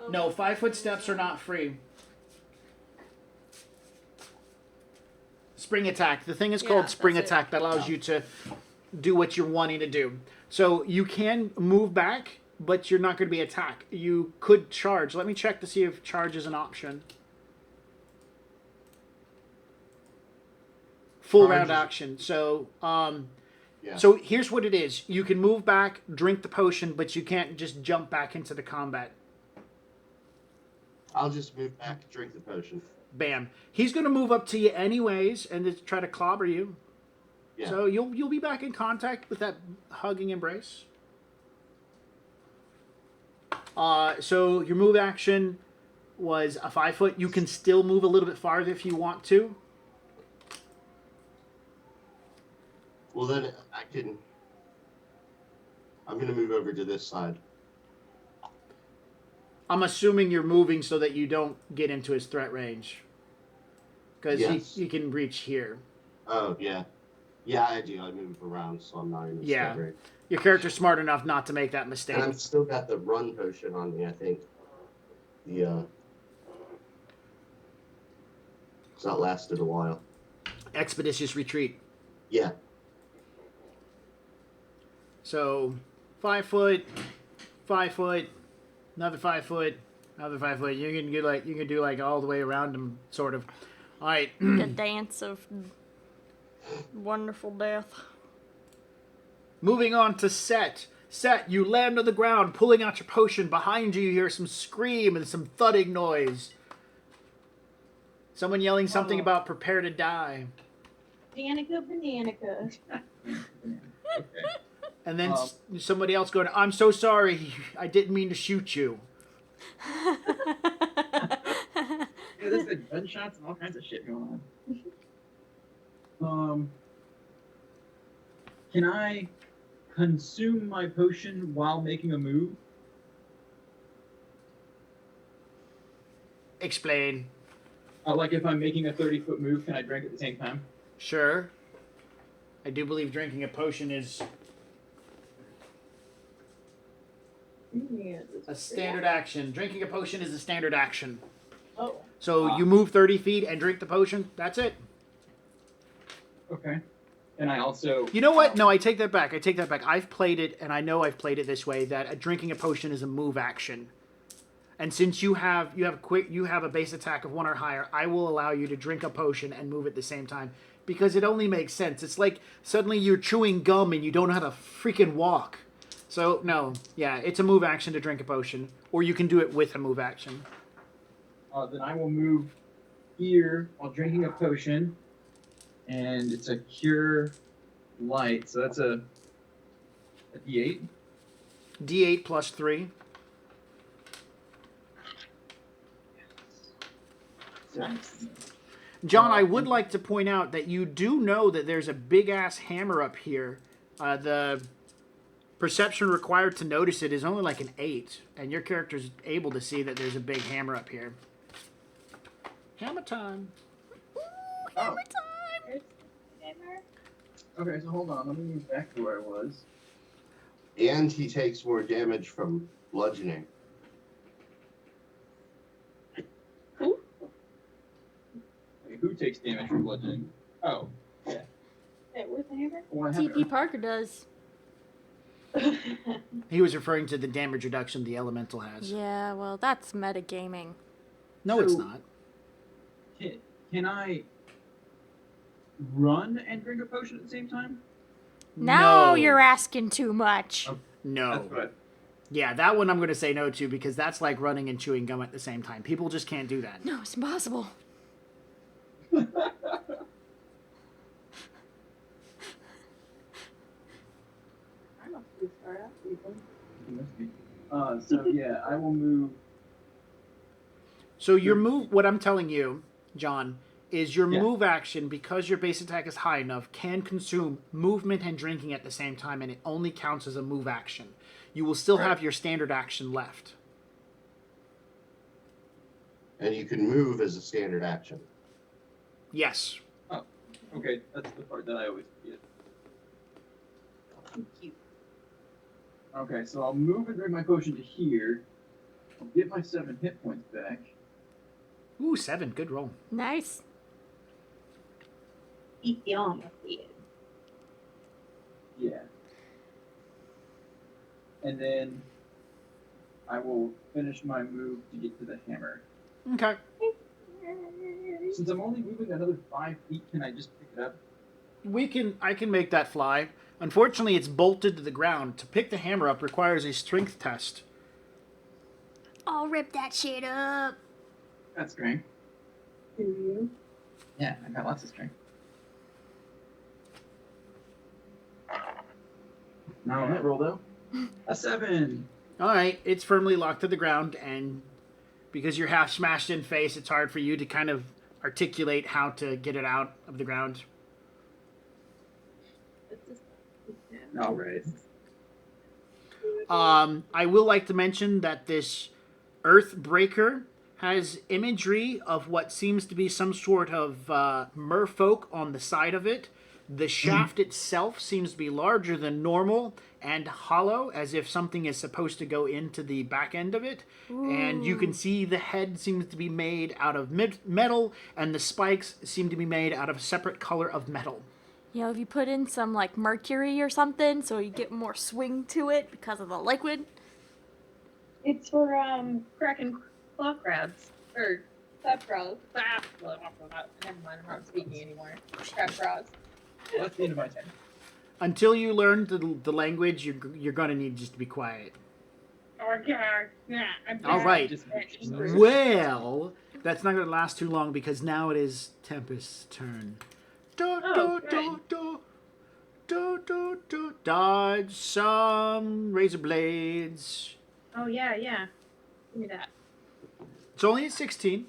Oh, No, that's 5-foot not steps free. are not free. Spring attack. The thing is Yeah, called spring that's it. attack that allows you to do what you're wanting to do. So you can move back, but you're not going to be attacked. You could charge. Let me check to see if charge is an option. Full Charge round is- action. So, Yeah. so here's what it is. You can move back, drink the potion, but you can't just jump back into the combat. I'll just move back, drink the potion. Bam. He's going to move up to you anyways and just try to clobber you. Yeah. So you'll be back in contact with that hugging embrace. So your move action was a 5-foot. You can still move a little bit farther if you want to. Well, then I can. I'm gonna move over to this side. I'm assuming you're moving so that you don't get into his threat range. Because Yes. he can reach here. Oh, yeah. Yeah, I do. I move around, so I'm not in the Yeah. range. Your character's smart enough not to make that mistake. And I've still got the run potion on me, I think. Because that lasted a while. Expeditious retreat. Yeah. So, 5 foot, 5 foot, another 5 foot, another 5 foot. You can do like all the way around him, sort of. All right. The dance of wonderful death. Moving on to Set. Set, you land on the ground, pulling out your potion. Behind you, you hear some scream and some thudding noise. Someone yelling something about prepare to die. Danica Bananica. Okay. And then somebody else going, I'm so sorry. I didn't mean to shoot you. Yeah, there's like gunshots and all kinds of shit going on. Can I consume my potion while making a move? Explain. Like if I'm making a 30-foot move, can I drink at the same time? Sure. I do believe drinking a potion is a standard action. Drinking a potion is a standard action. Oh. So you move 30 feet and drink the potion. That's it. Okay. And I also... You know what? No, I take that back. I've played it, and I know I've played it this way, that drinking a potion is a move action. And since you have a base attack of 1 or higher, I will allow you to drink a potion and move at the same time. Because it only makes sense. It's like suddenly you're chewing gum and you don't know how to freaking walk. So, no. Yeah, it's a move action to drink a potion. Or you can do it with a move action. Then I will move here while drinking a potion. And it's a cure light, so that's a D8. D8 plus 3. John, I would like to point out that you do know that there's a big-ass hammer up here. The perception required to notice it is only like an 8, and your character's able to see that there's a big hammer up here. Hammer time. Ooh, hammer time! Okay, so hold on, let me move back to where I was. And he takes more damage from bludgeoning. Wait, who takes damage from bludgeoning? Oh, yeah. Hey, where's the hammer? Well, I have TP Parker does. He was referring to the damage reduction the elemental has. Yeah, well, that's metagaming. No, it's So- not. Can I run and drink a potion at the same time? Now No. you're asking too much. Oh. No. That's what. Yeah, that one I'm going to say no to because that's like running and chewing gum at the same time. People just can't do that. No, it's impossible. I must be start out people. So yeah, I will move. So your move, what I'm telling you, John, is your Yeah. move action, because your base attack is high enough, can consume movement and drinking at the same time, and it only counts as a move action. You will still Right. have your standard action left. And you can move as a standard action. Yes. Okay, that's the part that I always forget. Cute. Okay, so I'll move and drink my potion to here. I'll get my 7 hit points back. Ooh, 7. Good roll. Nice. Eat the armor, please. Yeah. And then I will finish my move to get to the hammer. Okay. Since I'm only moving another 5 feet, can I just pick it up? I can make that fly. Unfortunately, it's bolted to the ground. To pick the hammer up requires a strength test. I'll rip that shit up. That's strength. Do you? Yeah, I got lots of strength. Not on that roll though. A 7. All right, it's firmly locked to the ground, and because you're half smashed in face, it's hard for you to kind of articulate how to get it out of the ground. It's just. All right. I will like to mention that this Earthbreaker has imagery of what seems to be some sort of merfolk on the side of it. The shaft itself seems to be larger than normal and hollow, as if something is supposed to go into the back end of it. Ooh. And you can see the head seems to be made out of metal, and the spikes seem to be made out of a separate color of metal. You know, if you put in some, like, mercury or something, so you get more swing to it because of the liquid. It's for cracking claw crabs or crab crabs. Never mind, I'm not speaking anymore. Crab crabs. That's the end of my turn. Until you learn the language, you're going to need just to be quiet. All right. Well, that's not going to last too long because now it is Tempest's turn. Dodge some razor blades. Oh yeah. Give me that. It's only at 16.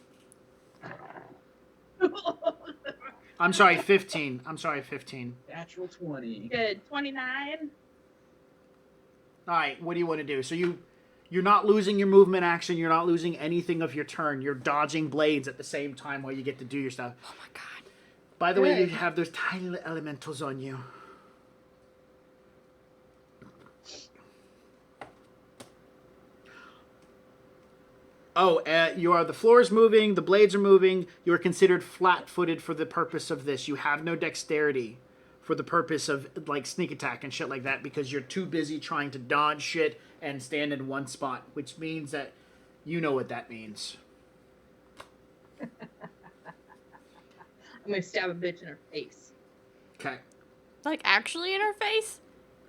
I'm sorry, 15. Natural 20. Good. 29. All right, what do you want to do? So you're not losing your movement action. You're not losing anything of your turn. You're dodging blades at the same time while you get to do your stuff. Oh my god. By the way, you have those tiny little elementals on you. Oh, the floor is moving, the blades are moving. You are considered flat-footed for the purpose of this. You have no dexterity for the purpose of, like, sneak attack and shit like that because you're too busy trying to dodge shit and stand in one spot, which means that you know what that means. I'm gonna stab a bitch in her face. Okay. Like, actually in her face?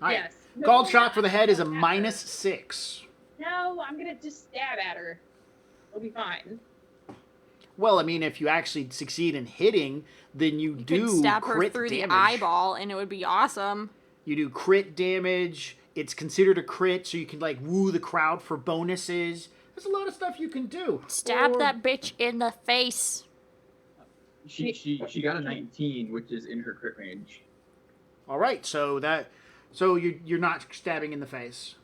All right. Yes. Called shot for the head is a -6. No, I'm gonna just stab at her. It'll be fine. Well, I mean, if you actually succeed in hitting, then you do could stab her crit through damage. the eyeball, and it would be awesome. You do crit damage. It's considered a crit, so you can, like, woo the crowd for bonuses. There's a lot of stuff you can do. Stab that bitch in the face. She got a 19, which is in her crit range. All right, so you're not stabbing in the face.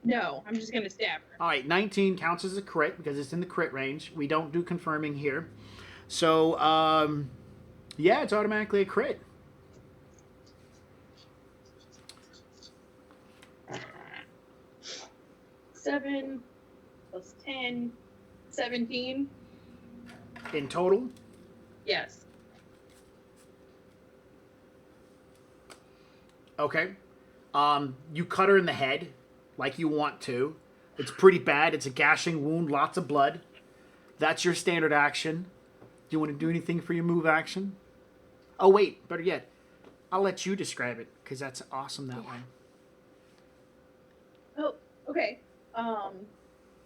No, I'm just gonna stab her. All right, 19 counts as a crit because it's in the crit range. We don't do confirming here. So, yeah, it's automatically a crit. +7 + 10, 17. In total? Yes. Okay. You cut her in the head like you want to. It's pretty bad. It's a gashing wound, lots of blood. That's your standard action. Do you want to do anything for your move action? Oh, wait, better yet. I'll let you describe it because that's awesome that way. Oh, okay.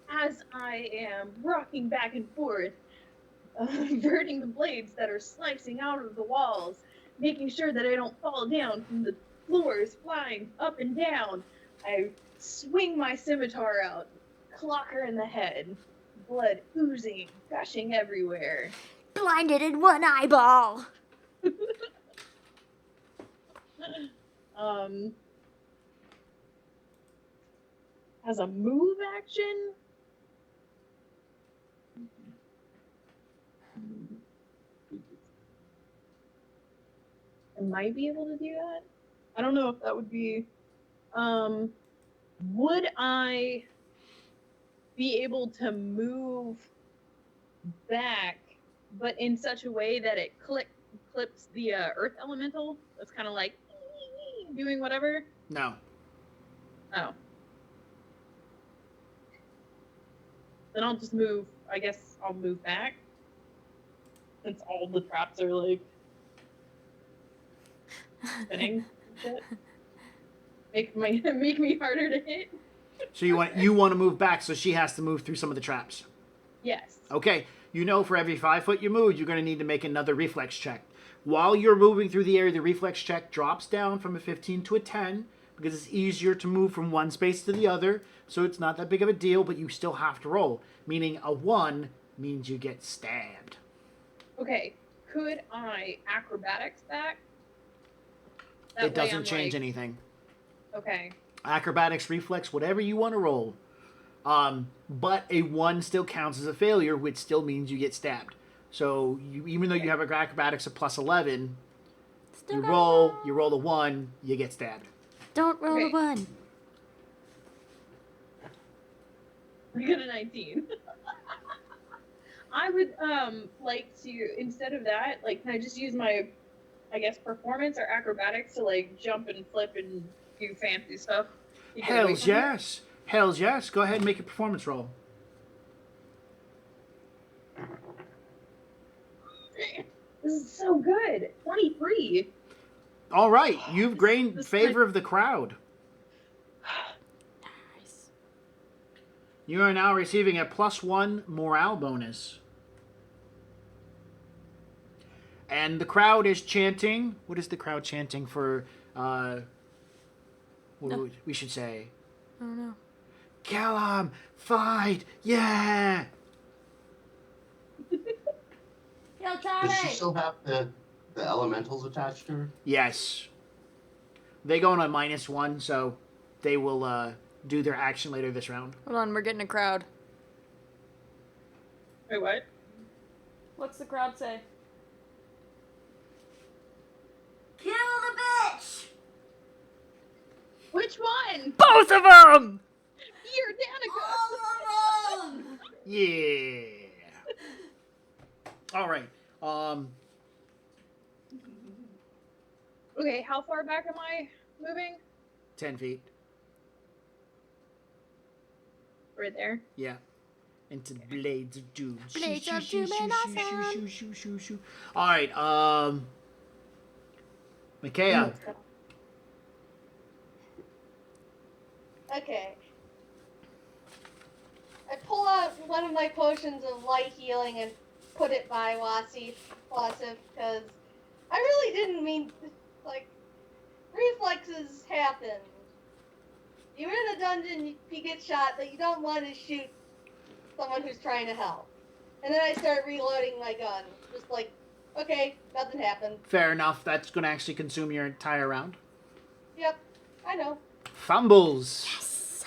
As I am rocking back and forth, averting the blades that are slicing out of the walls, making sure that I don't fall down from the floors flying up and down, I swing my scimitar out, clock her in the head, blood oozing, gushing everywhere. Blinded in one eyeball. As a move action, I might be able to do that. I don't know if that would be. Would I be able to move back, but in such a way that it clips the earth elemental? That's kind of like doing whatever. No. Oh. Then I'll just move. I guess I'll move back. Since all the traps are like spinning and shit. Make me harder to hit. So you want to move back, so she has to move through some of the traps. Yes. Okay. You know for every 5 foot you move, you're going to need to make another reflex check. While you're moving through the area, the reflex check drops down from a 15 to a 10 because it's easier to move from one space to the other, so it's not that big of a deal, but you still have to roll. Meaning a 1 means you get stabbed. Okay. Could I acrobatics back? It doesn't change anything. Okay. Acrobatics, reflex, whatever you want to roll. But a 1 still counts as a failure, which still means you get stabbed. So even though you have acrobatics of plus 11, Still you gotta roll a 1, you get stabbed. Don't roll a Okay. 1. I got a 19. I would like to, instead of that, like, can I just use my, I guess, performance or acrobatics to like jump and flip and do fancy stuff? to get away Hells from it? yes. Hells yes. Go ahead and make a performance roll. This is so good. 23. All right. You've gained This is favor of the crowd. Nice. You are now receiving a +1 morale bonus. And the crowd is chanting. What is the crowd chanting for? What we should say? I don't know. Kill him! Fight! Yeah! Yo, Does she Charlie! still have the elementals attached to her? Yes. They go on a -1, so they will do their action later this round. Hold on, we're getting a crowd. Wait, what? What's the crowd say? Kill the bitch! Which one? Both of them! You're Danica. All of them! Yeah. All right. Okay, how far back am I moving? 10 feet. Right there. Yeah. Into the blades of doom. Blades of Shoo, doom shoo, and shoo, shoo, awesome. shoo, shoo, shoo, shoo. All right. Micaiah. Okay. I pull out one of my potions of light healing and put it by Wasif, because I really didn't mean, like, reflexes happen. You're in a dungeon, you get shot, but you don't want to shoot someone who's trying to help. And then I start reloading my gun. Just like, okay, nothing happened. Fair enough. That's going to actually consume your entire round. Yep, I know. Fumbles. Yes!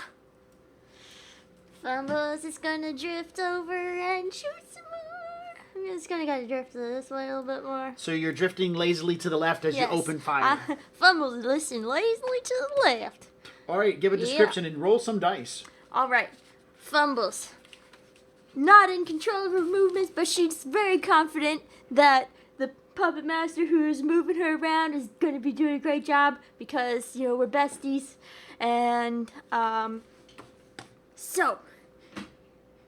Fumbles is gonna drift over and shoot some more. I'm just gonna gotta drift this way a little bit more. So you're drifting lazily to the left as Yes. you open fire. Fumbles listen lazily to the left. All right. Give a Yeah. description and roll some dice. Alright. Fumbles. Not in control of her movements, but she's very confident that the puppet master who is moving her around is going to be doing a great job because, you know, we're besties. And, so,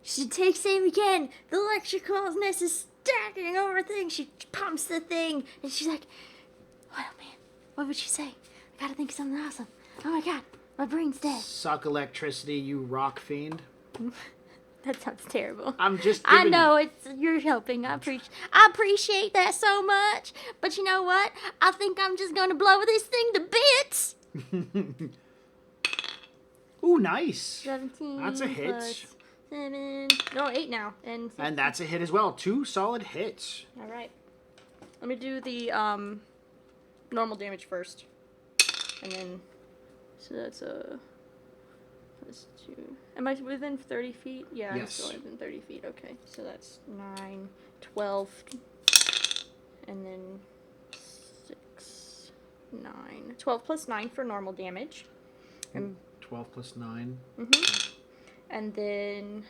she takes aim again. The electricalness is stacking over things. She pumps the thing, and she's like, oh man, what would she say? I gotta think of something awesome. Oh my god, my brain's dead. Suck electricity, you rock fiend. That sounds terrible. I'm just I giving know you're helping. I appreciate that so much. But you know what? I think I'm just gonna blow this thing to bits. Ooh, nice. 17. That's a hit. plus 7. No, 8 now. And And that's a hit as well. 2 solid hits. all right. Let me do the normal damage first, and then so that's a. That's 2. Am I within 30 feet? Yeah, Yes. I'm still within 30 feet. Okay, so that's 9, 12, and then 6, 9. 12 plus 9 for normal damage. And 12 plus 9. and then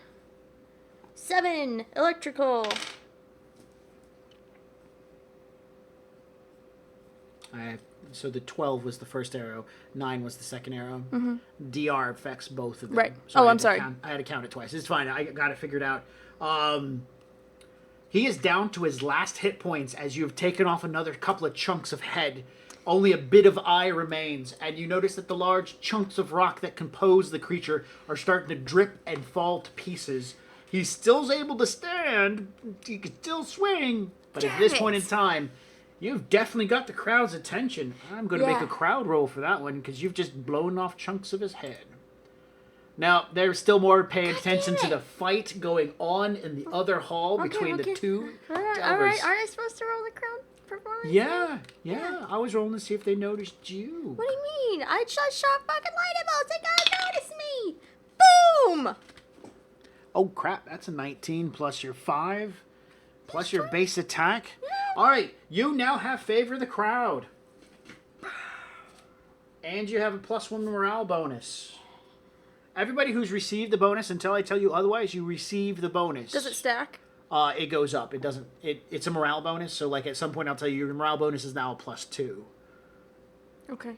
7 electrical. So the 12 was the first arrow, 9 was the second arrow. DR affects both of them. Right. So Oh, I had I'm to sorry. I had to count it twice. It's fine. I got it figured out. He is down to his last hit points as you have taken off another couple of chunks of head. Only a bit of eye remains, and you notice that the large chunks of rock that compose the creature are starting to drip and fall to pieces. He still able to stand. He can still swing, but at this Damn point in it. time, you've definitely got the crowd's attention. I'm going to make Yeah. a crowd roll for that one because you've just blown off chunks of his head. Now, they're still more paying attention to it. the fight going on in the other hall between the two All right. delvers. Aren't I supposed to roll the crowd performance? Yeah. I was rolling to see if they noticed you. What do you mean? I just shot fucking lightning bolts. They gotta notice me. Boom! Oh crap, that's a 19 plus your 5 plus your base attack. All right, you now have favor of the crowd. And you have a +1 morale bonus. Everybody who's received the bonus, until I tell you otherwise, you receive the bonus. Does it stack? It goes up. It doesn't. It's a morale bonus. So like at some point, I'll tell you your morale bonus is now a +2. Okay.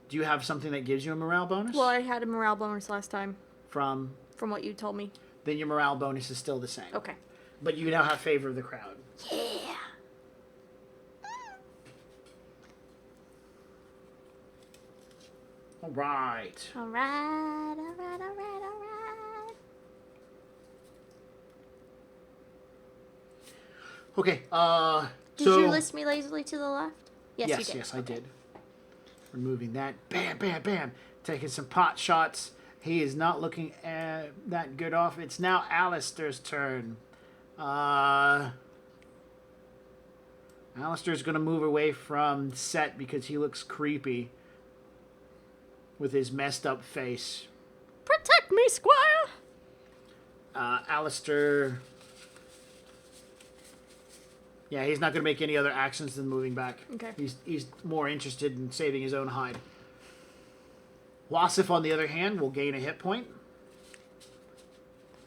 Do you have something that gives you a morale bonus? Well, I had a morale bonus last time From from what you told me. then your morale bonus is still the same. Okay. But you now have favor of the crowd. Yeah. All right. All right. All right. All right. All right. Okay. Did So you list me lazily to the left? Yes, you yes, did. yes, I did. Removing that. Bam, bam, bam. Taking some pot shots. He is not looking that good off. It's now Alistair's turn. Alistair's going to move away from Set because he looks creepy with his messed up face. Protect me, Squire. Alistair... Yeah, he's not going to make any other actions than moving back. Okay. He's more interested in saving his own hide. Wasif, on the other hand, will gain a hit point.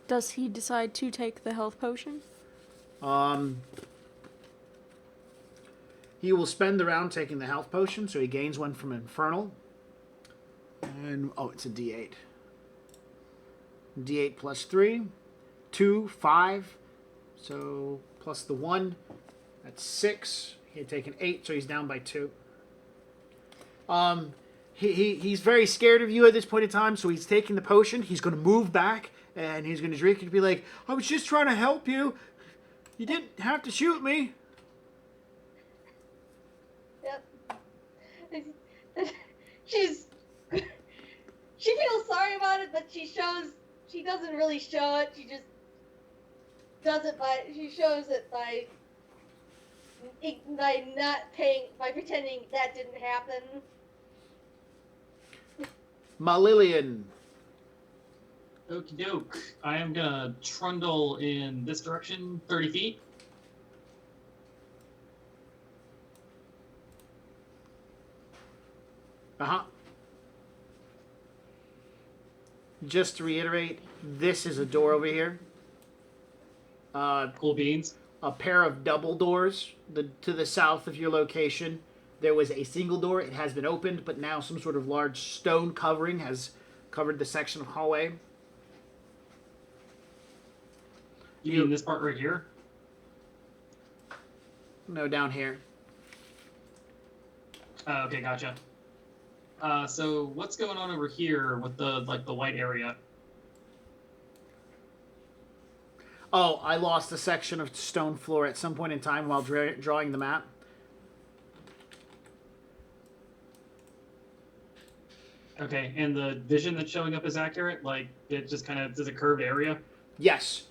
Does he decide to take the health potion? He will spend the round taking the health potion, so he gains one from Infernal. And, oh, it's a D8. D8 plus 3. 2, 5. So, plus the 1. That's 6. He had taken 8, so he's down by 2. He's very scared of you at this point in time, so he's taking the potion. He's going to move back, and he's going to drink it and be like, I was just trying to help you. You didn't have to shoot me. Yep. She feels sorry about it, but she doesn't really show it. She just does it she shows it by pretending that didn't happen. Malillion. Okie doke. I am gonna trundle in this direction, 30 feet. Uh-huh. Just to reiterate, this is a door over here. Cool beans. A pair of double doors to the south of your location. There was a single door. It has been opened, but now some sort of large stone covering has covered the section of hallway. You mean this part right here? No, down here. Okay, gotcha. So what's going on over here with the white area? Oh, I lost a section of stone floor at some point in time while drawing the map. Okay, and the vision that's showing up is accurate? Like, it just kind of is a curved area? Yes.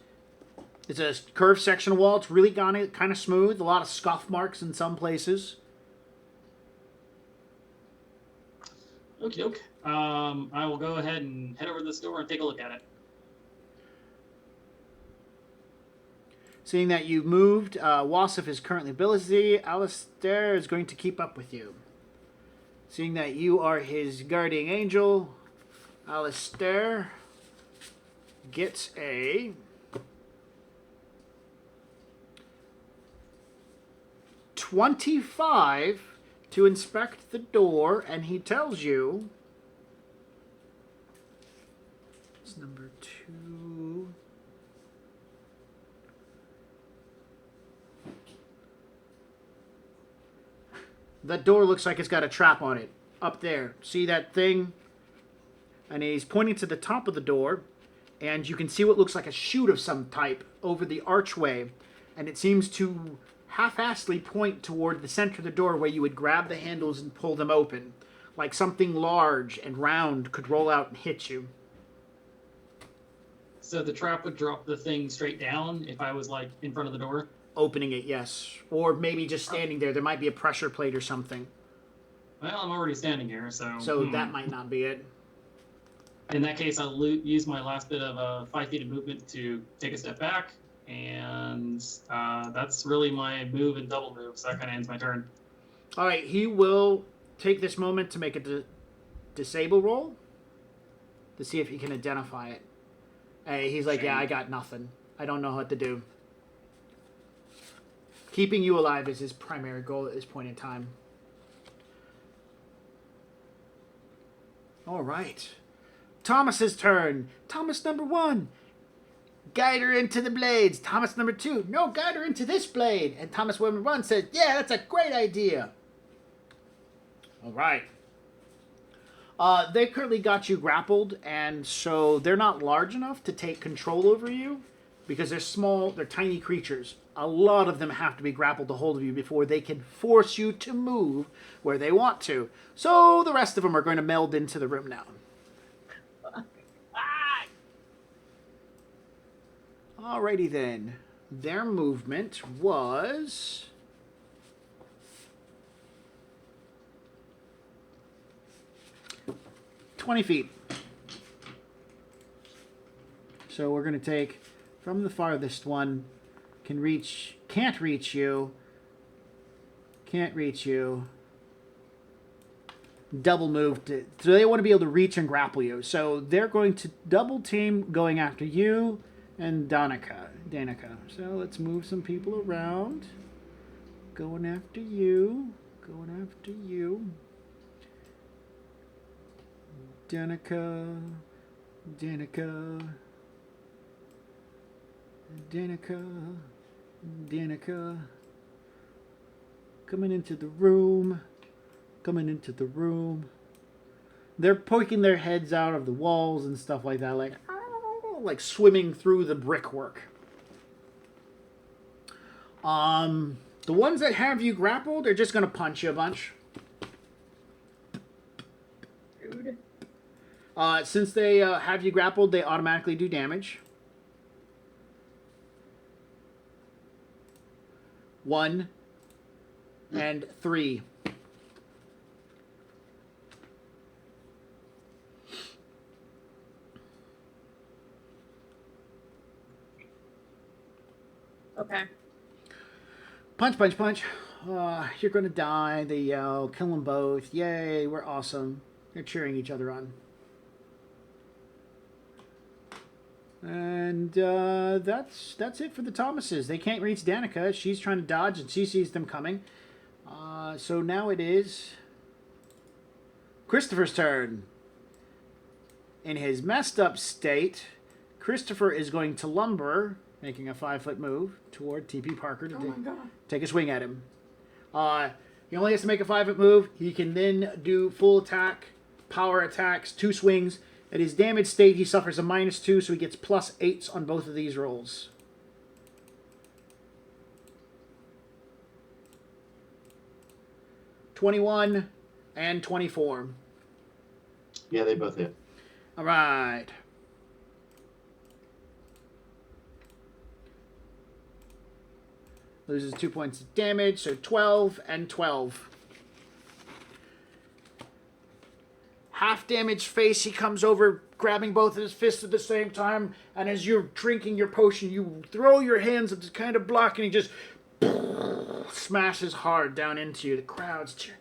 It's a curved section of wall. It's really kind of smooth. A lot of scuff marks in some places. Okie doke. I will go ahead and head over to this door and take a look at it. Seeing that you've moved, Wasif is currently busy. Alistair is going to keep up with you. Seeing that you are his guardian angel, Alistair gets a... $25 to inspect the door, and he tells you... It's number 2... That door looks like it's got a trap on it. Up there. See that thing? And he's pointing to the top of the door. And you can see what looks like a chute of some type over the archway. And it seems to half-assedly point toward the center of the door where you would grab the handles and pull them open. Like something large and round could roll out and hit you. So the trap would drop the thing straight down if I was, like, in front of the door? Opening it, yes. Or maybe just standing there. There might be a pressure plate or something. Well, I'm already standing here, so... So that might not be it. In that case, I'll use my last bit of 5 feet of movement to take a step back, and that's really my move and double move. So that kind of ends my turn. All right, he will take this moment to make a disable roll to see if he can identify it. Hey, he's like, yeah, I got nothing. I don't know what to do. Keeping you alive is his primary goal at this point in time. All right. Thomas's turn. Thomas number 1. Guide her into the blades. Thomas number 2. No, guide her into this blade. And Thomas number 1 says, yeah, that's a great idea. All right. They currently got you grappled, and so they're not large enough to take control over you because they're small, they're tiny creatures. A lot of them have to be grappled to hold of you before they can force you to move where they want to. So the rest of them are going to meld into the room now. Alrighty then. Their movement was... ...20 feet. So we're going to take from the farthest one, can't reach you, double move so they want to be able to reach and grapple you. So they're going to double team going after you and Danica. So let's move some people around. Going after you. Danica. Coming into the room. They're poking their heads out of the walls and stuff like that, like swimming through the brickwork. The ones that have you grappled are just going to punch you a bunch. Rude. Since they have you grappled, they automatically do damage. 1 and 3. Okay. Punch. You're going to die. They yell, kill them both. Yay, we're awesome. They're cheering each other on. And that's it for the Thomases. They can't reach Danica. She's trying to dodge, and she sees them coming. So now it is Christopher's turn. In his messed up state, Christopher is going to lumber, making a 5-foot move toward TP Parker to take a swing at him. He only has to make a 5-foot move. He can then do full attack, power attacks, 2 swings. At his damaged state, he suffers a -2, so he gets +8s on both of these rolls. $21 and 24. Yeah, they both hit. All right. Loses 2 points of damage, so 12 and 12. Half damage face, he comes over, grabbing both of his fists at the same time, and as you're drinking your potion, you throw your hands at this kind of block, and he just smashes hard down into you. The crowd's cheering.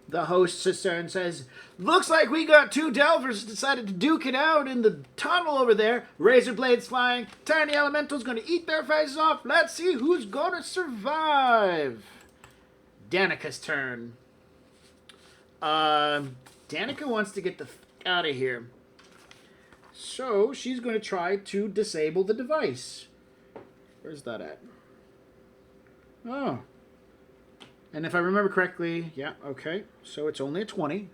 The host sits there and says, looks like we got 2 Delvers decided to duke it out in the tunnel over there. Razor blades flying. Tiny elementals going to eat their faces off. Let's see who's going to survive. Danica's turn. Danica wants to get the out of here. So she's going to try to disable the device. Where's that at? Oh. And if I remember correctly, yeah, okay. So it's only a 20.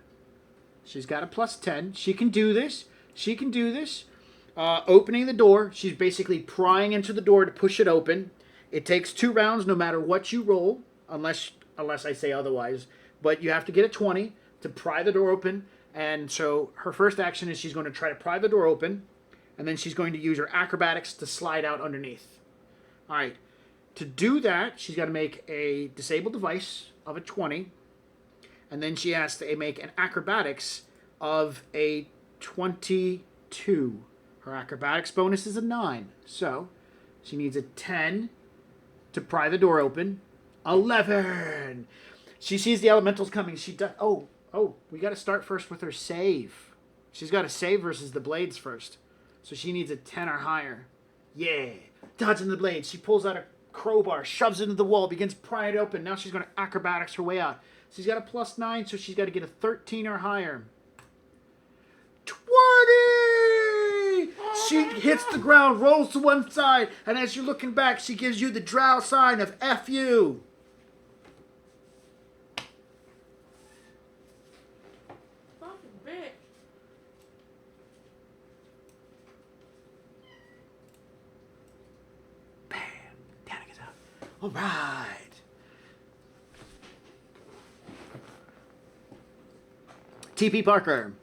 She's got a +10. She can do this. Opening the door. She's basically prying into the door to push it open. It takes 2 rounds no matter what you roll, unless I say otherwise. But you have to get a 20 to pry the door open. And so her first action is she's going to try to pry the door open. And then she's going to use her acrobatics to slide out underneath. All right. To do that, she's got to make a disable device of a 20, and then she has to make an acrobatics of a 22. Her acrobatics bonus is a 9, so she needs a 10 to pry the door open. 11. She sees the elementals coming. She does. Oh, we got to start first with her save. She's got to save versus the blades first, so she needs a 10 or higher. Yeah, dodging the blades. She pulls out a crowbar, shoves it into the wall, begins prying it open. Now she's going to acrobatics her way out. She's got a +9, so she's got to get a 13 or higher. 20! She hits the ground, rolls to one side, and as you're looking back, she gives you the drow sign of F you. Fucking bitch. Bam! Danica's out. All right. TP Parker.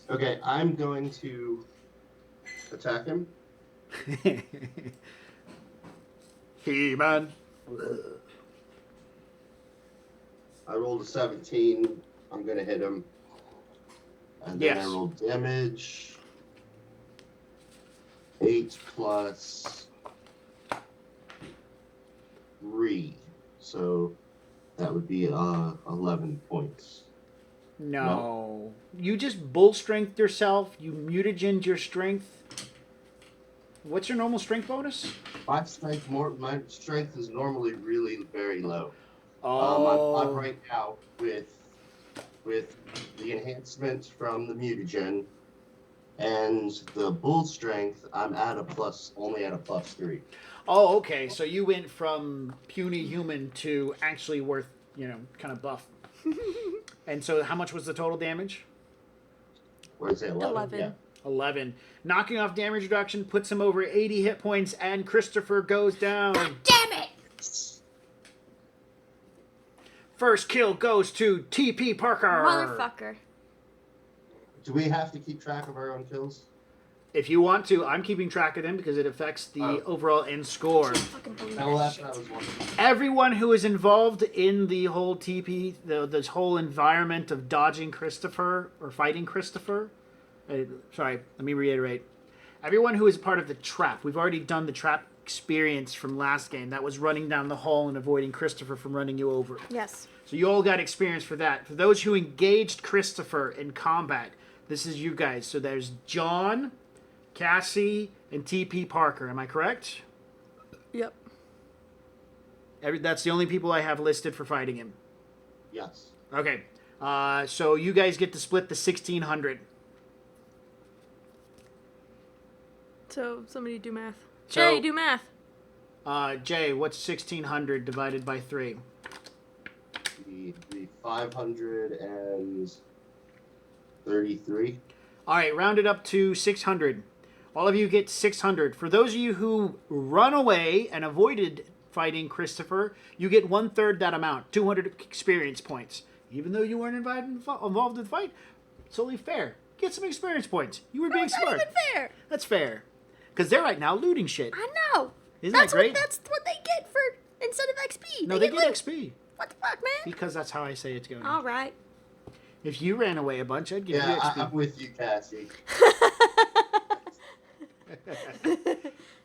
Okay, I'm going to attack him. He-Man. I rolled a 17. I'm going to hit him. And then Yes. I rolled damage. 8 plus 3. So that would be 11 points. No. You just bull strength yourself. You mutagened your strength. What's your normal strength bonus? My strength is normally really very low. Oh. I'm right now with the enhancement from the mutagen and the bull strength. I'm only at a +3. Oh, okay. So you went from puny human to actually worth, kind of buff. And so how much was the total damage? What is it? 11. Yeah. 11. Knocking off damage reduction puts him over 80 hit points, and Christopher goes down. Damn it! First kill goes to TP Parker. Motherfucker. Do we have to keep track of our own kills? If you want to, I'm keeping track of them because it affects the overall end score. Fucking believe No, that that's shit. what I was wondering. Everyone who is involved in the whole this whole environment of dodging Christopher or fighting Christopher. Sorry, let me reiterate. Everyone who is part of the trap. We've already done the trap experience from last game. That was running down the hall and avoiding Christopher from running you over. Yes. So you all got experience for that. For those who engaged Christopher in combat, this is you guys. So there's John, Cassie, and TP Parker. Am I correct? Yep. That's the only people I have listed for fighting him. Yes. Okay. So you guys get to split the 1,600. So somebody do math. So- Jay, do math. Jay, what's 1,600 divided by 3? The 533. All right, round it up to 600. All of you get 600. For those of you who run away and avoided fighting Christopher, you get 1/3 that amount, 200 experience points. Even though you weren't involved in the fight, it's only fair. Get some experience points. You were being That's not smart. even fair. That's fair. Because they're right now looting shit. I know. Isn't That's that great? that's what they get for instead of XP. No, they get get loot. XP. What the fuck, man? Because that's how I say it's going. All right. If you ran away a bunch, I'd give you Yeah, XP. I'm with you, Cassie.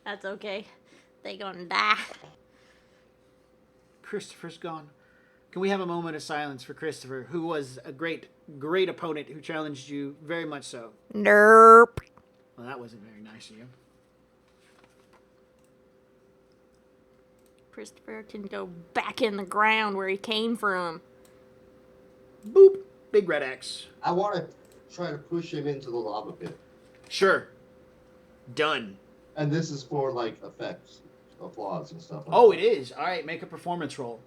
That's okay. They gonna die. Christopher's gone. Can we have a moment of silence for Christopher, who was a great, great opponent who challenged you very much so? Nerp. Well, that wasn't very nice of you. Christopher can go back in the ground where he came from. Boop. Big red X. I want to try to push him into the lava pit. Sure. Done. And this is for, like, effects, applause, and stuff. Like Oh, that. it is. All right, make a performance roll.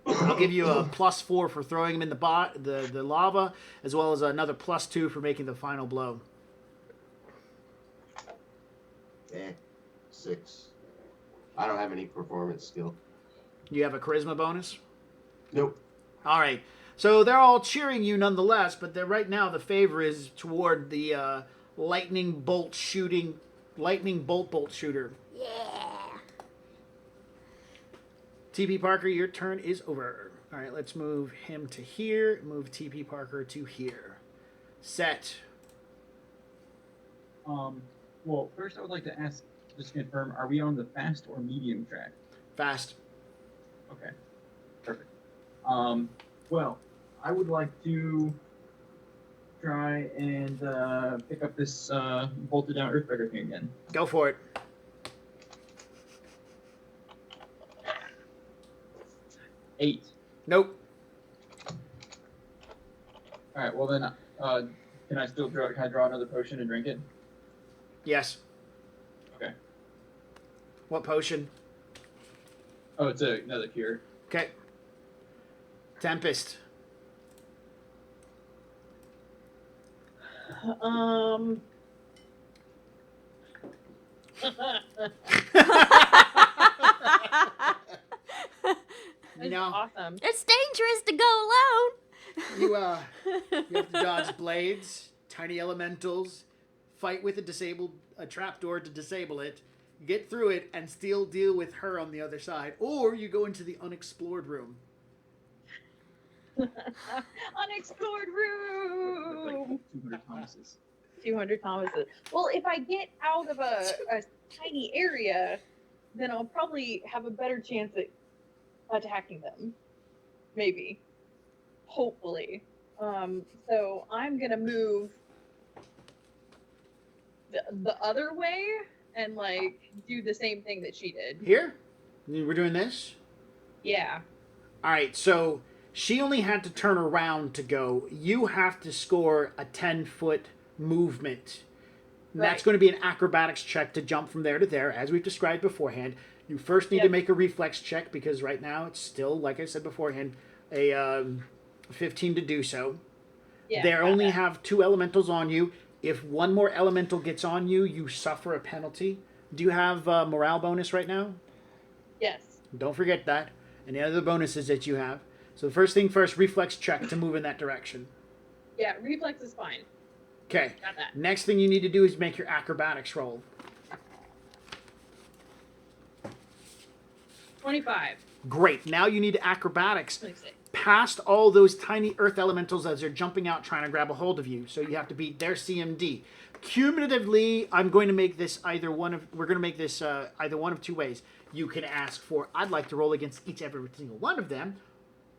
I'll give you a +4 for throwing him in the lava, as well as another +2 for making the final blow. 6. I don't have any performance skill. You have a charisma bonus? Nope. All right. So they're all cheering you nonetheless, but right now the favor is toward the lightning bolt shooter. Yeah. TP Parker, your turn is over. All right, let's move him to here. Move TP Parker to here. Set. Well, first I would like to ask, just to confirm, are we on the fast or medium track? Fast. Okay, perfect. Well, I would like to try and pick up this bolted down Earthbreaker thing again. Go for it. 8. Nope. All right. Well then, can I still draw? Can I draw another potion and drink it? Yes. Okay. What potion? Oh, it's another cure. Okay. Tempest. You know, Awesome. It's dangerous to go alone. you have to dodge blades, tiny elementals, fight with a trapdoor to disable it, get through it, and still deal with her on the other side. Or you go into the unexplored room. Unexplored room. 200 Thomases. 200 Thomases. Well, if I get out of a tiny area, then I'll probably have a better chance at attacking them. Maybe. Hopefully. So I'm gonna move the other way and like do the same thing that she did. Here? We're doing this? Yeah. Alright, so she only had to turn around to go. You have to score a 10-foot movement. And that's Right. going to be an acrobatics check to jump from there to there, as we've described beforehand. You first need to Yep. make a reflex check, because right now it's still, like I said beforehand, a 15 to do so. Yeah. They got only that. have 2 elementals on you. If one more elemental gets on you, you suffer a penalty. Do you have morale bonus right now? Yes. Don't forget that. And the other bonuses that you have. So the first thing first, reflex check to move in that direction. Yeah, reflex is fine. Okay. Got that. Next thing you need to do is make your acrobatics roll. 25. Great. Now you need acrobatics 26. past all those tiny earth elementals as they're jumping out trying to grab a hold of you. So you have to beat their CMD. Cumulatively, I'm going to make this either one of two ways. You can ask for, I'd like to roll against every single one of them,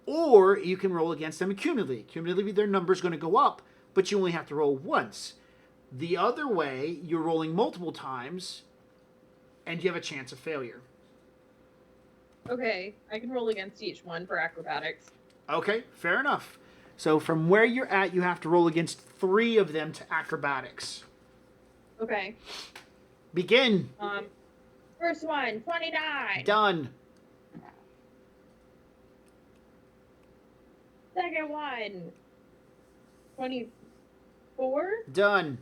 or you can roll against them cumulatively. Cumulatively, their number's going to go up, but you only have to roll once. The other way, you're rolling multiple times, and you have a chance of failure. Okay, I can roll against each one for acrobatics. Okay, fair enough. So from where you're at, you have to roll against 3 of them to acrobatics. Okay. Begin. First one, 29. Done. Second one, 24. Done.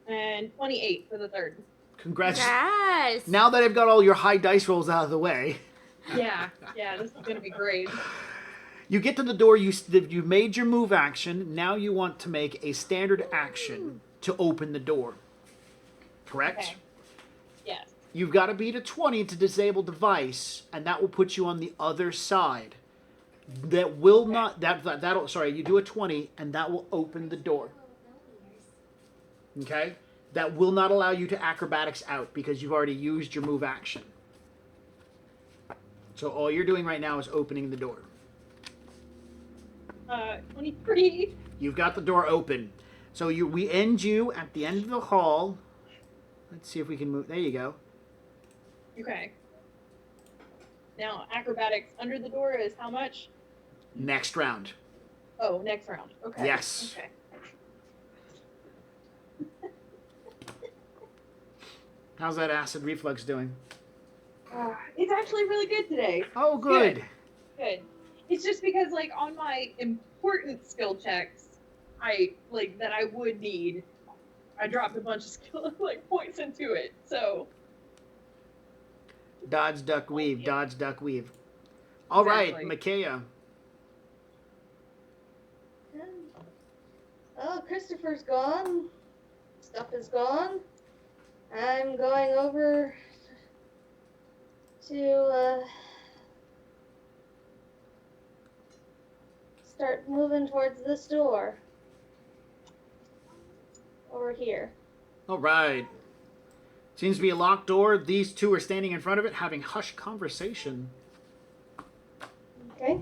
And 28 for the third. Congrats. Nice. Now that I've got all your high dice rolls out of the way, Yeah, this is gonna be great. you get to the door, you've made your move action, now you want to make a standard action to open the door. Correct? Okay. Yes. You've got to beat a 20 to disable device, and that will put you on the other side. That will not, that'll, sorry, you do a 20, and that will open the door. Okay? That will not allow you to acrobatics out, because you've already used your move action. So all you're doing right now is opening the door. 23. You've got the door open. So we end you at the end of the hall. Let's see if we can move. There you go. Okay. Now, acrobatics under the door is how much? Next round. Oh, next round. Okay. Yes. Okay. How's that acid reflux doing? It's actually really good today. Oh, good. Good. It's just because, like, on my important skill checks, I would need, I dropped a bunch of skill points into it. So. Dodge, duck, weave. Dodge, duck, weave. All right, Exactly. Micaiah. Christopher's gone. Stuff is gone. I'm going over to start moving towards this door. Over here. All right. Seems to be a locked door. These two are standing in front of it having hushed conversation. Okay.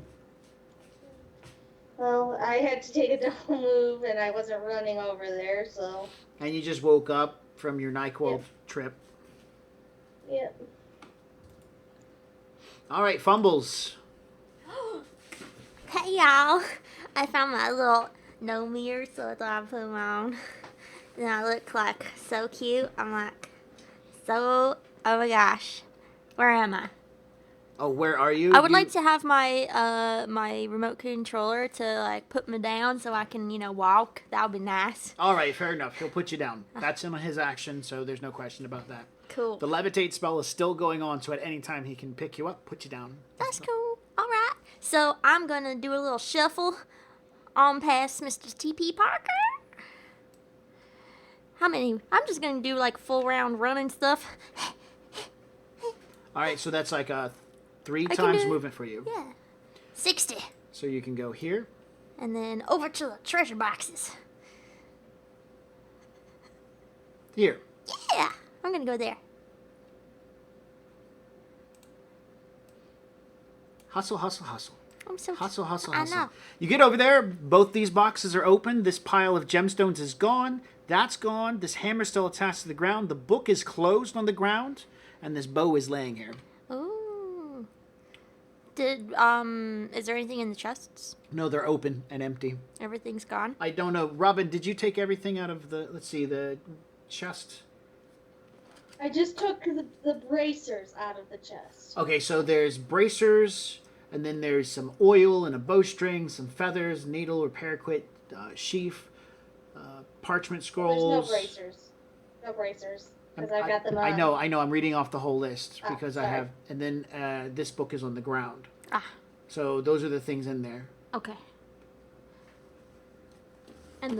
Well, I had to take a double move and I wasn't running over there, so. And you just woke up from your NyQuil Yep. trip. Yep. All right, Fumbles. Hey y'all, I found my little no mirror, so I thought I'd put them on. And I look like so cute. I'm like, oh my gosh, where am I? Oh, where are you? I would like to have my my remote controller to like put me down so I can walk. That would be nice. All right, fair enough. He'll put you down. That's in his action, so there's no question about that. Cool. The levitate spell is still going on, so at any time he can pick you up, put you down. That's cool. All right. So I'm gonna do a little shuffle on past Mr. T.P. Parker. How many? I'm just gonna do like full round running stuff. All right, so that's like a 3 I can times do it. movement for you. Yeah. 60. So you can go here. And then over to the treasure boxes. Here. Yeah. I'm gonna go there. Hustle, hustle, hustle. I'm so Hustle, hustle, I hustle. know. You get over there, both these boxes are open. This pile of gemstones is gone. That's gone. This hammer's still attached to the ground. The book is closed on the ground. And this bow is laying here. Ooh. Is there anything in the chests? No, they're open and empty. Everything's gone. I don't know. Robin, did you take everything out of the, let's see, the chest? I just took the bracers out of the chest. Okay, so there's bracers, and then there's some oil and a bowstring, some feathers, needle or paraquat, sheaf, parchment scrolls. There's no bracers. No bracers. Because I I've got them on. I know. I'm reading off the whole list because I sorry. have, and then this book is on the ground. Ah. So those are the things in there. Okay. And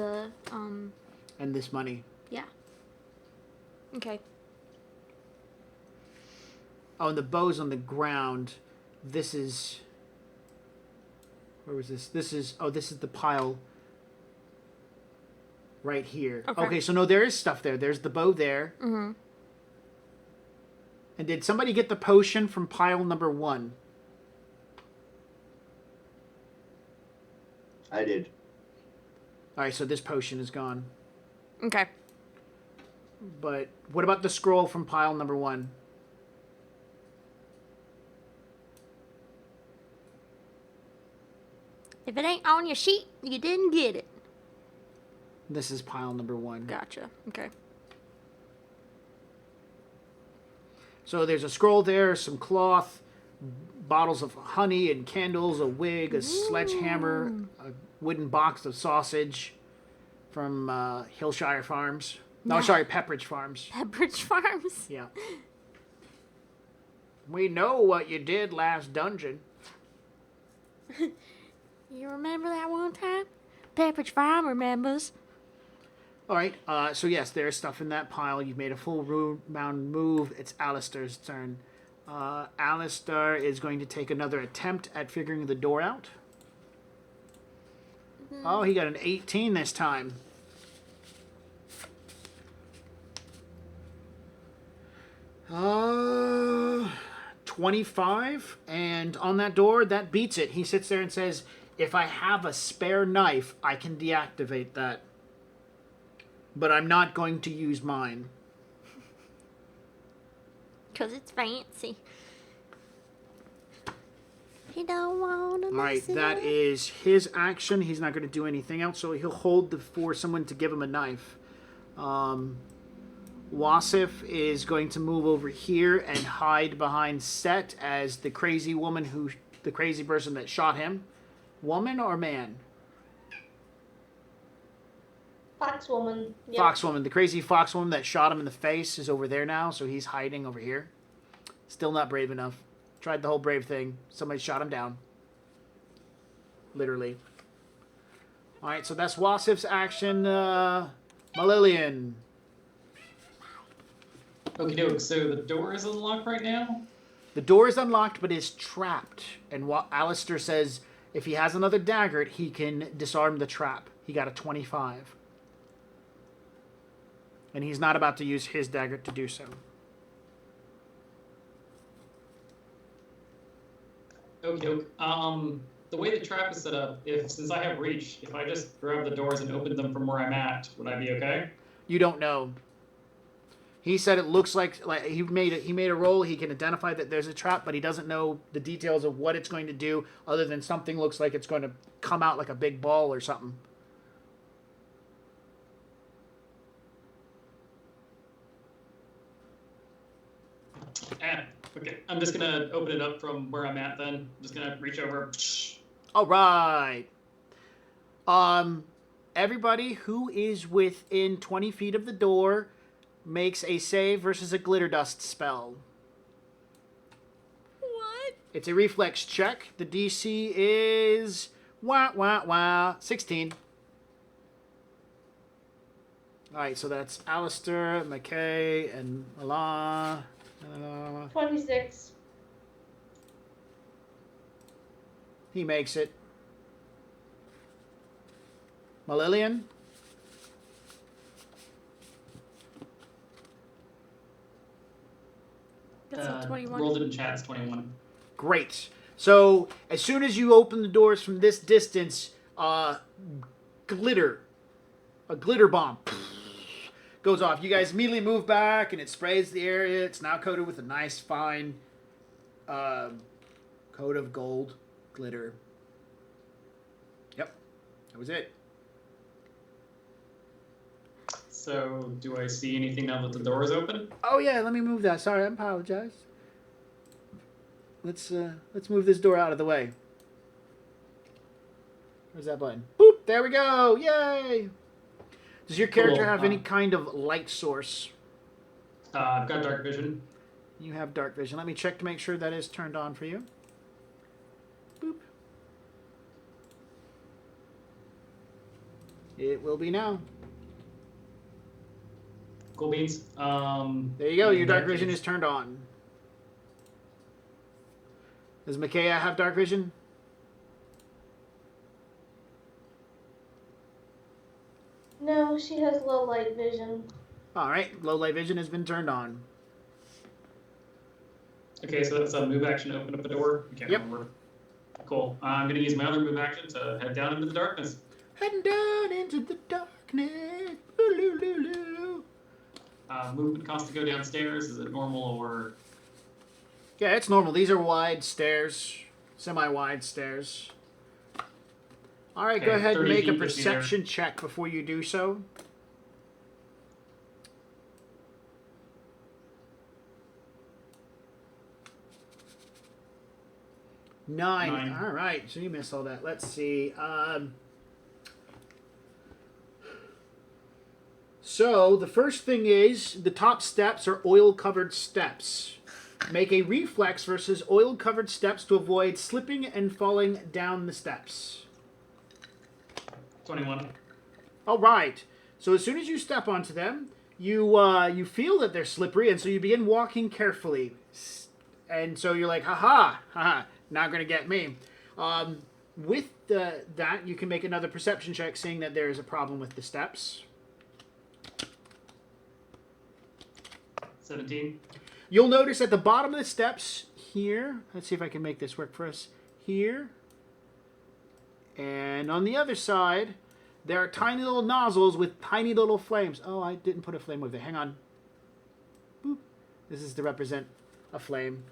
And this money. yeah. Okay. Oh, and the bow's on the ground. This is... Where was this? This is the pile right here. Okay, so no, there is stuff there. There's the bow there. Mm-hmm. And did somebody get the potion from pile number 1? I did. All right, so this potion is gone. Okay. But what about the scroll from pile number 1? If it ain't on your sheet, you didn't get it. This is pile number 1. Gotcha. Okay. So there's a scroll there, some cloth, bottles of honey and candles, a wig, a sledgehammer, a wooden box of sausage from Hillshire Farms. No, sorry, Pepperidge Farms. Pepperidge Farms. Yeah. We know what you did last dungeon. You remember that one time? Pepperidge Farm remembers. All right, so yes, there's stuff in that pile. You've made a full round move. It's Alistair's turn. Alistair is going to take another attempt at figuring the door out. Oh, he got an 18 this time. Uh, 25, and on that door, that beats it. He sits there and says, if I have a spare knife, I can deactivate that. But I'm not going to use mine. Because it's fancy. He don't want to All right, that is his action. He's not going to do anything else, so he'll hold for someone to give him a knife. Wasif is going to move over here and hide behind Set as the crazy woman the crazy person that shot him. Woman or man? Foxwoman. Yep. Foxwoman. The crazy foxwoman that shot him in the face is over there now, so he's hiding over here. Still not brave enough. Tried the whole brave thing. Somebody shot him down. Literally. All right, so that's Wasif's action. Malillion. Okie doke. So the door is unlocked right now. The door is unlocked, but is trapped. And Alistair says if he has another dagger, he can disarm the trap. He got a 25. And he's not about to use his dagger to do so. Okie doke. The way the trap is set up, since I have reach, if I just grab the doors and open them from where I'm at, would I be okay? You don't know. He said it looks like he made a roll. He can identify that there's a trap, but he doesn't know the details of what it's going to do, other than something looks like it's going to come out like a big ball or something. Okay. I'm just gonna open it up from where I'm at. Then I'm just gonna reach over. All right. Everybody who is within 20 feet of the door makes a save versus a glitter dust spell. What? It's a reflex check. The DC is 16. All right, so that's Alistair, McKay, and Milan. 26. He makes it. Malillion? That's a 21. Rolled it in chat. It's 21. Great. So as soon as you open the doors from this distance, a glitter bomb goes off. You guys immediately move back, and it sprays the area. It's now coated with a nice, fine coat of gold glitter. Yep, that was it. So, do I see anything now that the door is open? Oh yeah, let me move that. Sorry, I apologize. Let's move this door out of the way. Where's that button? Boop! There we go! Yay! Does your character Cool. have any kind of light source? I've got dark vision. You have dark vision. Let me check to make sure that is turned on for you. Boop. It will be now. Cool beans. There you go. Your dark vision is turned on. Does Micaiah have dark vision? No, she has low light vision. All right. Low light vision has been turned on. Okay, so that's a move action to open up the door. I can't Yep. remember. Cool. I'm gonna use my other move action to head down into the darkness. Heading down into the darkness. Ooh-loo-loo-loo. Movement cost to go downstairs. Is it normal or? Yeah, it's normal. These are wide stairs, semi-wide stairs. All right, go Okay, ahead and 30 make a feet gets me there. perception check before you do so. Nine. 9. All right, so you missed all that. Let's see. So the first thing is the top steps are oil-covered steps. Make a reflex versus oil-covered steps to avoid slipping and falling down the steps. 21. All right. So as soon as you step onto them, you feel that they're slippery, and so you begin walking carefully. And so you're like, haha, not gonna get me. With that, you can make another perception check, seeing that there is a problem with the steps. 17. You'll notice at the bottom of the steps here, let's see if I can make this work for us, here, and on the other side, there are tiny little nozzles with tiny little flames. Oh, I didn't put a flame over there. Hang on. Boop. This is to represent a flame.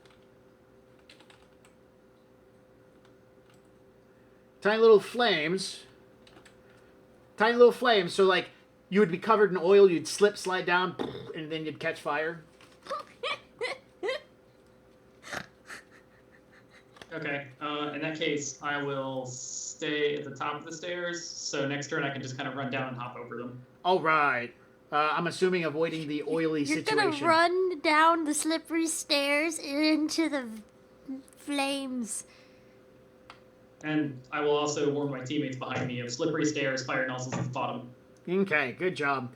Tiny little flames. Tiny little flames. So, like, you would be covered in oil, you'd slip, slide down, and then you'd catch fire. Okay. In that case, I will stay at the top of the stairs. So next turn, I can just kind of run down and hop over them. All right. I'm assuming avoiding the oily You're situation. gonna run down the slippery stairs into the flames. And I will also warn my teammates behind me of slippery stairs, fire nozzles at the bottom. Okay, good job.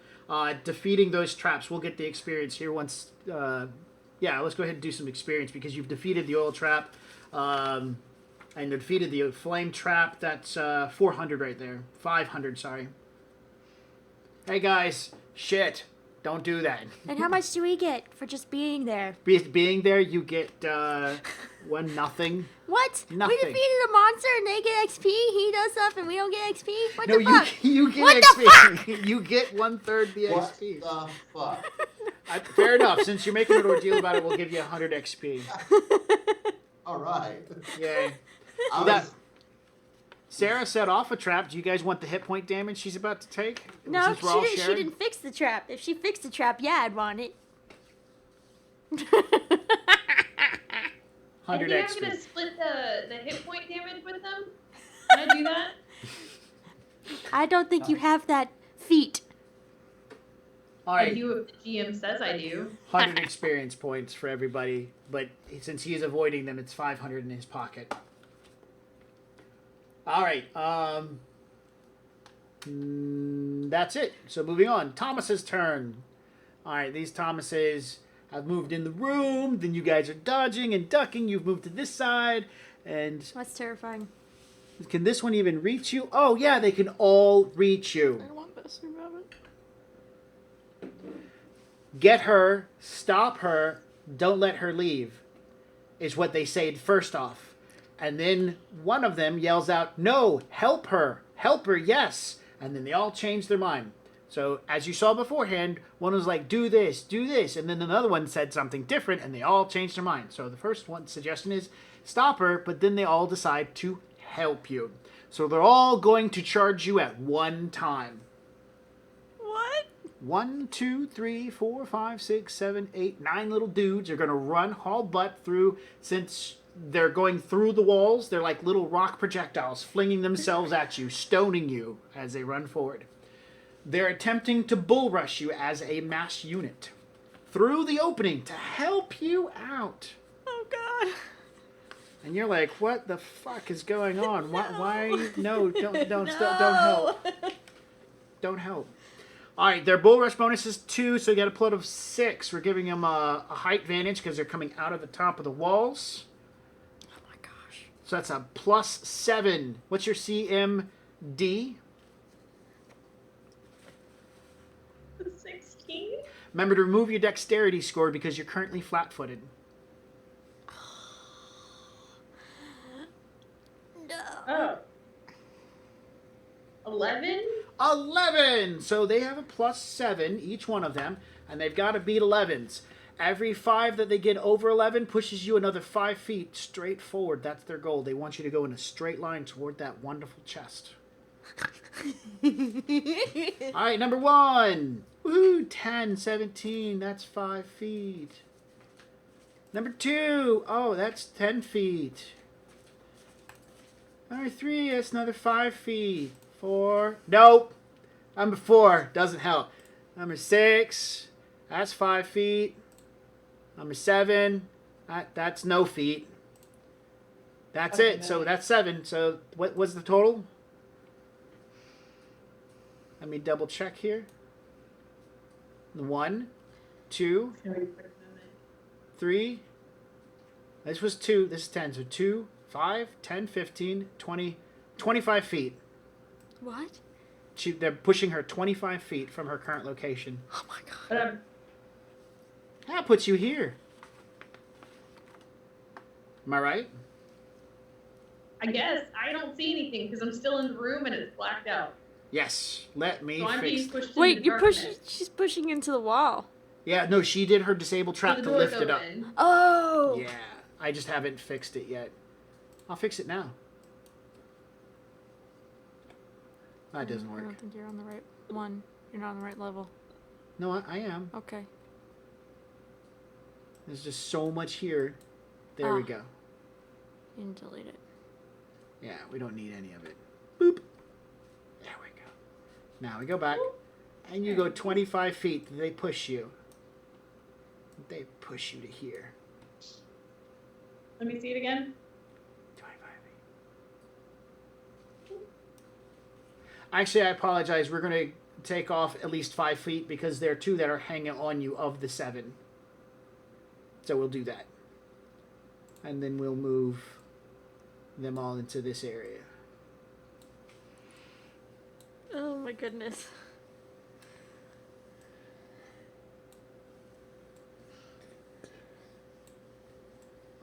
Defeating those traps. We'll get the experience here once. Yeah, let's go ahead and do some experience because you've defeated the oil trap. And defeated the flame trap. That's 400 right there. 500, sorry. Hey guys, shit. Don't do that. And how much do we get for just being there? Being there, you get 1 nothing. What? Nothing. We defeated a monster and they get XP? He does stuff and we don't get XP? What No, the fuck? you get What XP. the fuck? You get 1/3 the What XP. the fuck? Fair enough. Since you're making an ordeal about it, we'll give you 100 XP. All right. Yay. I That- was, Sarah set off a trap. Do you guys want the hit point damage she's about to take? No, Since we're all she sharing? didn't fix the trap. If she fixed the trap, yeah, I'd want it. 100 I think XP. I'm gonna split the hit point damage with them. Can I do that? I don't think you have that feat. All I right, do if the GM says I do. 100 experience points for everybody, but since he is avoiding them, it's 500 in his pocket. All right, that's it. So moving on, Thomas's turn. All right, these Thomases have moved in the room. Then you guys are dodging and ducking. You've moved to this side, and That's terrifying. can this one even reach you? Oh yeah, they can all reach you. I want this. Grab it. Get her, stop her, don't let her leave, is what they say first off. And then one of them yells out, no, help her, yes. And then they all change their mind. So as you saw beforehand, one was like, do this, and then another one said something different, and they all changed their mind. So the first one suggestion is stop her, but then they all decide to help you. So they're all going to charge you at one time. What? 1, 2, 3, 4, 5, 6, 7, 8, 9 little dudes are going to run haul butt through. Since they're going through the walls, they're like little rock projectiles flinging themselves at you, stoning you as they run forward. They're attempting to bull rush you as a mass unit through the opening to help you out. Oh, God. And you're like, what the fuck is going on? Why? No, don't No. help. Don't help. All right, their bull rush bonus is 2, so you got a plot of 6. We're giving them a height advantage because they're coming out of the top of the walls. Oh, my gosh. So that's a +7. What's your CMD? 16? Remember to remove your dexterity score because you're currently flat-footed. No. Oh. 11? 11! So they have a +7, each one of them, and they've got to beat 11s. Every 5 that they get over 11 pushes you another 5 feet straight forward. That's their goal. They want you to go in a straight line toward that wonderful chest. All right, number 1. Woohoo, 10, 17. That's 5 feet. Number 2. Oh, that's 10 feet. Number 3. That's another 5 feet. 4. Nope. Number 4. Doesn't help. Number 6. That's 5 feet. Number 7. That's no feet. That's it. So that's 7. So what was the total? Let me double check here. 1, 2, 3. This was 2. This is 10. So 2, 5, 10, 15, 20, 25 feet. What? They're pushing her 25 feet from her current location. Oh, my God. That puts you here. Am I right? I guess. I don't see anything because I'm still in the room and it's blacked out. Yes. Let me So I'm fix being pushed Wait, into you're darkness. pushing. She's pushing into the wall. Yeah, no, she did her disable So trap the to door's lift it up. open. Oh. Yeah, I just haven't fixed it yet. I'll fix it now. That doesn't I work. don't think you're on the right one. You're not on the right level. No, I am. Okay. There's just so much here. There we Ah. go. You can delete it. Yeah, we don't need any of it. Boop. There we go. Now we go back. And you go 25 feet. They push you. They push you to here. Let me see it again. 25 feet. Actually, I apologize. We're going to take off at least 5 feet because there are 2 that are hanging on you of the 7. So we'll do that. And then we'll move them all into this area. Oh my goodness.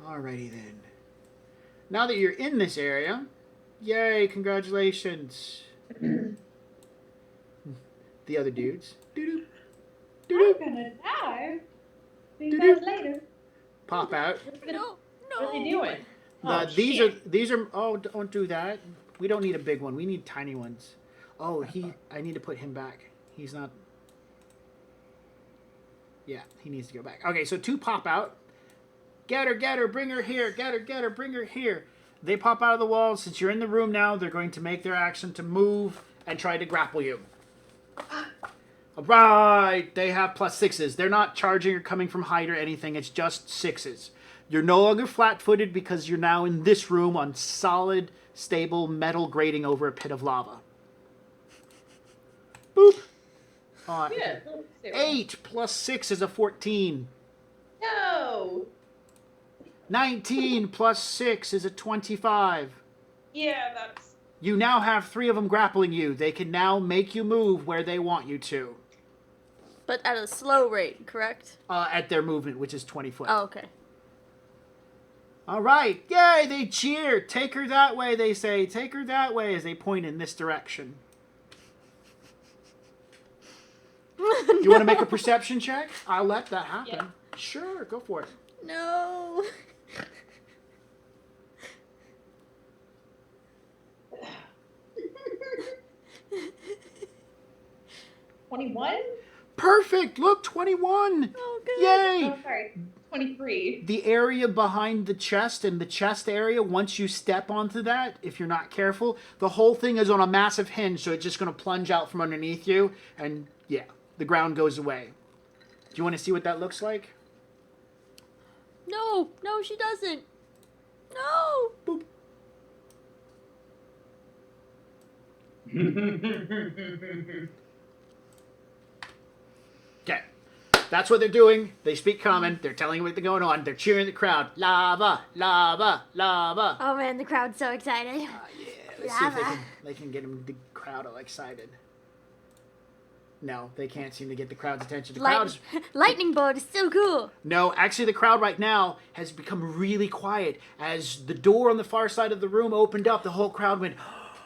Alrighty then. Now that you're in this area, yay, congratulations. The other dudes. Doo-doo. I'm Doo-doo. gonna die. See Doo-doo. you guys later. Pop out. No, What are they doing? These are oh, don't do that. We don't need a big one. We need tiny ones. Oh, I need to put him back. He's not. Yeah, he needs to go back. Okay, so 2 pop out. Get her, bring her here. Get her, bring her here. They pop out of the wall. Since you're in the room now, they're going to make their action to move and try to grapple you. All right, they have +6s. They're not charging or coming from height or anything. It's just 6s. You're no longer flat-footed because you're now in this room on solid, stable metal grating over a pit of lava. Boop. Yeah. 8 + 6 is a 14. No. 19 + 6 is a 25. Yeah, that's. You now have 3 of them grappling you. They can now make you move where they want you to. But at a slow rate, correct? At their movement, which is 20 foot. Oh, okay. All right. Yay, they cheer. Take her that way, they say. Take her that way as they point in this direction. You want to make a perception check? I'll let that happen. Yeah. Sure, go for it. No. 21? Perfect. Look, 21. Oh, good. Yay. Oh, sorry. 23. The area behind the chest and the chest area, once you step onto that, if you're not careful, the whole thing is on a massive hinge, so it's just going to plunge out from underneath you, and yeah, the ground goes away. Do you want to see what that looks like? No, she doesn't. No. Boop. Okay. That's what they're doing. They speak common. They're telling you what's going on. They're cheering the crowd. Lava, lava, lava. Oh man, the crowd's so excited. Yeah, let's see if Lava. they can get the crowd all excited. No, they can't seem to get the crowd's attention. The crowd's... Lightning bolt is so cool. No, actually the crowd right now has become really quiet. As the door on the far side of the room opened up, the whole crowd went,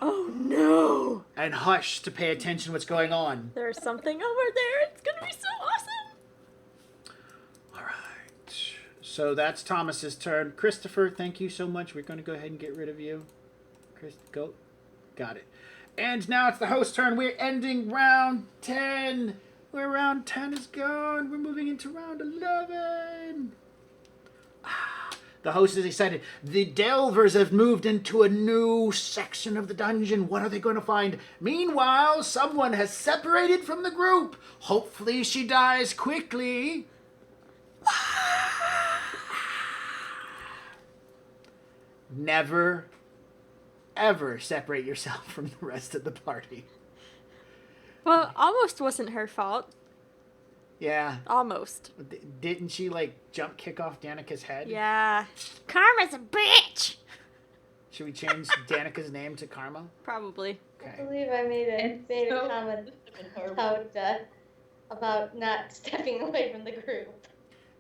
Oh no. and hushed to pay attention to what's going on. There's something over there. It's gonna be so awesome. All right. So that's Thomas's turn. Christopher, thank you so much. We're going to go ahead and get rid of you. Chris, go. Got it. And now it's the host's turn. We're ending round 10. Where round 10 is gone. We're moving into round 11. The host is excited. The Delvers have moved into a new section of the dungeon. What are they going to find? Meanwhile, someone has separated from the group. Hopefully she dies quickly. Never, ever separate yourself from the rest of the party. Well, almost wasn't her fault. Yeah. Almost. Didn't she, jump kick off Danica's head? Yeah. Karma's a bitch. Should we change Danica's name to Karma? Probably. I Okay. believe I made a so- comment Horrible. about not stepping away from the group.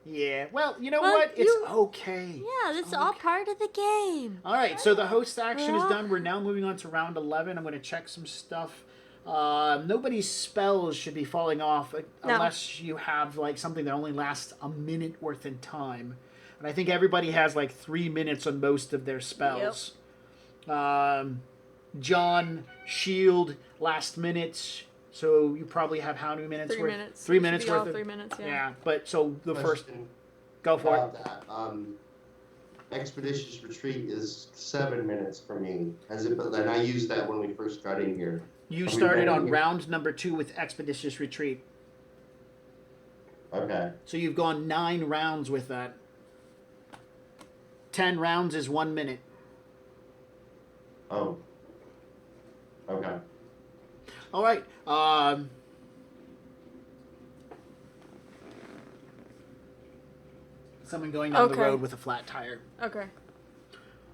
Yeah. Well, you know Well, what? It's you- okay. Yeah, that's all part of the game. All right, so the host action is Yeah. done. We're now moving on to round 11. I'm going to check some stuff. Nobody's spells should be falling off unless you have something that only lasts a minute worth in time. And I think everybody has 3 minutes on most of their spells. John, shield, last minutes. So you probably have how many minutes 3 worth? minutes. 3 It should minutes be worth all of 3 minutes, yeah. Yeah, but so the first Question go for it. about that. Expeditious retreat is 7 minutes for me. And I used that when we first got in here. You Are we started ready on here? round number 2 with Expeditious Retreat. Okay. So you've gone 9 rounds with that. 10 rounds is 1 minute. Oh. Okay. All right. Someone going down the Okay. road with a flat tire. Okay.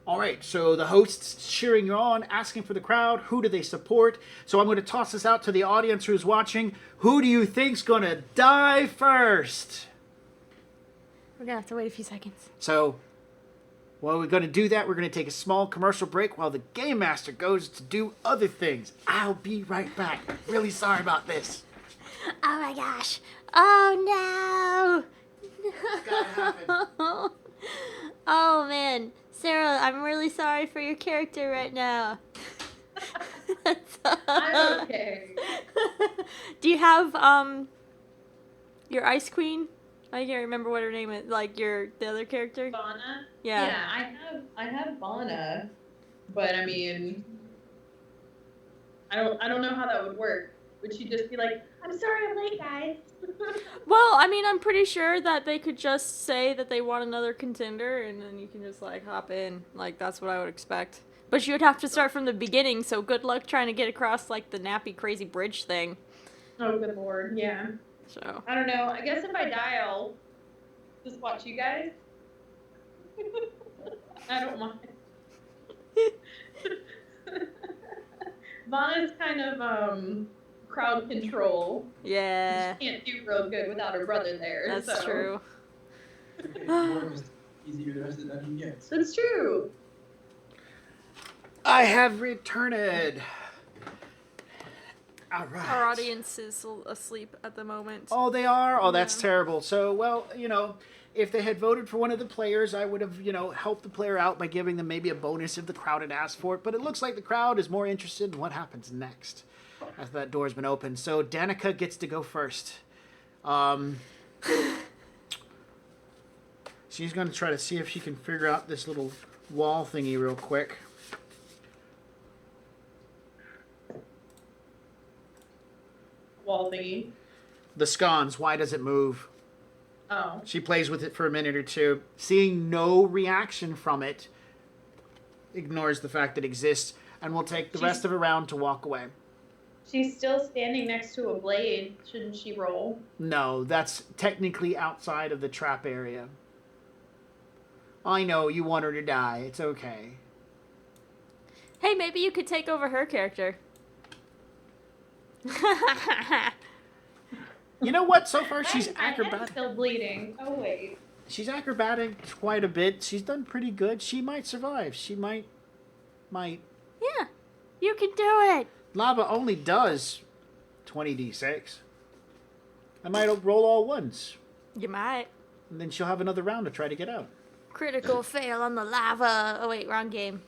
All right, so the hosts cheering you on, asking for the crowd. Who do they support? So I'm going to toss this out to the audience who's watching. Who do you think's going to die first? We're gonna have to wait a few seconds. So while we're going to do that, we're going to take a small commercial break while the Game Master goes to do other things. I'll be right back. Really sorry about this. Oh my gosh. Oh no. Gotta happen. Oh man. Sarah, I'm really sorry for your character right now. I'm okay. Do you have your Ice Queen? I can't remember what her name is. Like the other character. Vana? Yeah. I have Vana, but I mean, I don't know how that would work. Would she just be like, "I'm sorry, I'm late, guys"? Well, I mean, I'm pretty sure that they could just say that they want another contender, and then you can just like hop in. Like that's what I would expect. But you would have to start from the beginning. So good luck trying to get across like the nappy crazy bridge thing. Oh, good lord, yeah. So. I don't know. I guess if I die, I'll just watch you guys. I don't mind. Vana's kind of crowd control. Yeah. She can't do real good without her brother there. That's so. true. Easier the rest of the dungeon gets. That's true. I have returned. All right. Our audience is asleep at the moment. Oh, they are? Oh, that's Yeah. terrible. So, well, if they had voted for one of the players, I would have, helped the player out by giving them maybe a bonus if the crowd had asked for it. But it looks like the crowd is more interested in what happens next after that door's been opened. So Danica gets to go first. She's going to try to see if she can figure out this little wall thingy real quick. Wall thingy. The scones, why does it move? Oh. She plays with it for a minute or two. Seeing no reaction from it, ignores the fact it exists, and will take the rest of a round to walk away. She's still standing next to a blade. Shouldn't she roll? No, that's technically outside of the trap area. I know, you want her to die. It's okay. Hey, maybe you could take over her character. You know what? So far, she's My head's acrobatic. still bleeding. Oh wait. She's acrobatic quite a bit. She's done pretty good. She might survive. She might. Yeah. You can do it. Lava only does 20d6. I might roll all ones. You might. And then she'll have another round to try to get out. Critical fail on the lava. Oh wait, wrong game.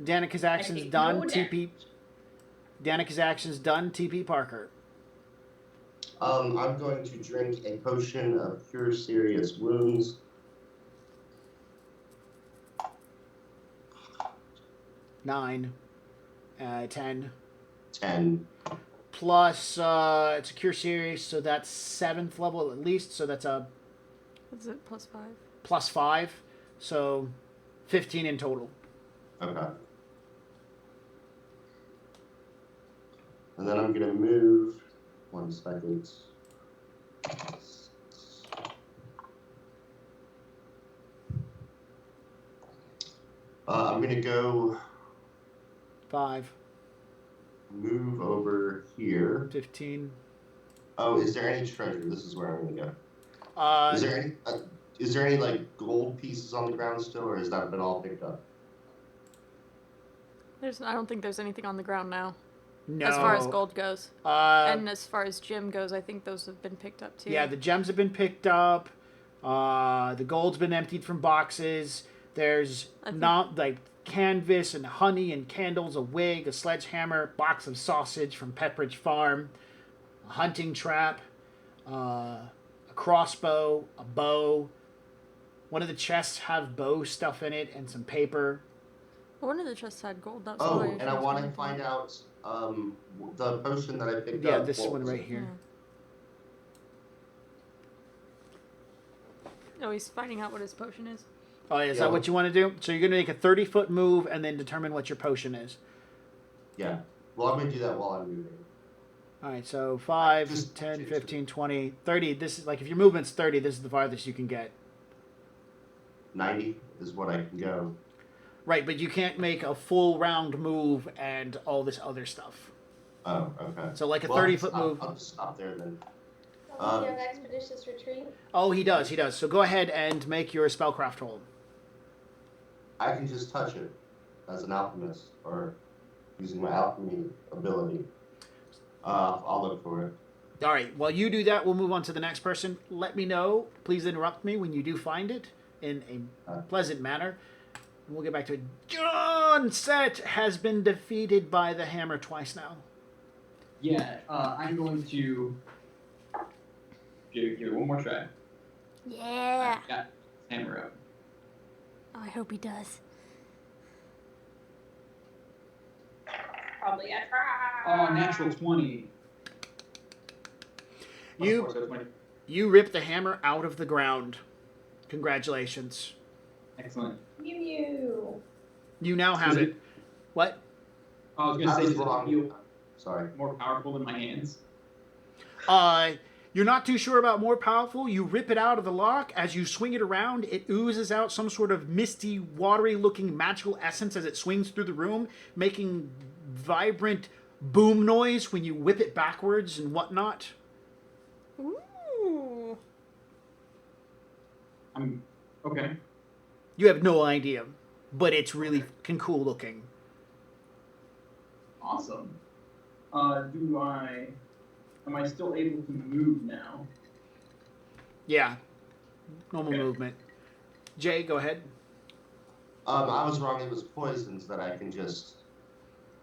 Danica's actions take done. no TP. Danica's actions done. TP Parker. I'm going to drink a potion of cure serious wounds. Nine. 10. 10. Plus, it's a cure series, so that's 7th level at least. So that's a What's it? +5. plus 5. So 15 in total. Okay. And then I'm going to move. 1 second. I'm going to go 5. move over here. 15. Oh, is there any treasure? This is where I'm going to go. Is there any like gold pieces on the ground still, or has that been all picked up? I don't think there's anything on the ground now. No. As far as gold goes. Uh, And as far as gem goes, I think those have been picked up too. yeah, the gems have been picked up. The gold's been emptied from boxes. There's I think- not like canvas and honey and candles, a wig, a sledgehammer, box of sausage from Pepperidge Farm, a hunting trap, a crossbow, a bow. One of the chests have bow stuff in it and some paper. One of the chests had gold. That's Oh, why and I want to find out the potion that I picked Yeah, up. this what one was right it? here. Oh, he's finding out what his potion is. Oh, is Yeah. that what you want to do? So you're going to make a 30-foot move and then determine what your potion is. Yeah. Well, I'm going to do that while I'm moving. All right, so 5, Just 10, 15, 20, 30. This is like if your movement's 30, this is the farthest you can get. 90 is what I can go. Right, but you can't make a full round move and all this other stuff. Oh, okay. So like a Well, 30-foot move. I'll just stop there then. Does he have expeditious retreat? Oh, he does. He does. So go ahead and make your spellcraft roll. I can just touch it as an alchemist or using my alchemy ability. I'll look for it. All right. While you do that, we'll move on to the next person. Let me know. Please interrupt me when you do find it in a pleasant manner. And we'll get back to it. John Set has been defeated by the hammer twice now. Yeah, I'm going to give it one more try. Yeah. Got hammer up. Oh, I hope he does. Probably a try. Oh, natural 20. You- Plus 4, so 20. You rip the hammer out of the ground. Congratulations. Excellent. Mew mew. You now have Is it. it- What? I was going I to say, was does it wrong. feel Sorry. more powerful in my hands? You're not too sure about more powerful. You rip it out of the lock. As you swing it around, it oozes out some sort of misty, watery-looking magical essence as it swings through the room, making vibrant boom noise when you whip it backwards and whatnot. Ooh. I'm okay. You have no idea, but it's really fucking cool looking. Awesome. Am I still able to move now? Yeah. Normal Okay. movement. Jay, go ahead. I was wrong. It was poisons that I can just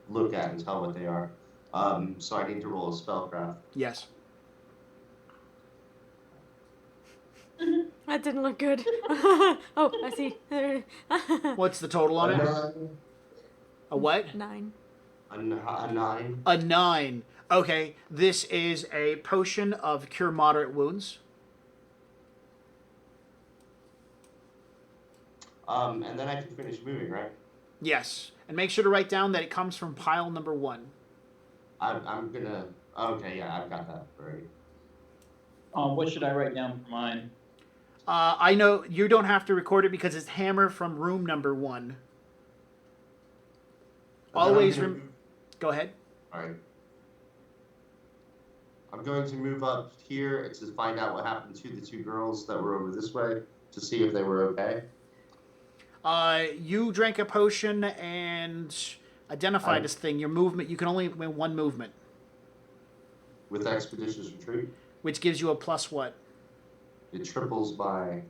look at and tell what they are. So I need to roll a spellcraft. Yes. That didn't look good. Oh, I see. What's the total on it? A what? 9. A 9. A 9. Okay, this is a potion of cure moderate wounds. And then I can finish moving, right? Yes, and make sure to write down that it comes from pile number 1. I'm gonna. Okay, yeah, I've got that already. What should I write down for mine? I know you don't have to record it because it's hammer from room number 1. Always go ahead. All right. I'm going to move up here to find out what happened to the 2 girls that were over this way to see if they were okay. You drank a potion and identified this thing. Your movement, you can only win 1 movement, With expeditious retreat, which gives you a plus what? it triples my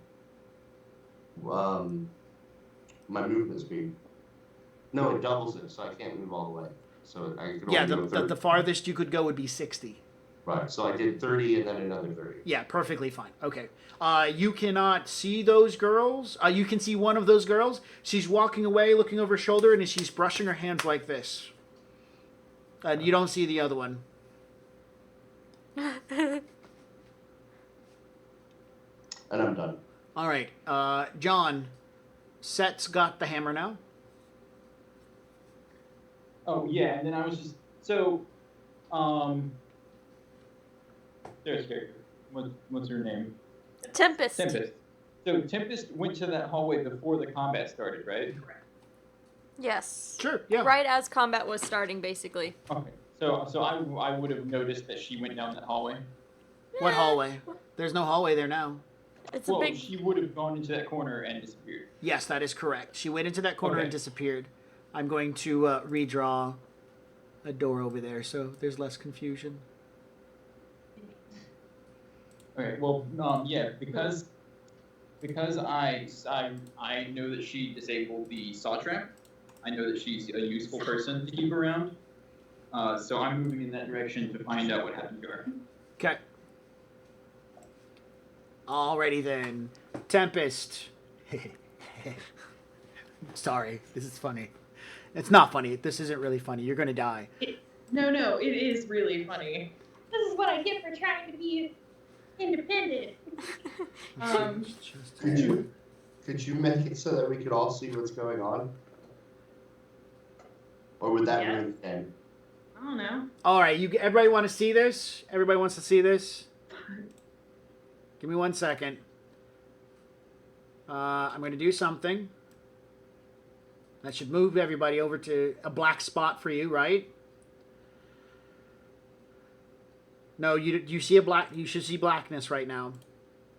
movement speed. No, it doubles it, so I can't move all the way. So I can only Yeah, go 30. the farthest you could go would be 60. Right, so I did 30 and then another 30. Yeah, perfectly fine. Okay. You cannot see those girls. You can see one of those girls. She's walking away, looking over her shoulder, and she's brushing her hands like this. And you don't see the other one. And I'm done. All right. John, Set's got the hammer now. Oh yeah, and then I was just there's character. What's her name? Tempest. Tempest. So Tempest went to that hallway before the combat started, right? Yes. Sure, yeah. Right as combat was starting, basically. Okay. So I would have noticed that she went down that hallway. What hallway? There's no hallway there now. It's a Well, big. she would have gone into that corner and disappeared. Yes, that is correct. She went into that corner Okay. and disappeared. I'm going to redraw a door over there so there's less confusion. Okay. Well, yeah, because I know that she disabled the saw trap. I know that she's a useful person to keep around. So I'm moving in that direction to find out what happened to her. Okay. Alrighty then. Tempest. Sorry, this is funny. It's not funny. This isn't really funny. You're gonna die. No, it is really funny. This is what I get for trying to be independent. Could you make it so that we could all see what's going on? Or would that Yeah. ruin the game? I don't know. All right, everybody want to see this? Everybody wants to see this? Give me 1 second. I'm going to do something. That should move everybody over to a black spot for you, right? No, you see a black. You should see blackness right now.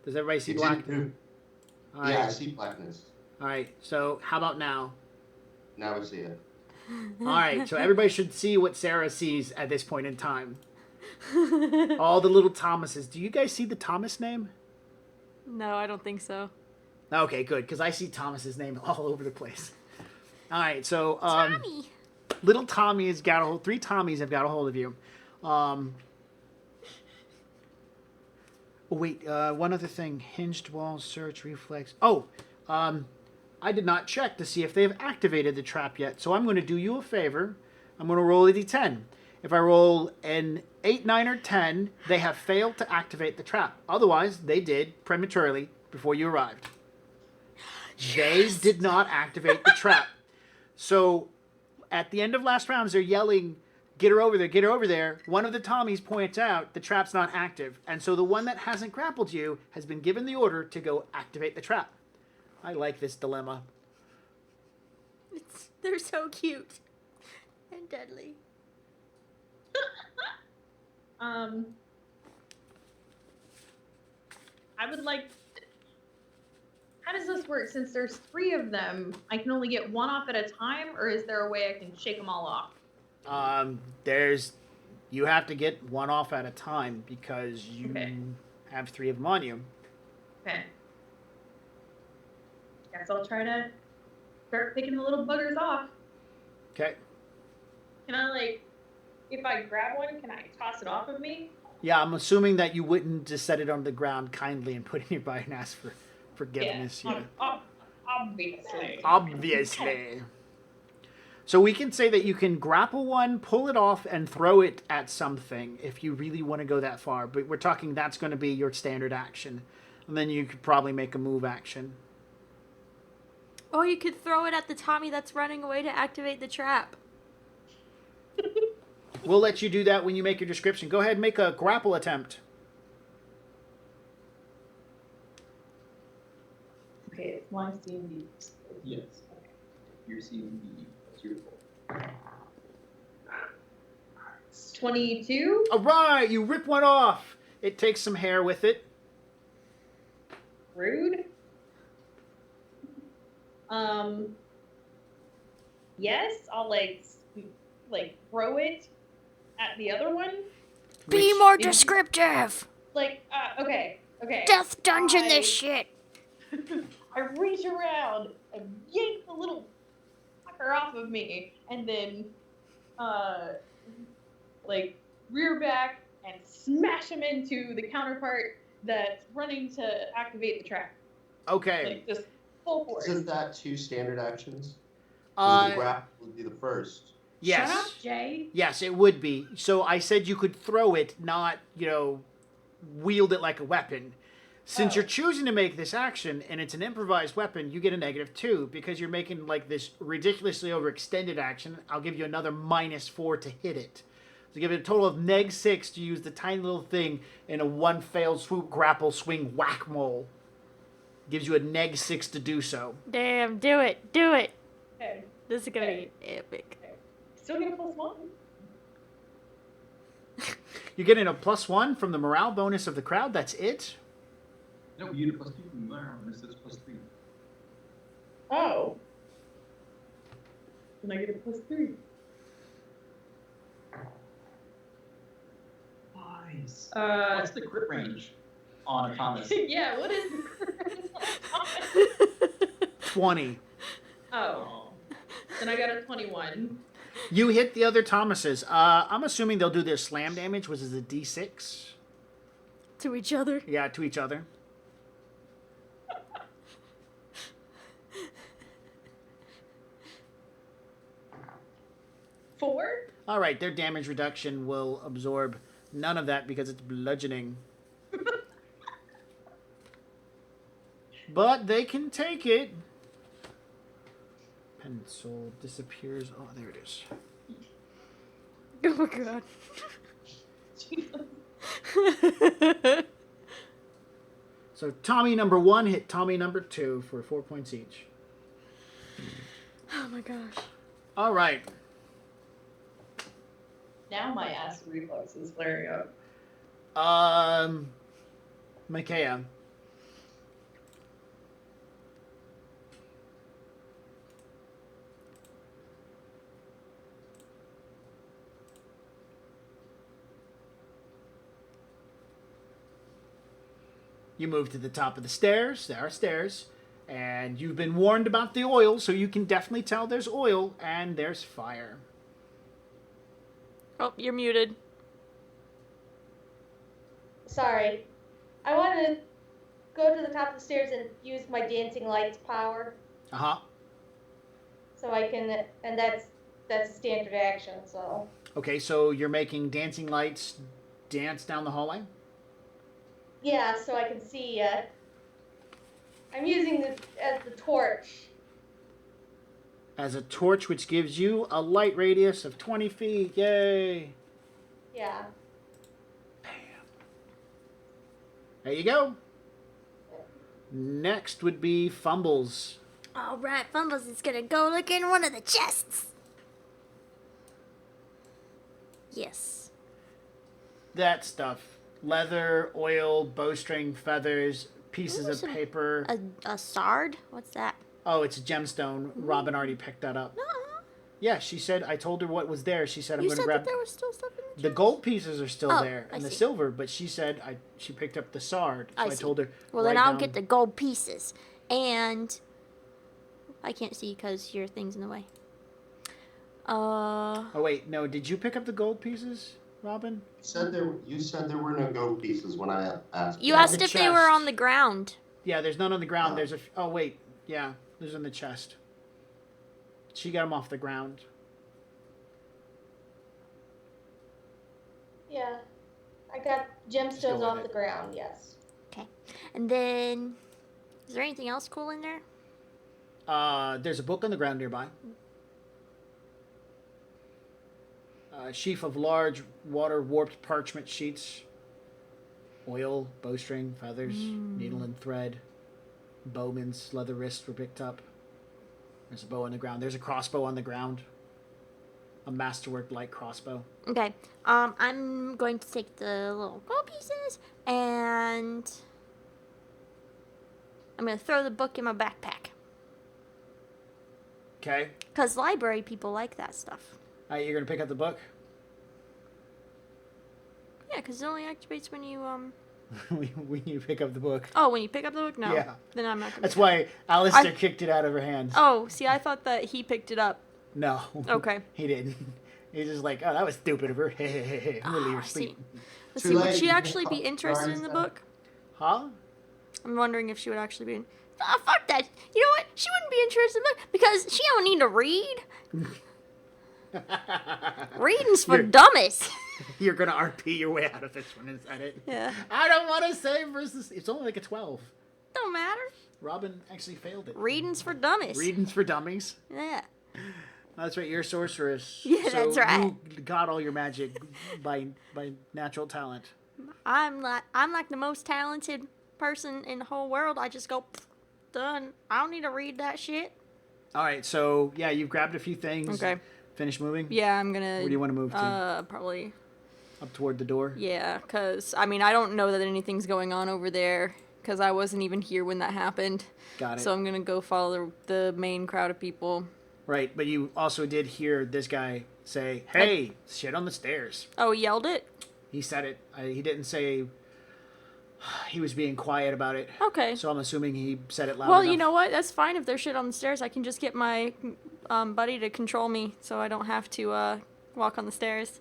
Does everybody see black? All right. Yeah, I see blackness. All right. So how about now? Now I see it. All right. So everybody should see what Sarah sees at this point in time. All the little Thomases. Do you guys see the Thomas name? No, I don't think so. Okay, good, because I see Thomas's name all over the place. All right, so Tommy. little Tommy has got a hold. 3 Tommies have got a hold of you. Oh wait, one other thing: hinged wall, search, reflex. Oh, I did not check to see if they have activated the trap yet. So I'm going to do you a favor. I'm going to roll a d10. If I roll an 8, 9, or 10, they have failed to activate the trap. Otherwise, they did prematurely before you arrived. They did not activate the trap. So at the end of last rounds, they're yelling, "Get her over there, get her over there." One of the Tommies points out the trap's not active. And so the one that hasn't grappled you has been given the order to go activate the trap. I like this dilemma. They're so cute and deadly. I would like. How does this work? Since there's 3 of them, I can only get 1 off at a time, or is there a way I can shake them all off? You have to get 1 off at a time because you have 3 of them on you. Okay. Guess I'll try to start picking the little buggers off. Okay. Can I, if I grab one, can I toss it off of me? Yeah, I'm assuming that you wouldn't just set it on the ground kindly and put it nearby and ask for forgiveness. Yeah. Obviously. Obviously. So we can say that you can grapple one, pull it off, and throw it at something if you really want to go that far. But we're talking that's going to be your standard action. And then you could probably make a move action. Oh, you could throw it at the Tommy that's running away to activate the trap. We'll let you do that when you make your description. Go ahead and make a grapple attempt. Okay, it's my CMD. Yes. You're seeing the beautiful. 22. All right, you rip one off. It takes some hair with it. Rude. Yes, I'll throw it at the other one. Be more descriptive. Okay. Death dungeon this shit. I reach around and yank the little fucker off of me, and then, rear back and smash him into the counterpart that's running to activate the trap. Okay. Just full force. Isn't that 2 standard actions? The grapple would be the first. Yes. Shut up, Jay. Yes, it would be. So I said you could throw it, not, wield it like a weapon. Since you're choosing to make this action, and it's an improvised weapon, you get a -2 because you're making this ridiculously overextended action. I'll give you another -4 to hit it. So give it a total of -6 to use the tiny little thing in a 1 failed swoop grapple swing whack-mole. Gives you a -6 to do so. Damn, do it. Okay. This is gonna be epic. Still get a +1. You're getting a +1 from the morale bonus of the crowd. That's it. No, you get a +2 from there. This is +3. Oh. Then I get a +3. Nice. Uh, What's the crit range on a Thomas? Yeah, what is the 20. Oh. Then I got a 21. You hit the other Thomases. I'm assuming they'll do their slam damage, which is a D6. To each other. Yeah, to each other. Four? All right, their damage reduction will absorb none of that because it's bludgeoning. But they can take it. Pencil disappears. Oh, there it is. Oh my god. So Tommy number 1 hit Tommy number 2 for 4 points each. Oh my gosh. All right. Now my acid reflux is flaring up. Micaiah. You move to the top of the stairs. There are stairs. And you've been warned about the oil, so you can definitely tell there's oil and there's fire. Oh, you're muted. Sorry. I want to go to the top of the stairs and use my dancing lights power. Uh-huh. So I can, and that's a standard action, so. Okay, so you're making dancing lights dance down the hallway? Yeah, so I can see, I'm using this as the torch. As a torch, which gives you a light radius of 20 feet. Yay! Yeah. Bam. There you go. Next would be Fumbles. Alright, Fumbles is gonna go look in one of the chests. Yes. That stuff. Leather, oil, bowstring, feathers, pieces Ooh, of some- paper. A sard? What's that? Oh, it's a gemstone. Robin already picked that up. No. Yeah, she said, I told her what was there. She said, I'm You going to said grab... that there was still stuff in the The chest? gold pieces are still Oh, there, I and the see. silver, but she said she picked up the sard. So I I see. told her, Well, then write I'll down- get the gold pieces. And I can't see because your thing's in the way. Oh, wait, no, did you pick up the gold pieces, Robin? You said there were no gold pieces when I asked. You Yeah, asked the if they were chest. on the ground. Yeah, there's none on the ground. Oh. There's oh, wait, yeah, there's in the chest. She got them off the ground. Yeah. I got gemstones go with off it. the ground, yes. And then, is there anything else cool in there? There's a book on the ground nearby. A sheaf of large water-warped parchment sheets. Oil, bowstring, feathers, needle and thread. Bowman's leather wrists were picked up. There's a bow on the ground. There's a crossbow on the ground. A masterwork light crossbow. Okay. I'm going to take the little gold pieces and I'm going to throw the book in my backpack. Okay. Because library people like that stuff. All right, you're going to pick up the book? Yeah, because it only activates when you, when you pick up the book. Oh, when you pick up the book? No. Yeah. Then I'm not going to. That's why Alistair kicked it out of her hands. Oh, see, I thought that he picked it up. No. Okay. He didn't. He's just like, oh, that was stupid of her. I'm going to leave her I see. sleep. Let's Too see, would late. she actually be interested in the book? Huh? I'm wondering if she would actually be. Oh, fuck that. You know what? She wouldn't be interested in the book because she don't need to read. Reading's for You're- dummies. You're going to RP your way out of this one, is that it? Yeah. I don't want to say versus... It's only like a 12. Don't matter. Robin actually failed it. Reading's for dummies. Reading's for dummies. Yeah. That's right, you're a sorceress. Yeah, so that's right. You got all your magic by natural talent. I'm like the most talented person in the whole world. I just go done. I don't need to read that shit. All right, so yeah, you've grabbed a few things. Okay. Finish moving. Yeah, I'm gonna. Where do you want to move to? Probably. Up toward the door. Yeah, because, I mean, I don't know that anything's going on over there, because I wasn't even here when that happened. Got it. So I'm gonna go follow the main crowd of people. Right, but you also did hear this guy say, "Hey, shit on the stairs." Oh, he yelled it? He said it. He didn't say he was being quiet about it. Okay. So I'm assuming he said it loud Well, enough. you know what? That's fine if there's shit on the stairs. I can just get my buddy to control me so I don't have to walk on the stairs.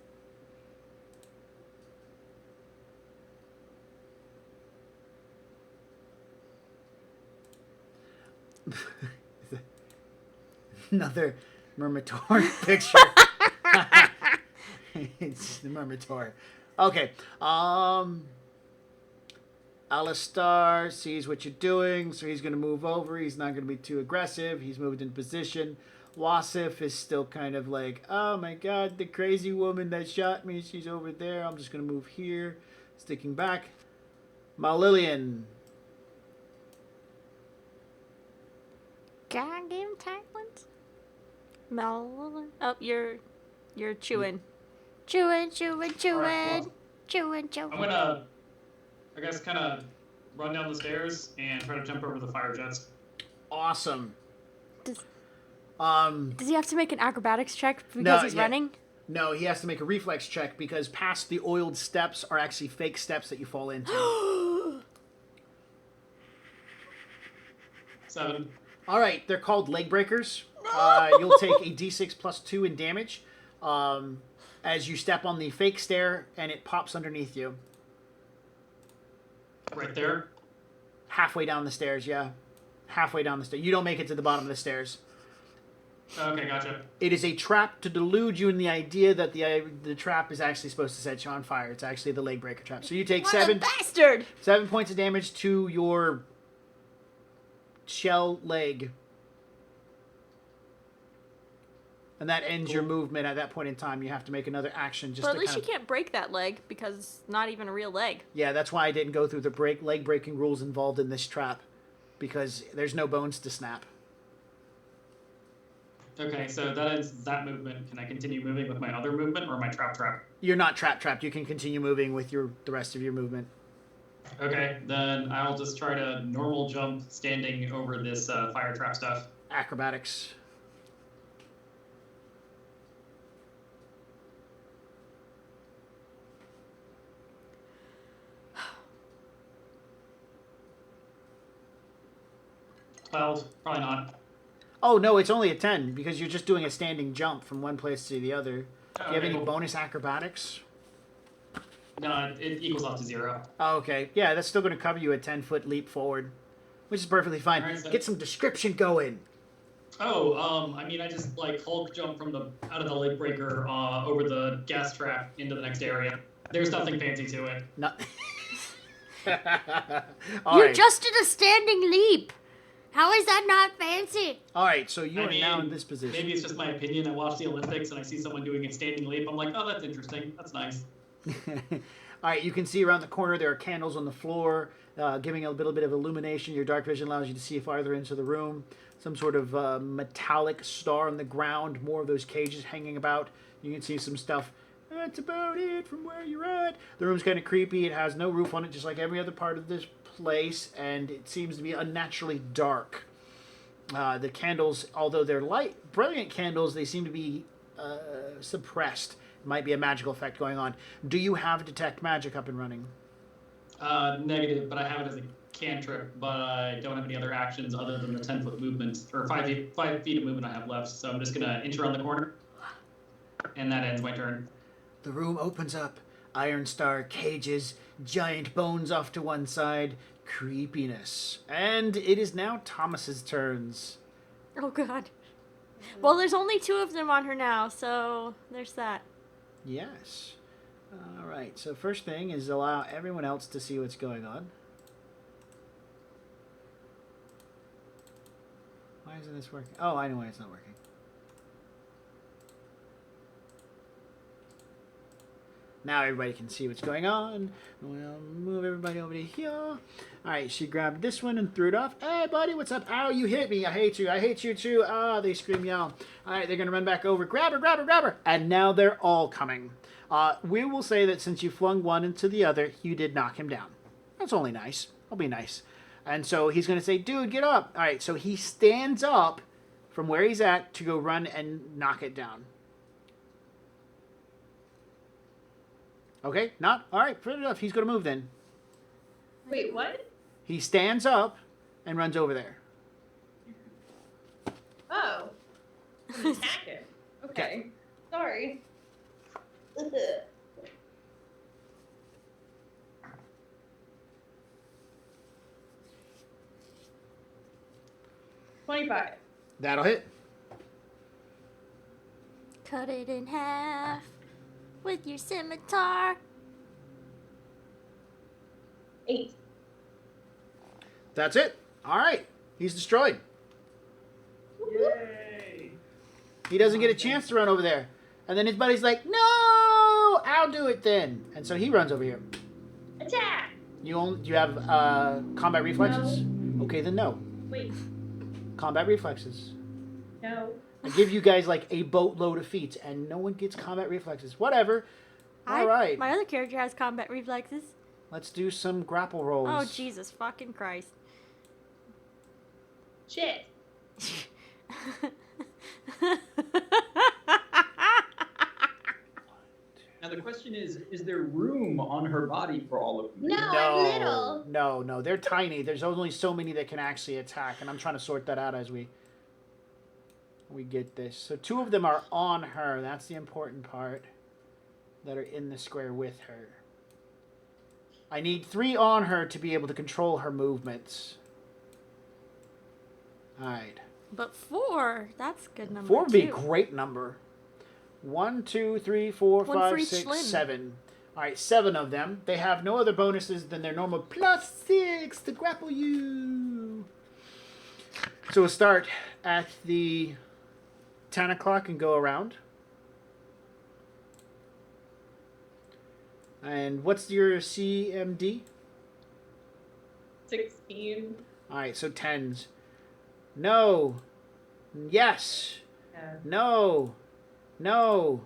Another Mermator picture. It's the Mermator. Okay. Alistar sees what you're doing, so he's going to move over. He's not going to be too aggressive. He's moved into position. Wasif is still kind of like, oh my god, the crazy woman that shot me, she's over there. I'm just going to move here. Sticking back. Malillion. Can I give him talents? Mel. Oh, you're chewing. Chewing. Alright, well, Chewing. I'm gonna, I guess, kind of run down the stairs and try to jump over the fire jets. Awesome. Does- Um, Does he have to make an acrobatics check because No, he's yeah. running? no, he has to make a reflex check because past the oiled steps are actually fake steps that you fall into. 7. All right, they're called leg breakers. You'll take a d6 plus 2 in damage as you step on the fake stair and it pops underneath you. Right there. Halfway down the stairs, yeah. Halfway down the stairs. You don't make it to the bottom of the stairs. Okay, gotcha. It is a trap to delude you in the idea that the trap is actually supposed to set you on fire. It's actually the leg breaker trap. So you take What a 7 bastard! 7 points of damage to your shell leg. And that ends your movement at that point in time. You have to make another action just But at to least kind you can't break that leg because it's not even a real leg. Yeah, that's why I didn't go through the leg breaking rules involved in this trap. Because there's no bones to snap. Okay, so that ends that movement. Can I continue moving with my other movement, or am I trapped? You're not trapped. You can continue moving with the rest of your movement. Okay, then I'll just try to normal jump standing over this fire trap stuff. Acrobatics. Well, probably not. Oh, no, it's only a 10 because you're just doing a standing jump from one place to the other. Do you have any cool. bonus acrobatics? No, it equals off to 0. Oh, okay. Yeah, that's still going to cover you a 10-foot leap forward, which is perfectly fine. Alright, so- Get some description going. Oh, I mean, I just like Hulk jump from out of the leg breaker over the gas trap into the next area. There's nothing fancy to it. Not... You just did a standing leap. How is that not fancy? All right, so you I are now in mean, this position. Maybe it's just my opinion. I watch the Olympics and I see someone doing a standing leap. I'm like, oh, that's interesting. That's nice. All right, you can see around the corner there are candles on the floor, giving a little bit of illumination. Your dark vision allows you to see farther into the room. Some sort of metallic star on the ground, more of those cages hanging about. You can see some stuff. That's about it from where you're at. The room's kind of creepy. It has no roof on it, just like every other part of this place, and it seems to be unnaturally dark. The candles, although they're light, brilliant candles, they seem to be suppressed. Might be a magical effect going on. Do you have detect magic up and running? Negative, but I have it as a cantrip, but I don't have any other actions other than the 10-foot movement, or 5 feet of movement I have left, so I'm just going to enter on the corner, and that ends my turn. The room opens up. Iron Star cages, giant bones off to one side, creepiness. And it is now Thomas's turns. Oh god. Well, there's only 2 of them on her now, so there's that. Yes. All right, so first thing is allow everyone else to see what's going on. Why isn't this working? Oh, I know why it's not working. Now everybody can see what's going on. We'll move everybody over to here. All right, she grabbed this one and threw it off. Hey, buddy, what's up? Ow, you hit me. I hate you. I hate you too. Ah, they scream, yell. All right, they're going to run back over. Grab her, grab her, grab her. And now they're all coming. We will say that since you flung one into the other, you did knock him down. That's only nice. I'll be nice. And so he's going to say, dude, get up. All right, so he stands up from where he's at to go run and knock it down. Okay, not? All right, fair enough. He's going to move then. Wait, what? He stands up and runs over there. Oh. Attack it. Okay. Sorry. 25. That'll hit. Cut it in half with your scimitar. 8. That's it. All right. He's destroyed. Yay! He doesn't get a chance to run over there. And then his buddy's like, no, I'll do it then. And so he runs over here. Attack! Do you have combat reflexes? No. Okay, then no. Wait, Combat reflexes. no. I give you guys like a boatload of feats, and no one gets combat reflexes. Whatever. All right. My other character has combat reflexes. Let's do some grapple rolls. Oh, Jesus fucking Christ. Shit. Now the question is there room on her body for all of them? No, I'm little. No, they're tiny. There's only so many that can actually attack, and I'm trying to sort that out as we get this. So 2 of them are on her. That's the important part. That are in the square with her. I need 3 on her to be able to control her movements. All right. But 4, that's a good number. 4 would be a too. great number. 1, 2, 3, 4, One 5, for each 6, limb. 7. All right, 7 of them. They have no other bonuses than their normal +6 to grapple you. So we'll start at the 10 o'clock and go around. And what's your CMD? 16. All right, so 10s. No. Yes. Yeah. No. No.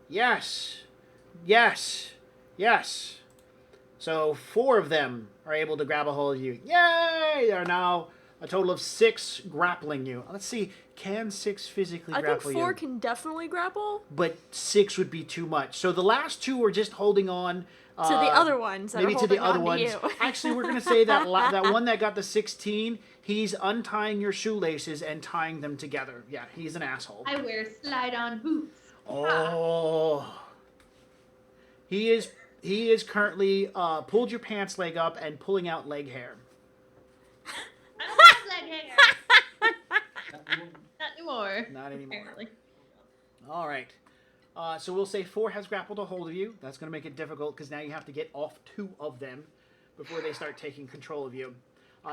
Yes. Yes. Yes. So 4 of them are able to grab a hold of you. Yay! There are now a total of 6 grappling you. Let's see. Can 6 physically I think grapple 4 you? can definitely grapple. But 6 would be too much. So the last 2 are just holding on. To the other ones that maybe are to the holding other on ones. to you. Actually, we're gonna say that that one that got the 16. He's untying your shoelaces and tying them together. Yeah, he's an asshole. I wear slide-on boots. Oh. He is currently pulled your pants leg up and pulling out leg hair. I don't have leg hair. Not anymore. Not anymore. Apparently. All right. So we'll say 4 has grappled a hold of you. That's going to make it difficult because now you have to get off 2 of them before they start taking control of you.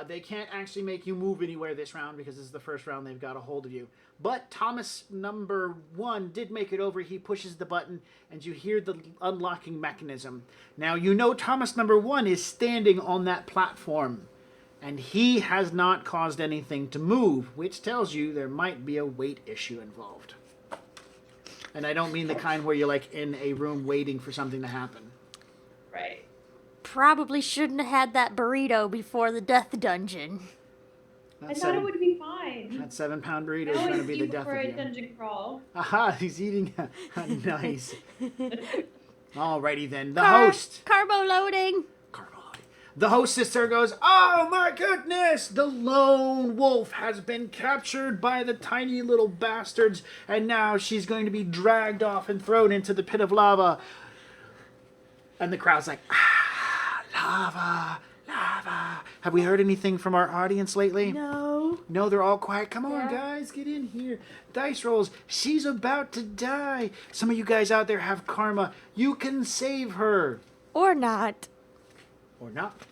They can't actually make you move anywhere this round because this is the first round they've got a hold of you. But Thomas number 1 did make it over. He pushes the button and you hear the unlocking mechanism. Now you know Thomas number 1 is standing on that platform and he has not caused anything to move, which tells you there might be a weight issue involved. And I don't mean the kind where you're like in a room waiting for something to happen. Right. Probably shouldn't have had that burrito before the death dungeon. I thought it would be fine. That 7-pound burrito I is going to always be do the death before of I you. dungeon crawl. Aha, he's eating. Nice. Alrighty then. The host. Carbo loading. The hostess there goes, oh my goodness! The lone wolf has been captured by the tiny little bastards, and now she's going to be dragged off and thrown into the pit of lava. And the crowd's like, lava, lava. Have we heard anything from our audience lately? No. No, they're all quiet. Come on, Yeah. guys, get in here. Dice rolls. She's about to die. Some of you guys out there have karma. You can save her. Or not. Or not.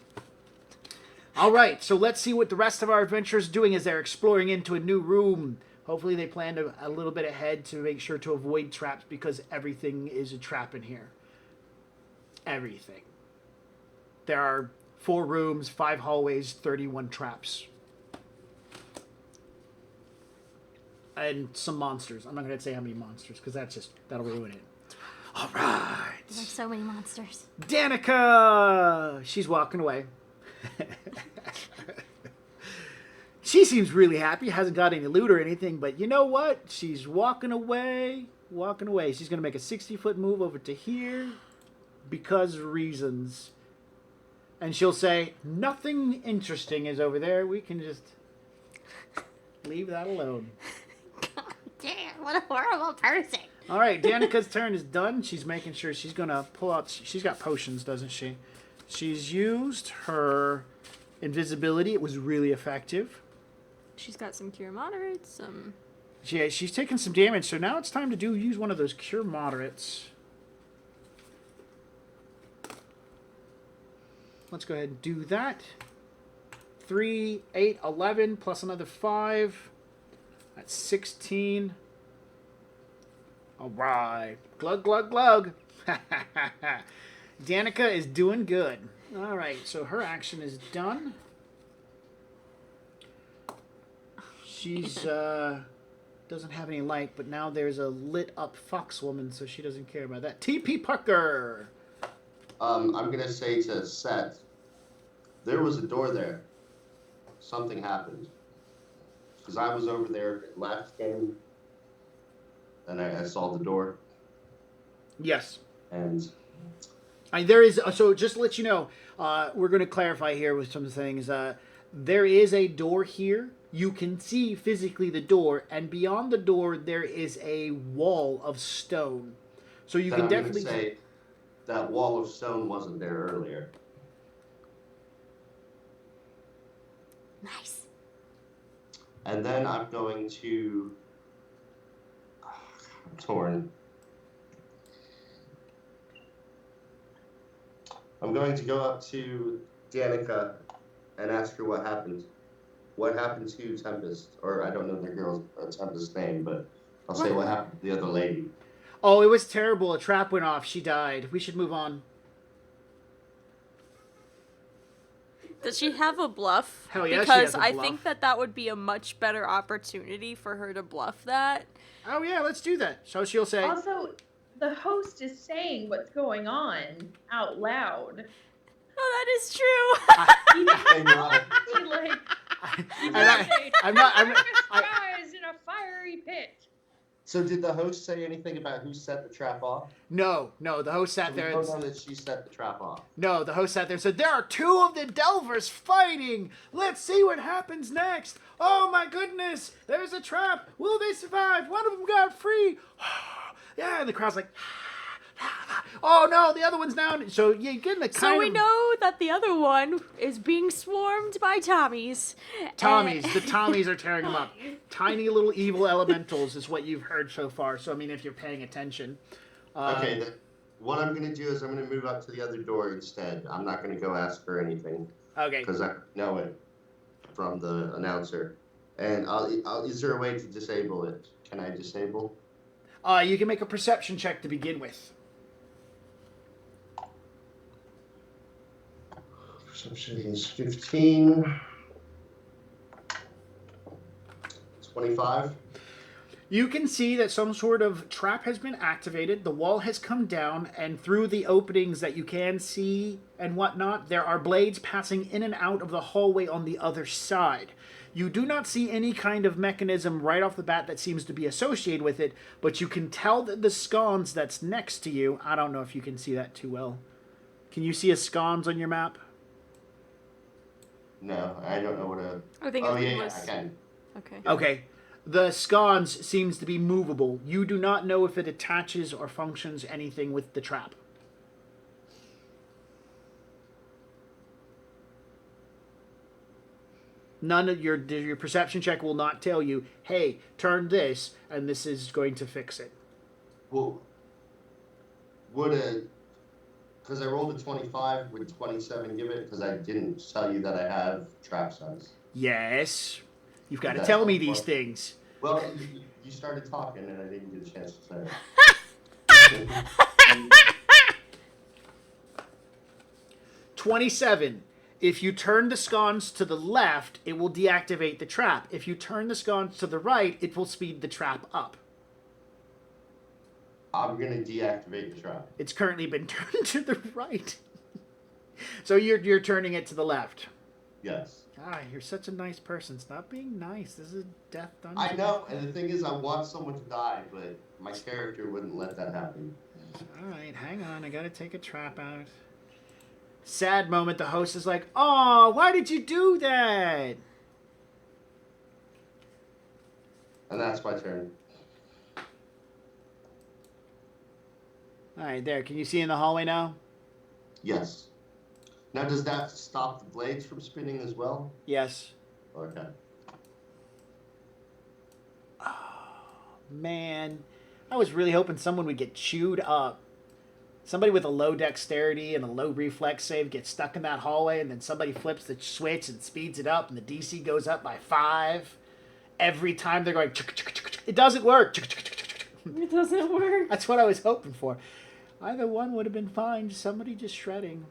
All right, so let's see what the rest of our adventurers are doing as they're exploring into a new room. Hopefully they planned a little bit ahead to make sure to avoid traps because everything is a trap in here. Everything. There are 4 rooms, 5 hallways, 31 traps. And some monsters. I'm not going to say how many monsters because that'll ruin it. All right. There's so many monsters. Danica! She's walking away. She seems really happy. Hasn't got any loot or anything, but you know what? She's walking away. Walking away. She's going to make a 60-foot move over to here because reasons. And she'll say, nothing interesting is over there. We can just leave that alone. God damn, what a horrible person. All right, Danica's turn is done. She's making sure she's going to pull out... She's got potions, doesn't she? She's used her invisibility. It was really effective. She's got some cure moderates, some... Yeah, she's taken some damage, so now it's time to use one of those cure moderates. Let's go ahead and do that. 3, 8, 11, plus another 5. That's 16. All right. Glug, glug, glug. Danica is doing good. All right, so her action is done. She's doesn't have any light, but now there's a lit up fox woman, so she doesn't care about that. TP Parker. I'm gonna say to Seth, there was a door there. Something happened. Because I was over there last game, and I saw the door. Yes. And There is, so just to let you know, we're going to clarify here with some things. There is a door here. You can see physically the door, and beyond the door there is a wall of stone. So you then can I'm definitely gonna say that wall of stone wasn't there earlier. Nice. And then I'm going to... I'm torn. I'm going to go up to Danica and ask her what happened. What happened to Tempest? Or I don't know the girl's Tempest's name, but I'll say what happened to the other lady. Oh, it was terrible. A trap went off. She died. We should move on. Does she have a bluff? Hell yeah, she because has a I bluff. think that would be a much better opportunity for her to bluff that. Oh yeah, let's do that. So she'll say, Also, the host is saying what's going on out loud. Oh, that is true. Hey, Mara. He like I'm not. guys in a fiery pit. So did the host say anything about who set the trap off? No. The host sat So there. we And, don't know that she set the trap off. no, the host sat there and said, "There are two of the Delvers fighting. Let's see what happens next. Oh my goodness, there's a trap. Will they survive? One of them got free. Yeah." And the crowd's like, "Oh no, the other one's down." So you get in the kind So we of know that the other one is being swarmed by Tommies. Tommies. The Tommies are tearing them up. Tiny little evil elementals is what you've heard so far. So I mean, if you're paying attention. Okay, what I'm going to do is I'm going to move up to the other door instead. I'm not going to go ask her anything Okay. because I know it from the announcer. And is there a way to disable it? Can I disable? You can make a perception check to begin with. Perception is 15. 25. You can see that some sort of trap has been activated. The wall has come down, and through the openings that you can see and whatnot, there are blades passing in and out of the hallway on the other side. You do not see any kind of mechanism right off the bat that seems to be associated with it, but you can tell that the scones that's next to you, I don't know if you can see that too well. Can you see a scones on your map? No, I don't know what a... I think Oh, it's yeah, was... I can. Okay. Okay. The scones seems to be movable. You do not know if it attaches or functions anything with the trap. None of your perception check will not tell you, hey, turn this, and this is going to fix it. Well, would a... Because I rolled a 25, would 27 give it? Because I didn't tell you that I have trap size. Yes. You've got to That's tell me helpful. these things. Well, you started talking and I didn't get a chance to say it. 27. If you turn the scones to the left, it will deactivate the trap. If you turn the scones to the right, it will speed the trap up. I'm going to deactivate the trap. It's currently been turned to the right. So you're turning it to the left. Yes. Ah, you're such a nice person. Stop being nice. This is a death dungeon. I know, and the thing is, I want someone to die, but my character wouldn't let that happen. All right, hang on. I gotta take a trap out. Sad moment. The host is like, "Oh, why did you do that?" And that's my turn. All right, there. Can you see in the hallway now? Yes. Now, does that stop the blades from spinning as well? Yes. Okay. Man, I was really hoping someone would get chewed up. Somebody with a low dexterity and a low reflex save gets stuck in that hallway, and then somebody flips the switch and speeds it up, and the DC goes up by 5. Every time they're going, it doesn't work. It doesn't work. That's what I was hoping for. Either one would have been fine. Somebody just shredding.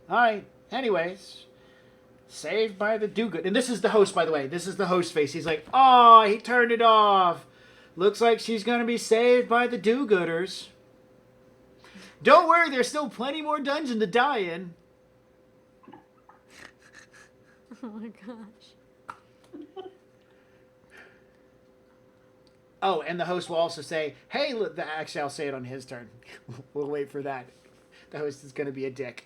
All right. Anyways, saved by the do-good. And this is the host, by the way. This is the host face. He's like, oh, he turned it off. Looks like she's going to be saved by the do-gooders. Don't worry, there's still plenty more dungeon to die in. Oh my gosh. Oh, and the host will also say, hey, look, actually, I'll say it on his turn. We'll wait for that. The host is going to be a dick.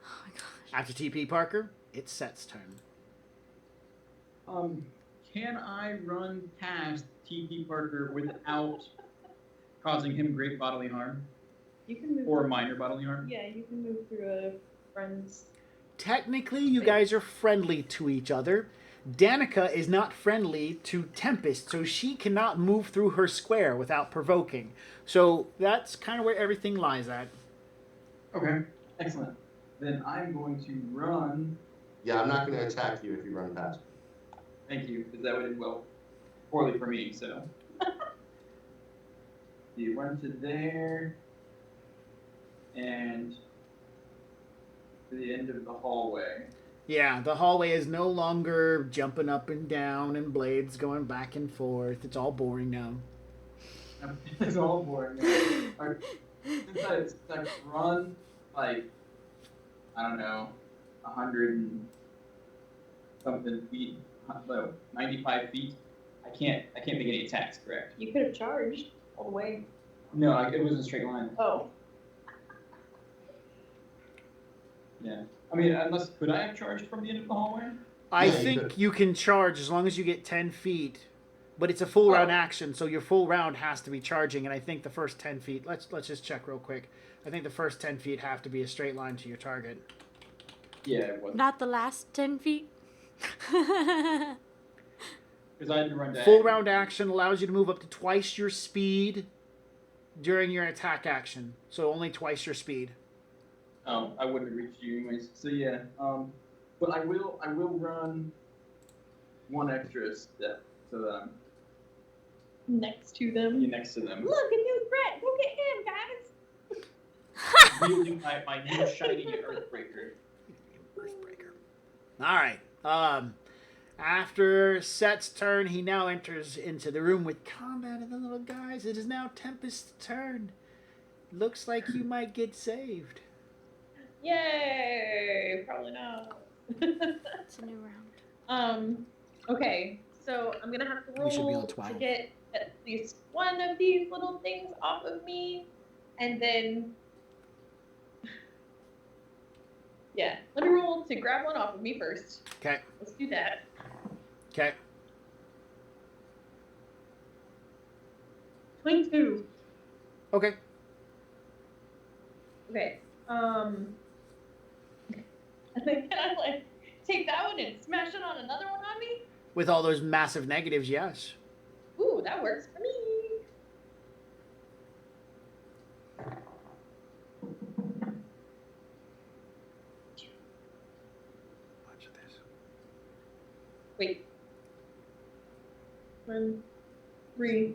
Oh my gosh. After TP Parker, it's Set's turn. Can I run past T.P. Parker without causing him great bodily harm You can move. or minor bodily harm? Yeah, you can move through a friend's. Technically, you guys are friendly to each other. Danica is not friendly to Tempest, so she cannot move through her square without provoking. So that's kind of where everything lies at. Okay, excellent. Then I'm going to run. Yeah, I'm not going to attack you if you run past. Thank you, because that would end well poorly for me. So you run to there and to the end of the hallway. Yeah, the hallway is no longer jumping up and down and blades going back and forth. It's all boring now. It's all boring. Since I run like, I don't know, 100 and something feet, 95 feet, I can't make any attacks, correct? You could have charged all the way. No, it was a straight line. Oh. Yeah. I mean, could I have charged from the end of the hallway? I Yeah, you think could. you can charge as long as you get 10 feet. But it's a full round action, so your full round has to be charging, and I think the first 10 feet... Let's just check real quick. I think the first 10 feet have to be a straight line to your target. Yeah, it was. Not the last 10 feet. Because I had to run down. Full round action allows you to move up to twice your speed during your attack action. So only twice your speed. I wouldn't have reached you anyways. So yeah. But I will run one extra step so that I'm Next to them. next to them. Look, a new threat. Go get him, guys. Wielding my new shiny Earthbreaker. Earthbreaker. Alright. After Set's turn, he now enters into the room with combat of the little guys. It is now Tempest's turn. Looks like you might get saved. Yay! Probably not. It's a new round. Okay, so I'm gonna have to We should be roll on to 12. get at least one of these little things off of me, and then yeah, let me roll to grab one off of me first. Okay. Let's do that. Okay. 22. Okay. Okay. And then can I like take that one and smash it on another one on me? With all those massive negatives, yes. Ooh, that works for me. Watch this. Wait. 1, 3,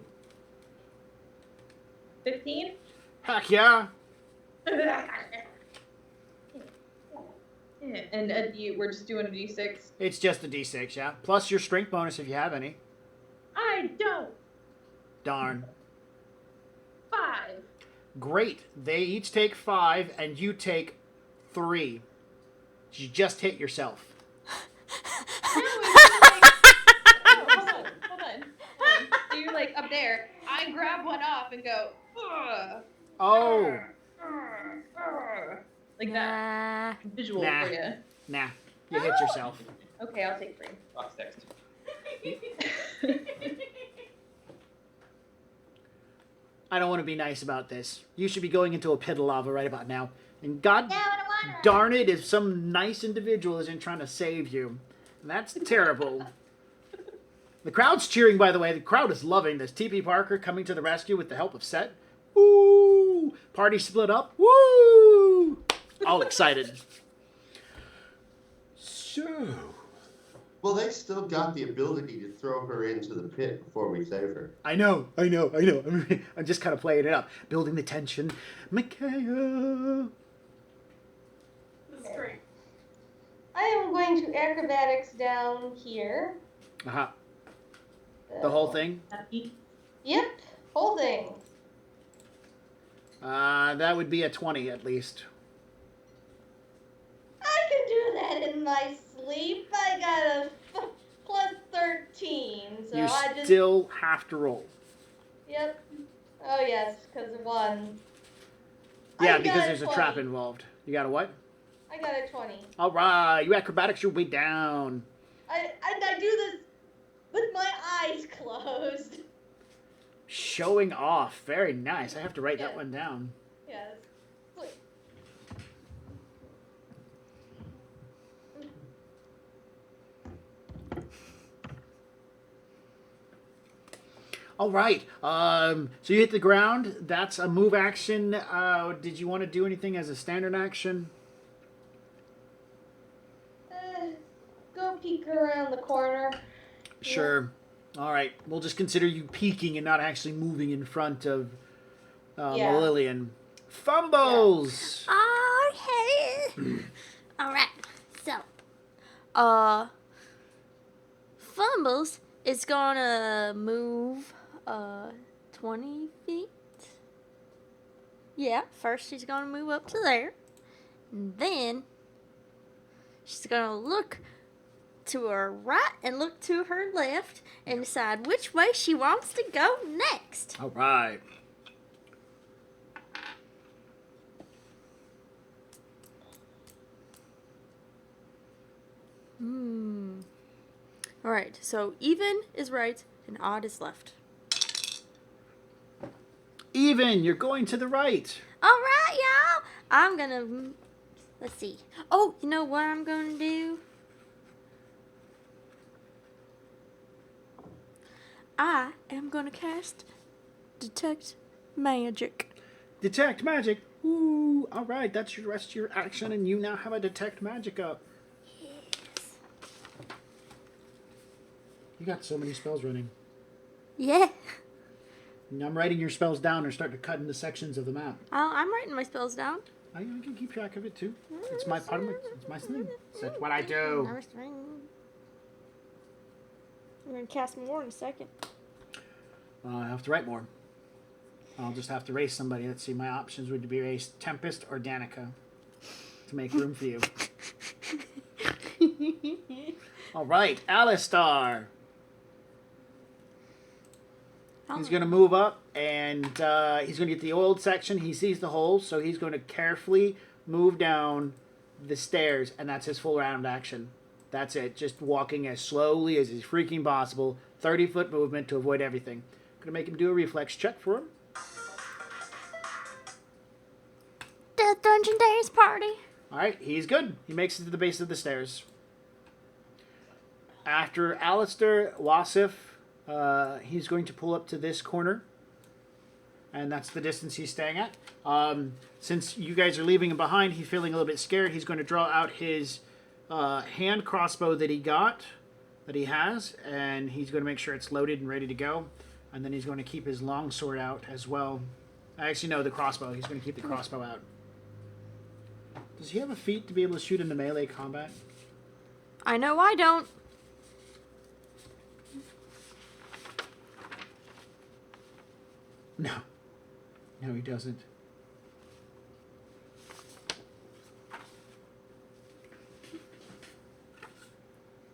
15? Heck yeah. Yeah, and we're just doing a d6. It's just a d6, yeah. Plus your strength bonus if you have any. I don't. Darn. 5. Great. They each take 5, and you take 3. You just hit yourself. No, it's like, hold on. So you're like up there. I grab one off and go, ugh, Oh. like that. Visual Nah. for you. Nah. You hit yourself. Okay, I'll take 3. Box text. I don't want to be nice about this. You should be going into a pit of lava right about now. And God darn it if some nice individual isn't trying to save you. That's terrible. The crowd's cheering, by the way. The crowd is loving this. TP Parker coming to the rescue with the help of Set. Woo! Party split up. Woo! All excited. So, Well, they still got the ability to throw her into the pit before we save her. I know. I'm just kind of playing it up, building the tension. Micaiah. This is great. I am going to acrobatics down here. Uh-huh. The whole thing? Yep, whole thing. That would be a 20 at least. I can do that in my sleep. I got a plus 13, so You I just. still have to roll. Yep. Oh yes, because of 1. Yeah, I because got there's a 20. trap involved. You got a what? I got a 20. All right, you acrobatics your way down. I do this with my eyes closed. Showing off. Very nice. I have to write that Yeah. one down. Yes. Sweet. All right. So you hit the ground. That's a move action. Did you want to do anything as a standard action? Go peek around the corner. Sure. All right. We'll just consider you peeking and not actually moving in front of Yeah. Lillian. Fumbles. Oh, hey. All right. So, Fumbles is gonna move 20 feet. Yeah, first she's gonna move up to there. And then she's gonna look to her right and look to her left and decide which way she wants to go next. All right. All right, so even is right and odd is left. Even. You're going to the right. All right, y'all. I'm gonna. Let's see. Oh, you know what I'm gonna do? I am gonna cast Detect Magic. Detect magic. Ooh. All right. That's your rest of your action, and you now have a detect magic up. You got so many spells running. Yeah. I'm writing your spells down or start to cut into sections of the map. I'm writing my spells down. I can keep track of it too. It's my part of my. It's my thing. That's what I do. I'm gonna cast more in a second. I have to write more. I'll just have to race somebody. Let's see. My options would be race Tempest or Danica to make room for you. All right, Alistar. He's going to move up, and he's going to get the old section. He sees the hole, so he's going to carefully move down the stairs, and that's his full round action. That's it. Just walking as slowly as is freaking possible. 30-foot movement to avoid everything. Going to make him do a reflex check for him. The Dungeon Days party. All right, he's good. He makes it to the base of the stairs. After Alistair, Wasif, he's going to pull up to this corner. And that's the distance he's staying at. Since you guys are leaving him behind, he's feeling a little bit scared. He's going to draw out his hand crossbow that he has. And he's going to make sure it's loaded and ready to go. And then he's going to keep his longsword out as well. Actually, no, the crossbow. He's going to keep the crossbow out. Does he have a feat to be able to shoot into melee combat? I know I don't. No. No, he doesn't.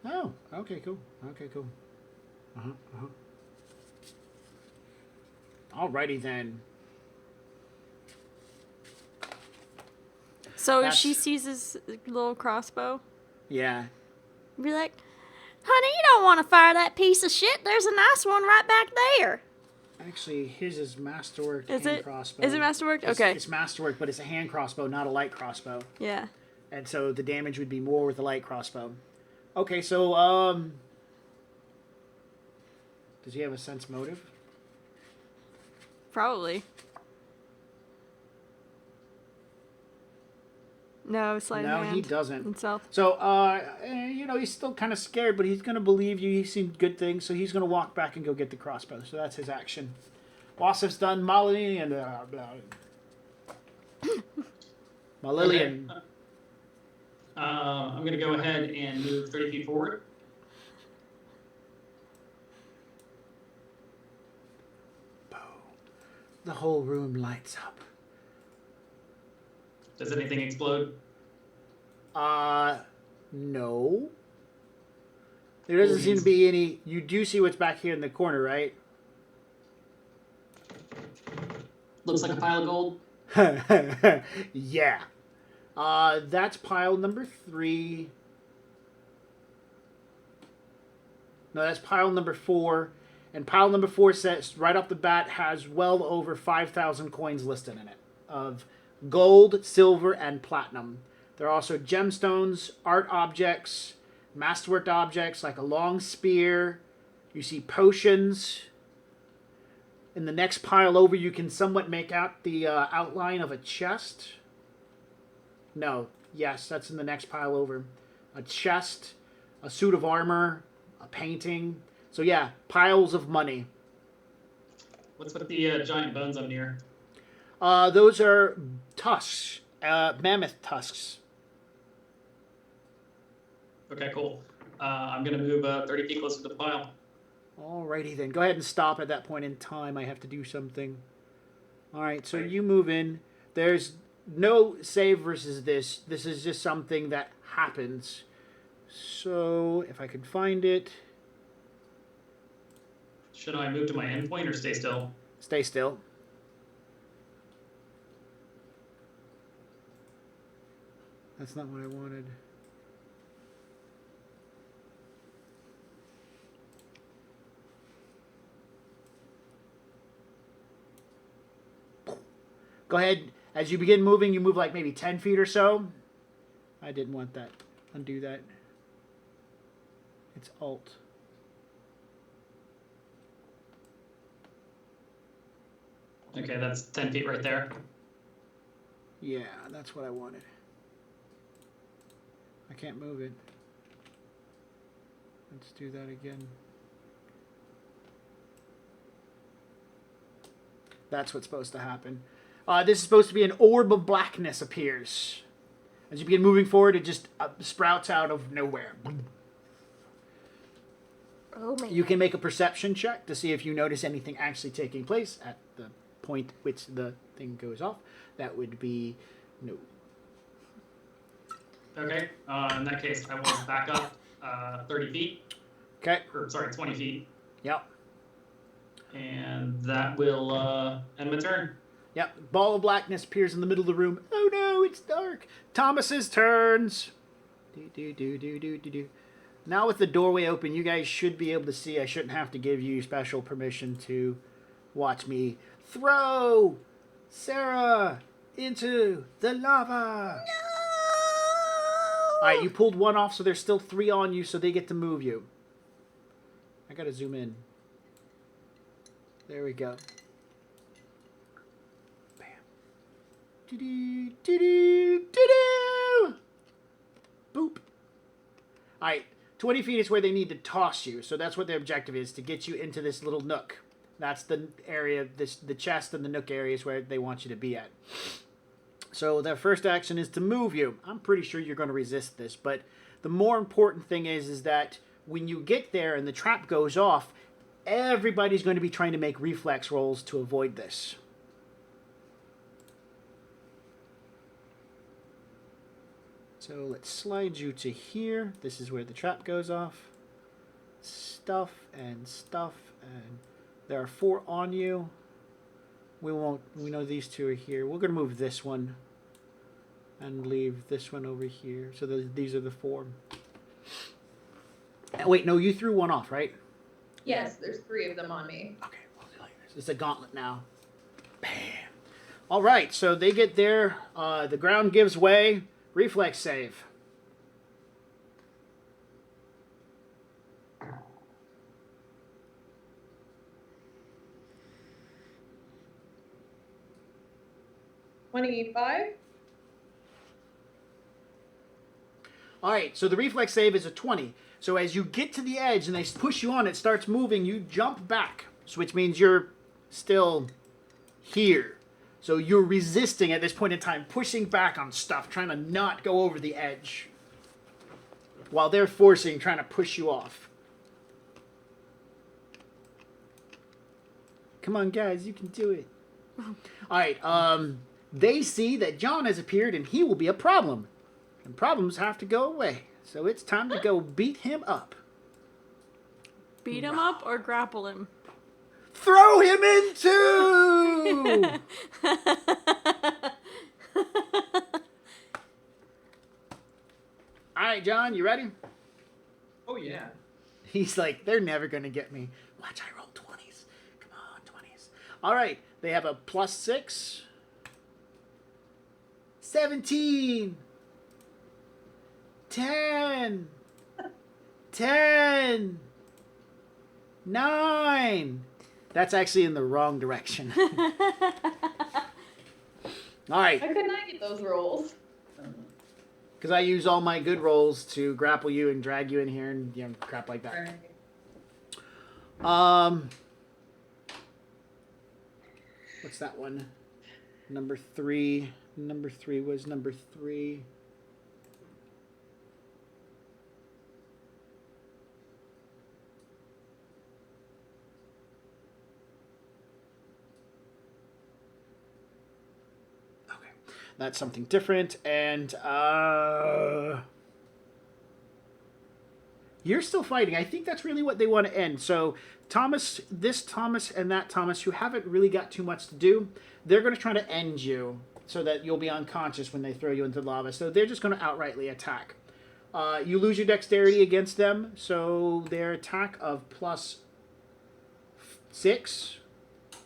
Oh, okay, cool. Okay, cool. Alrighty then. So That's- she sees his little crossbow. Yeah. Be like, honey, you don't want to fire that piece of shit. There's a nice one right back there. Actually, his is masterwork Is hand it? crossbow. Is it masterwork? It's- Okay. It's masterwork, but it's a hand crossbow, not a light crossbow. Yeah. And so the damage would be more with a light crossbow. Okay, so, does he have a sense motive? Probably. No, sleight of No, hand. he doesn't. Himself. So, he's still kind of scared, but he's going to believe you. He's seen good things, so he's going to walk back and go get the crossbow. So that's his action. Wasif's done. Malillian. Malillian. I'm going to go ahead and move 30 feet forward. The whole room lights up. Does anything explode? No. There doesn't seem to be any. You do see what's back here in the corner, right? Looks like a pile of gold. Yeah. That's pile number 3. No, that's pile number 4. And pile number 4 says, right off the bat, has well over 5,000 coins listed in it. Of gold, silver, and platinum. There are also gemstones, art objects, masterworked objects like a long spear. You see potions. In the next pile over, you can somewhat make out the outline of a chest. No, yes, that's in the next pile over. A chest, a suit of armor, a painting. So yeah, piles of money. What's with the giant bones I'm near? Those are tusks, mammoth tusks. Okay, cool. I'm going to move 30 feet closer to the pile. Alrighty then. Go ahead and stop at that point in time. I have to do something. Alright, so you move in. There's no save versus this. This is just something that happens. So, if I could find it. Should I move to my endpoint or stay still? Stay still. That's not what I wanted. Go ahead. As you begin moving, you move like maybe 10 feet or so. I didn't want that. Undo that. It's Alt. Okay, that's 10 feet right there. Yeah, that's what I wanted. I can't move it. Let's do that again. That's what's supposed to happen. This is supposed to be an orb of blackness appears. As you begin moving forward, it just sprouts out of nowhere. Oh man. You can make a perception check to see if you notice anything actually taking place at the point which the thing goes off. That would be no. Okay, in that case, I will back up 30 feet. Okay. Or, sorry, 20 feet. Yep. And that will end my turn. Yep. Ball of blackness appears in the middle of the room. Oh no, it's dark. Thomas's turns. Do. Now with the doorway open, you guys should be able to see. I shouldn't have to give you special permission to watch me throw Sarah into the lava. No! Alright, you pulled one off, so there's still 3 on you, so they get to move you. I gotta zoom in. There we go. Bam. Do-do, do-do, do-do! Boop. Alright, 20 feet is where they need to toss you, so that's what their objective is, to get you into this little nook. That's the area, the chest and the nook area is where they want you to be at. So their first action is to move you. I'm pretty sure you're going to resist this, but the more important thing is that when you get there and the trap goes off, everybody's going to be trying to make reflex rolls to avoid this. So let's slide you to here. This is where the trap goes off. Stuff and stuff, and there are 4 on you. We know these 2 are here. We're going to move this one and leave this one over here. So these are the 4. Wait, no, you threw one off, right? Yes, there's 3 of them on me. Okay, we'll do like this. It's a gauntlet now. Bam. All right, so they get there. The ground gives way. Reflex save. $25. All right, so the reflex save is a 20. So as you get to the edge and they push you on, it starts moving, you jump back, so which means you're still here. So you're resisting at this point in time, pushing back on stuff, trying to not go over the edge. While they're forcing, trying to push you off. Come on, guys, you can do it. All right, they see that John has appeared and he will be a problem. And problems have to go away. So it's time to go beat him up. Beat him up or grapple him? Throw him in too! All right, John, you ready? Oh yeah. He's like, they're never going to get me. Watch, I roll 20s. Come on, 20s. All right, they have a +6. 17. 10. 10. 9. That's actually in the wrong direction. All right. How could I get those rolls? Because I use all my good rolls to grapple you and drag you in here and crap like that. What's that one? Number 3. Number 3 was number 3. Okay, that's something different. And you're still fighting. I think that's really what they want to end. So Thomas, this Thomas and that Thomas, who haven't really got too much to do, they're going to try to end you so that you'll be unconscious when they throw you into the lava. So they're just going to outrightly attack. You lose your dexterity against them, so their attack of +6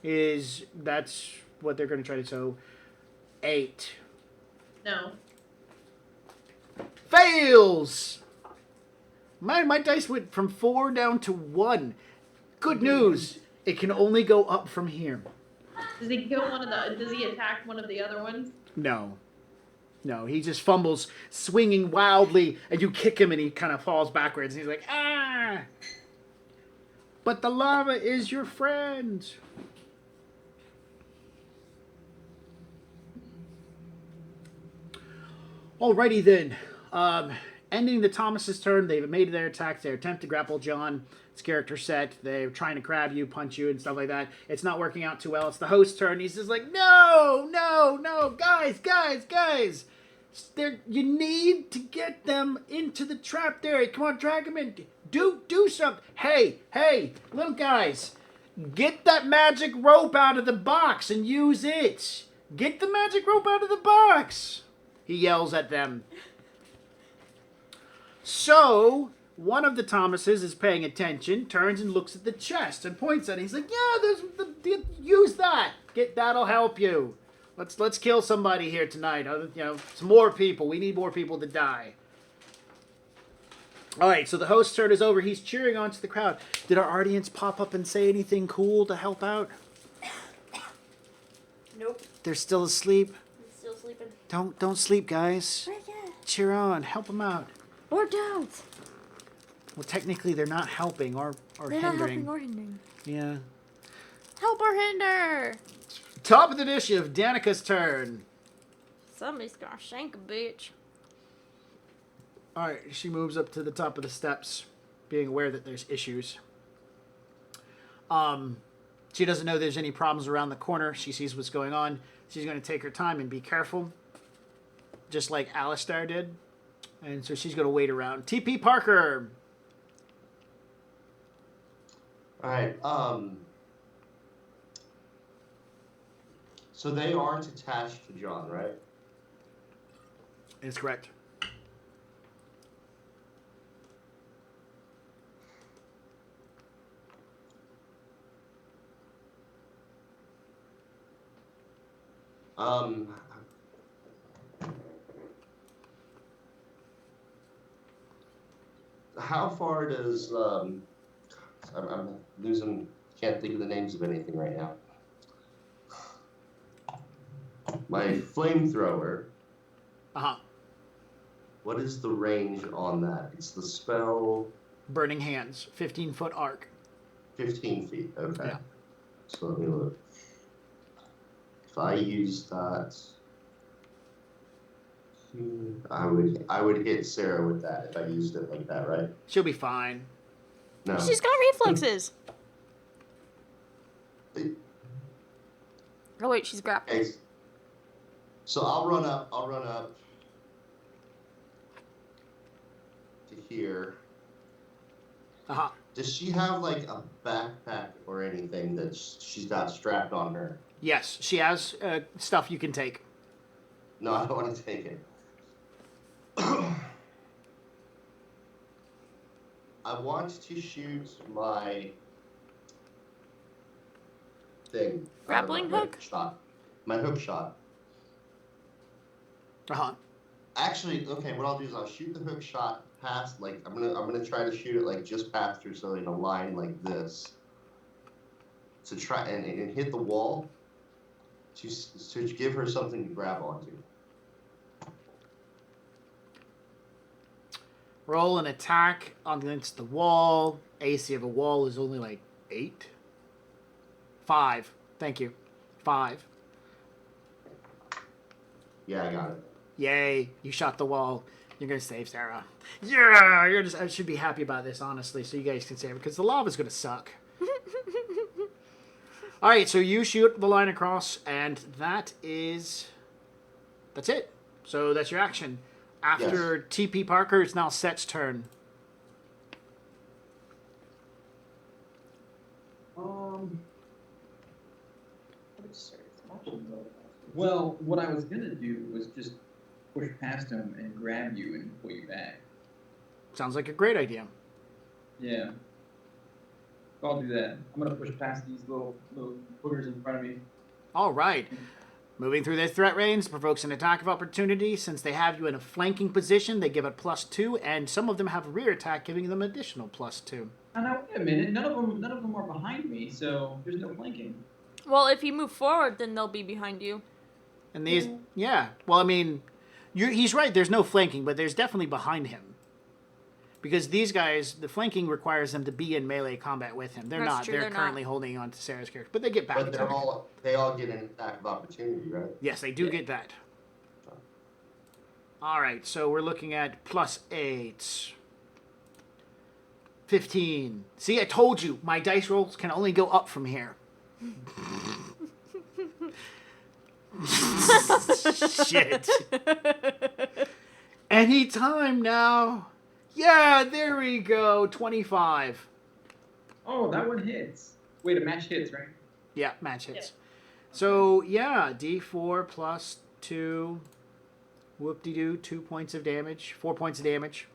is, that's what they're going to try to, so 8. No. Fails! My dice went from 4 down to 1. Good news. It can only go up from here. Does he kill one of the? Does he attack one of the other ones? No. No, he just fumbles, swinging wildly, and you kick him and he kind of falls backwards. And he's like, ah! But the lava is your friend. Alrighty then. Ending the Thomas's turn, they've made their attacks. They attempt to grapple John. His character set. They're trying to grab you, punch you, and stuff like that. It's not working out too well. It's the host's turn. He's just like, no, no, no, guys. You need to get them into the trap there. Come on, drag them in. Do something. Hey, little guys, get that magic rope out of the box and use it. Get the magic rope out of the box. He yells at them. So, one of the Thomases is paying attention, turns and looks at the chest and points at it. He's like, yeah, use that. That'll help you. Let's kill somebody here tonight. Some more people. We need more people to die. All right, so the host's turn is over. He's cheering on to the crowd. Did our audience pop up and say anything cool to help out? Nope. They're still asleep. He's still sleeping. Don't sleep, guys. Right, yeah. Cheer on. Help them out. Or don't. Well, technically, they're not helping or They're not hindering. helping or hindering. Yeah. Help or hinder. Top of the initiative, Danica's turn. Somebody's gonna shank a bitch. All right, she moves up to the top of the steps, being aware that there's issues. She doesn't know there's any problems around the corner. She sees what's going on. She's going to take her time and be careful, just like Alistair did. And so she's going to wait around. TP Parker. All right. So they aren't attached to John, right? Is correct. How far does I'm losing, can't think of the names of anything right now. My flamethrower. Uh-huh. What is the range on that? It's the spell Burning Hands, 15-foot arc. 15 feet. Okay. Yeah. So let me look. If I use that, I would hit Sarah with that if I used it like that, right? She'll be fine. No. She's got reflexes. Oh wait, she's grappled. Okay. So I'll run up to here. Uh-huh. Does she have like a backpack or anything that she's got strapped on her? Yes, she has stuff you can take. No, I don't want to take it. I want to shoot my thing. Grappling hook? Shot. My hook shot. Uh-huh. Actually, okay, what I'll do is I'll shoot the hook shot past, like, I'm gonna try to shoot it like just past her, so in a line like this. To try and hit the wall to give her something to grab onto. Roll an attack against the wall. AC of a wall is only like 8. 5. Thank you. 5. Yeah, I got it. Yay, you shot the wall. You're going to save Sarah. Yeah, I should be happy about this, honestly, so you guys can save it, because the lava's going to suck. All right, so you shoot the line across, and that's it. So that's your action. After Yes. TP Parker, it's now Set's turn. Well, what I was gonna do was just push past him and grab you and pull you back. Sounds like a great idea. Yeah. I'll do that. I'm gonna push past these little boogers in front of me. All right. Moving through their threat range provokes an attack of opportunity. Since they have you in a flanking position, they give it +2, and some of them have a rear attack, giving them additional +2. Oh, now wait a minute. None of them are behind me, so there's no flanking. Well, if you move forward, then they'll be behind you. And these, yeah. Well, I mean, he's right. There's no flanking, but there's definitely behind him. Because these guys, the flanking requires them to be in melee combat with him. They're That's not. true, They're they're currently not. holding on to Sarah's character, but they get back. But attack. they all get an attack of opportunity, right? Yes, they do get that. All right, so we're looking at +8. 15. See, I told you, my dice rolls can only go up from here. Shit. Anytime now. Yeah, there we go. 25. Oh, that one hits. Wait, a match hits, right? Yeah, match hits. So, yeah, D4 +2. Whoop-de-doo, 2 points of damage. 4 points of damage.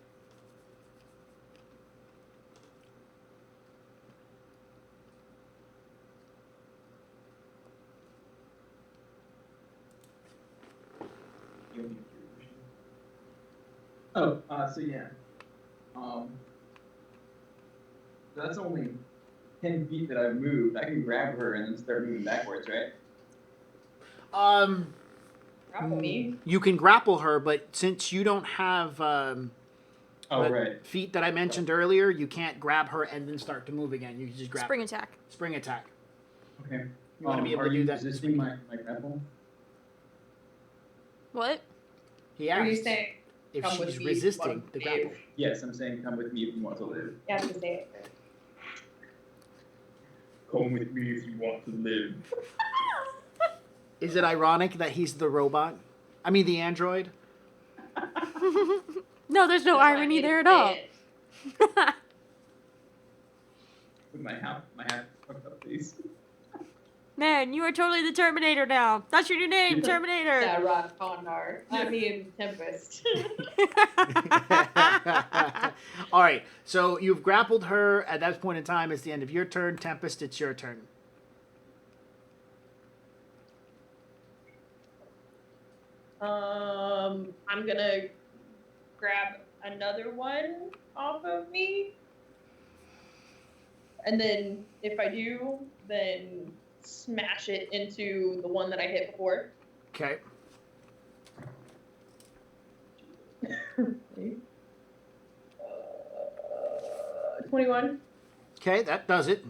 Oh, so yeah. So that's only 10 feet that I've moved. I can grab her and then start moving backwards, right? Grapple me. You can grapple her, but since you don't have Oh, the right. feet that I mentioned earlier, you can't grab her and then start to move again. You can just grab Spring attack. Spring attack. Okay. You want to be able are to do you that. resisting my grapple? What? He What are you asked saying? if Come with she's me, resisting want the to grapple. live? Yes, I'm saying come with me if you want to live. You have to say it first. Come with me if you want to live. Is it ironic that he's the robot? I mean, the android? No, there's no That's why I irony made there it at all. say it. With my hat fucked up, please. Man, you are totally the Terminator now. That's your new name, Terminator. Yeah, Ron Condar. I mean, Tempest. All right, so you've grappled her. At that point in time, it's the end of your turn. Tempest, it's your turn. I'm gonna grab another one off of me. And then if I do, then smash it into the one that I hit before. Okay. Uh, 21. Okay, that does it.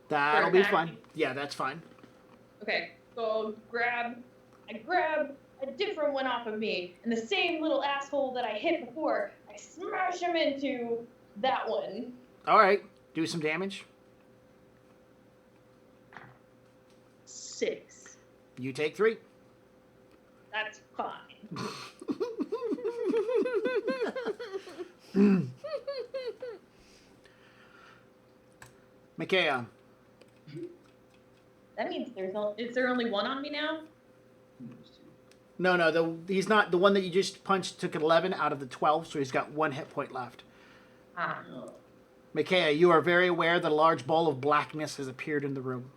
That'll be attacking. fine. Yeah, that's fine. Okay, so I grab a different one off of me, and the same little asshole that I hit before, I smash him into that one. All right, do some damage. 6. You take 3. That's fine. Micaiah. That means is there only one on me now? No, he's not. The one that you just punched took 11 out of the 12, so he's got 1 hit point left. Ah. Micaiah, you are very aware that a large ball of blackness has appeared in the room.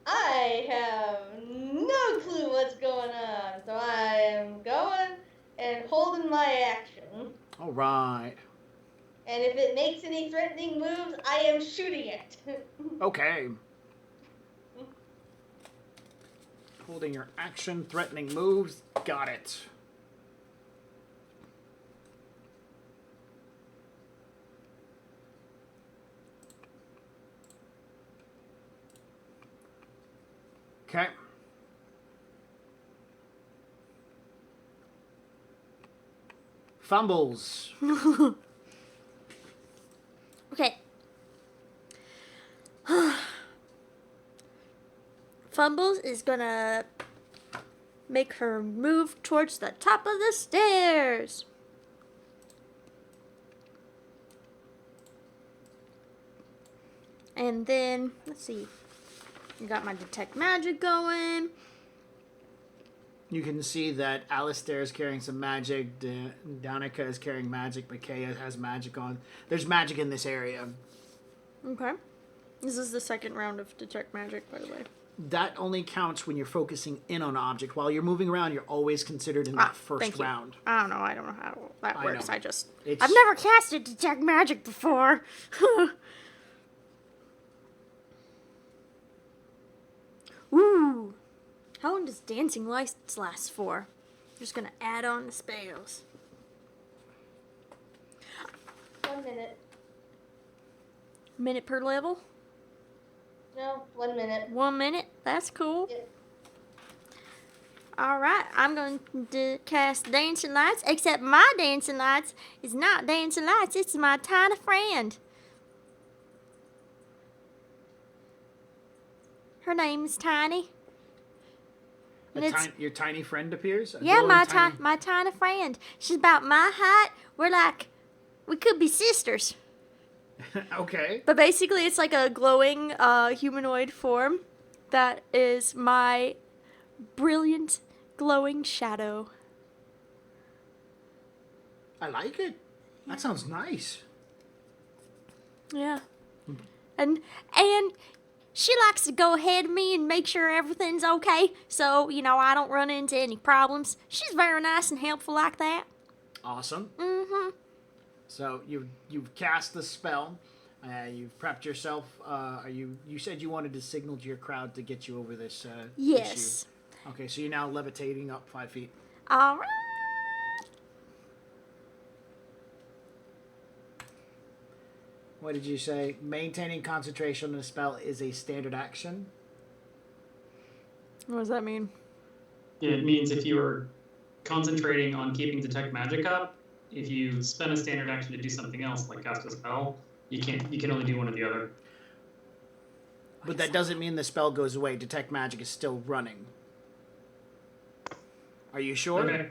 I have no clue what's going on, so I am going and holding my action. All right. And if it makes any threatening moves, I am shooting it. Okay. Holding your action, threatening moves. Got it. Okay. Fumbles. Okay. Fumbles is gonna make her move towards the top of the stairs. And then, let's see. I got my detect magic going. You can see that Alistair is carrying some magic. Danica is carrying magic. Micaiah has magic on. There's magic in this area. Okay. This is the second round of detect magic, by the way. That only counts when you're focusing in on an object. While you're moving around, you're always considered in that thank first you. round. I don't know how that I works. know. I've never casted detect magic before. Ooh. How long does dancing lights last for? I'm just gonna add on the spells. 1 minute. Minute per level? No, 1 minute. 1 minute? That's cool. Yeah. Alright, I'm going to cast dancing lights, except my dancing lights is not dancing lights, it's my tiny friend. Her name is Tiny. And Your tiny friend appears? A yeah, glowing my tiny friend. She's about my height. We could be sisters. Okay. But basically, it's like a glowing humanoid form that is my brilliant glowing shadow. I like it. That sounds nice. Yeah. And she likes to go ahead of me and make sure everything's okay, so, I don't run into any problems. She's very nice and helpful like that. Awesome. Mm-hmm. So you've cast the spell. You've prepped yourself. You said you wanted to signal to your crowd to get you over this Yes. issue. Okay, so you're now levitating up 5 feet. All right. What did you say? Maintaining concentration on the spell is a standard action. What does that mean? It means if you are concentrating on keeping detect magic up, if you spend a standard action to do something else, like cast a spell, you can only do one or the other. But that doesn't mean the spell goes away. Detect magic is still running. Are you sure? Okay.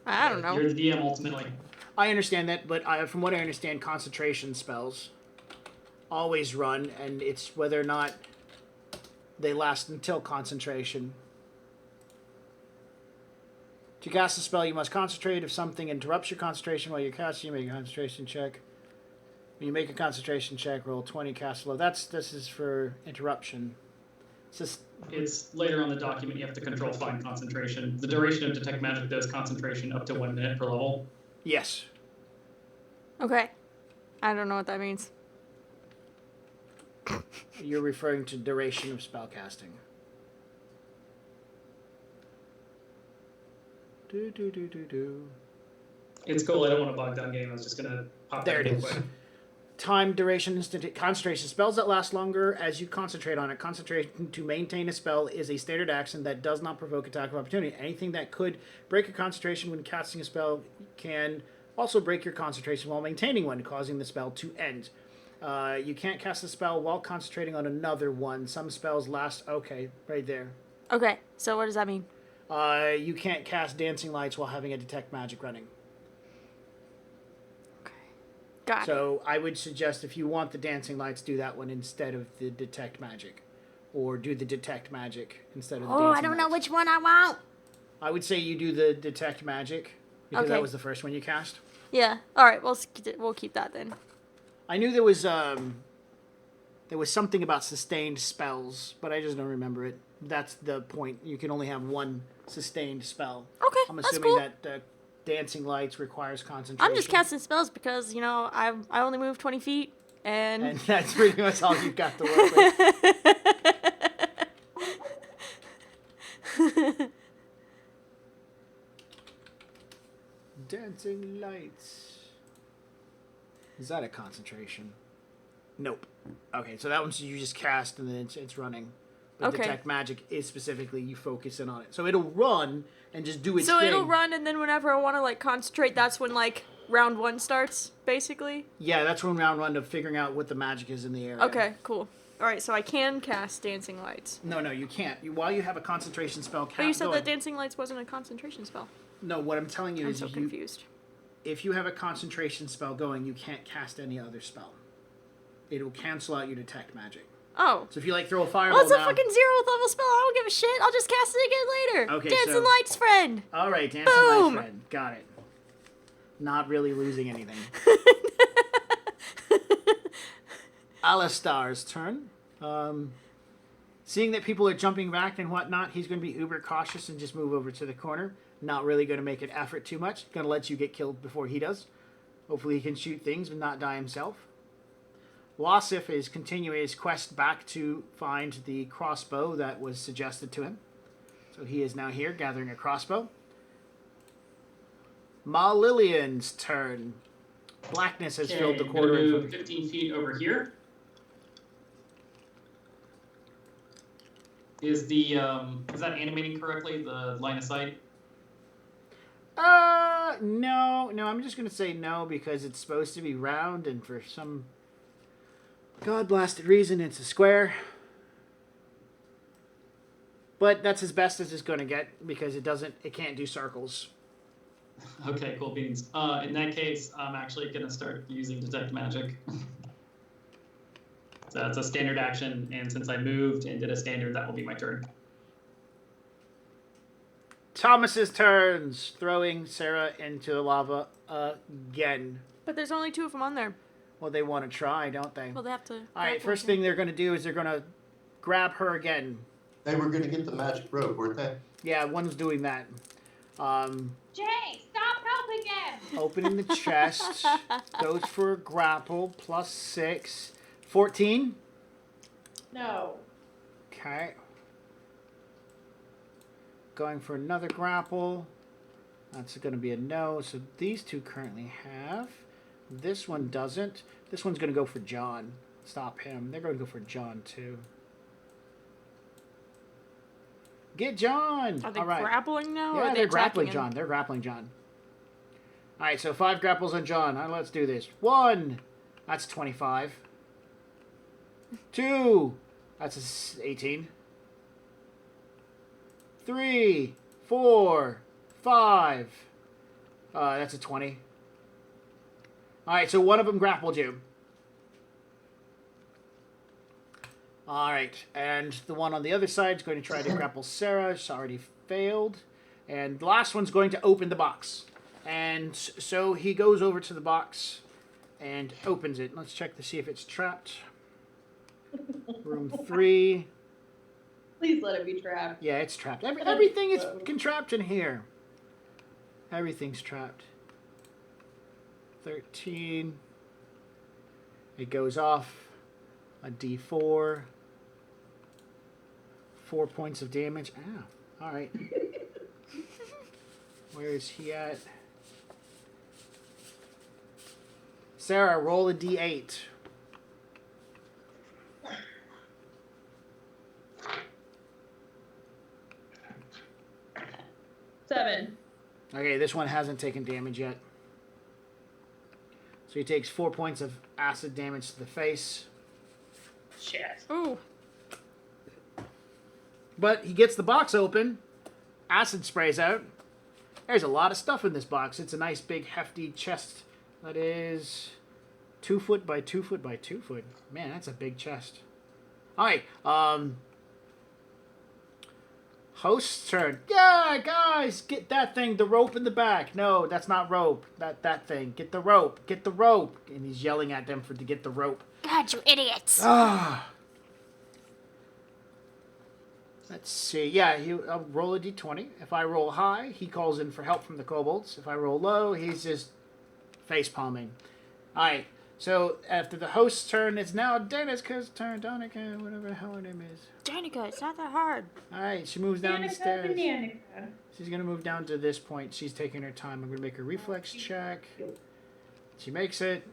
I don't know. You're the DM ultimately. I understand that, but from what I understand, concentration spells always run, and it's whether or not they last until concentration. To cast a spell, you must concentrate. If something interrupts your concentration while you're casting, you make a concentration check. When you make a concentration check, roll 20, cast low. This is for interruption. It's later on the document you have to control fine concentration. The duration of detect magic does concentration up to 1 minute per level. Yes. Okay. I don't know what that means. You're referring to duration of spellcasting. Do. It's cool. I don't want to bog down game. I was just gonna pop There that it real is. quick. Time, duration, instant concentration. Spells that last longer as you concentrate on it. Concentration to maintain a spell is a standard action that does not provoke attack of opportunity. Anything that could break your concentration when casting a spell can also break your concentration while maintaining one, causing the spell to end. You can't cast a spell while concentrating on another one. Some spells last... Okay, right there. Okay, so what does that mean? You can't cast Dancing Lights while having a Detect Magic running. Got it. So I would suggest if you want the Dancing Lights, do that one instead of the Detect Magic. Or do the Detect Magic instead of the Dancing Oh, Lights. I don't know which one I want. I would say you do the Detect Magic, because that Okay. was the first one you cast. Yeah. All right. We'll keep that then. I knew there was something about sustained spells, but I just don't remember it. That's the point. You can only have one sustained spell. Okay, I'm that's assuming cool. that Dancing Lights requires concentration. I'm just casting spells because I only move 20 feet and. And that's pretty much all you've got to work with. Dancing Lights. Is that a concentration? Nope. Okay, so that one's you just cast and then it's running. But Okay. Detect Magic is specifically you focus in on it. So it'll run and just do its So thing. it'll run, and then whenever I want to concentrate, that's when round 1 starts, basically. Yeah, that's when round one of figuring out what the magic is in the area. Okay, cool. All right, so I can cast Dancing Lights. No, you can't. While you have a concentration spell But you said going. that Dancing Lights wasn't a concentration spell. No, what I'm telling you I'm is so confused. if you have a concentration spell going, you can't cast any other spell. It'll cancel out your Detect Magic. Oh. So if you throw a fireball Well, it's a down... fucking 0th level spell. I don't give a shit. I'll just cast it again later. Okay, Dancing so- Lights, friend. All right, Dancing Boom! Lights Red. Got it. Not really losing anything. Alistar's turn. Seeing that people are jumping back and whatnot, he's going to be uber cautious and just move over to the corner. Not really going to make an effort too much. Going to let you get killed before he does. Hopefully he can shoot things but not die himself. Wasif is continuing his quest back to find the crossbow that was suggested to him. So he is now here gathering a crossbow. Ma Lillian's turn. Blackness has filled the I'm quarter. gonna in move front- 15 feet over here. Is that animating correctly? The line of sight? No. I'm just gonna say no because it's supposed to be round, and for some god-blasted reason, it's a square. But that's as best as it's gonna get because it can't do circles. Okay, cool beans. In that case, I'm actually gonna start using Detect Magic. So that's a standard action, and since I moved and did a standard, that will be my turn. Thomas's turns, throwing Sarah into the lava again. But there's only 2 of them on there. Well, they want to try, don't they? Well, they have to. All right, first thing they're going to do is they're going to grab her again. They were going to get the magic rope, weren't they? Yeah, one's doing that. Jay, stop helping him! Opening the chest. Goes for a grapple, +6. 14. No. Okay. Going for another grapple. That's going to be a no. So these two currently have. This one doesn't. This one's going to go for John. Stop him. They're going to go for John too. Get John! Are they All right. grappling now? or Yeah, are they they're attacking grappling him? John. They're grappling John. All right, so 5 grapples on John. All right, let's do this. 1. That's 25. 2. That's 18. 3, 4, 5. That's a 20. All right, so one of them grappled you. All right, and the one on the other side is going to try to grapple Sarah. She's already failed. And the last one's going to open the box. And so he goes over to the box and opens it. Let's check to see if it's trapped. Room 3. Please let it be trapped. Yeah, it's trapped. Everything is trapped in here. Everything's trapped. 13. It goes off a D4. 4 points of damage. Ah, all right. Where is he at? Sarah, roll a D8. Seven. Okay, this one hasn't taken damage yet. So he takes 4 points of acid damage to the face. Shit. Ooh. But he gets the box open. Acid sprays out. There's a lot of stuff in this box. It's a nice big hefty chest that is 2 foot by 2 foot by 2 foot. Man, that's a big chest. Alright, host's turn. Yeah, guys, get that thing, the rope in the back. No, that's not rope. That thing. Get the rope. Get the rope. And he's yelling at them to get the rope. God, you idiots. Ah. Let's see. Yeah, I'll roll a d20. If I roll high, he calls in for help from the kobolds. If I roll low, he's just face palming. All right. So after the host's turn, it's now Danica's turn. Danica, whatever the hell her name is. Danica, it's not that hard. All right. She moves down the stairs. Danica. She's gonna move down to this point. She's taking her time. I'm gonna make a reflex check. She makes it.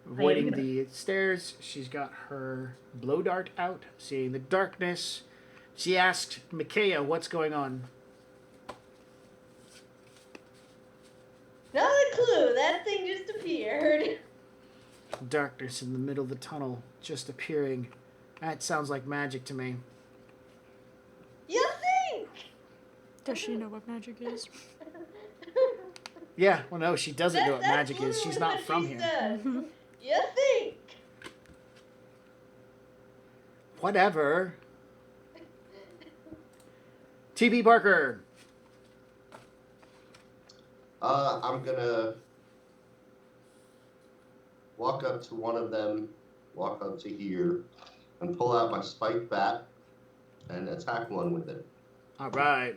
Avoiding the stairs. She's got her blow dart out, seeing the darkness. She asked Micaiah what's going on. Not a clue. That thing just appeared. Darkness in the middle of the tunnel just appearing. That sounds like magic to me. You think? Does she know what magic is? Yeah, well, no, she doesn't know what That's magic is. She's literally not what from she here. said. You think? Whatever. T.B. Parker. I'm gonna walk up to one of them, walk up to here, and pull out my spiked bat and attack one with it. All right.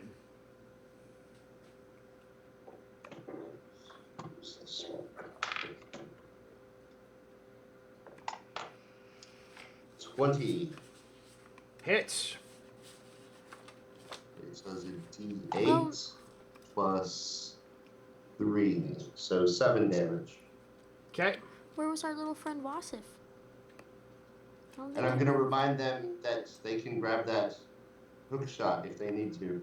Where's this one? 20. Hits. It says a D8 plus 3, so 7 damage. Okay. Where was our little friend Wasif? And I'm gonna remind them that they can grab that hook shot if they need to.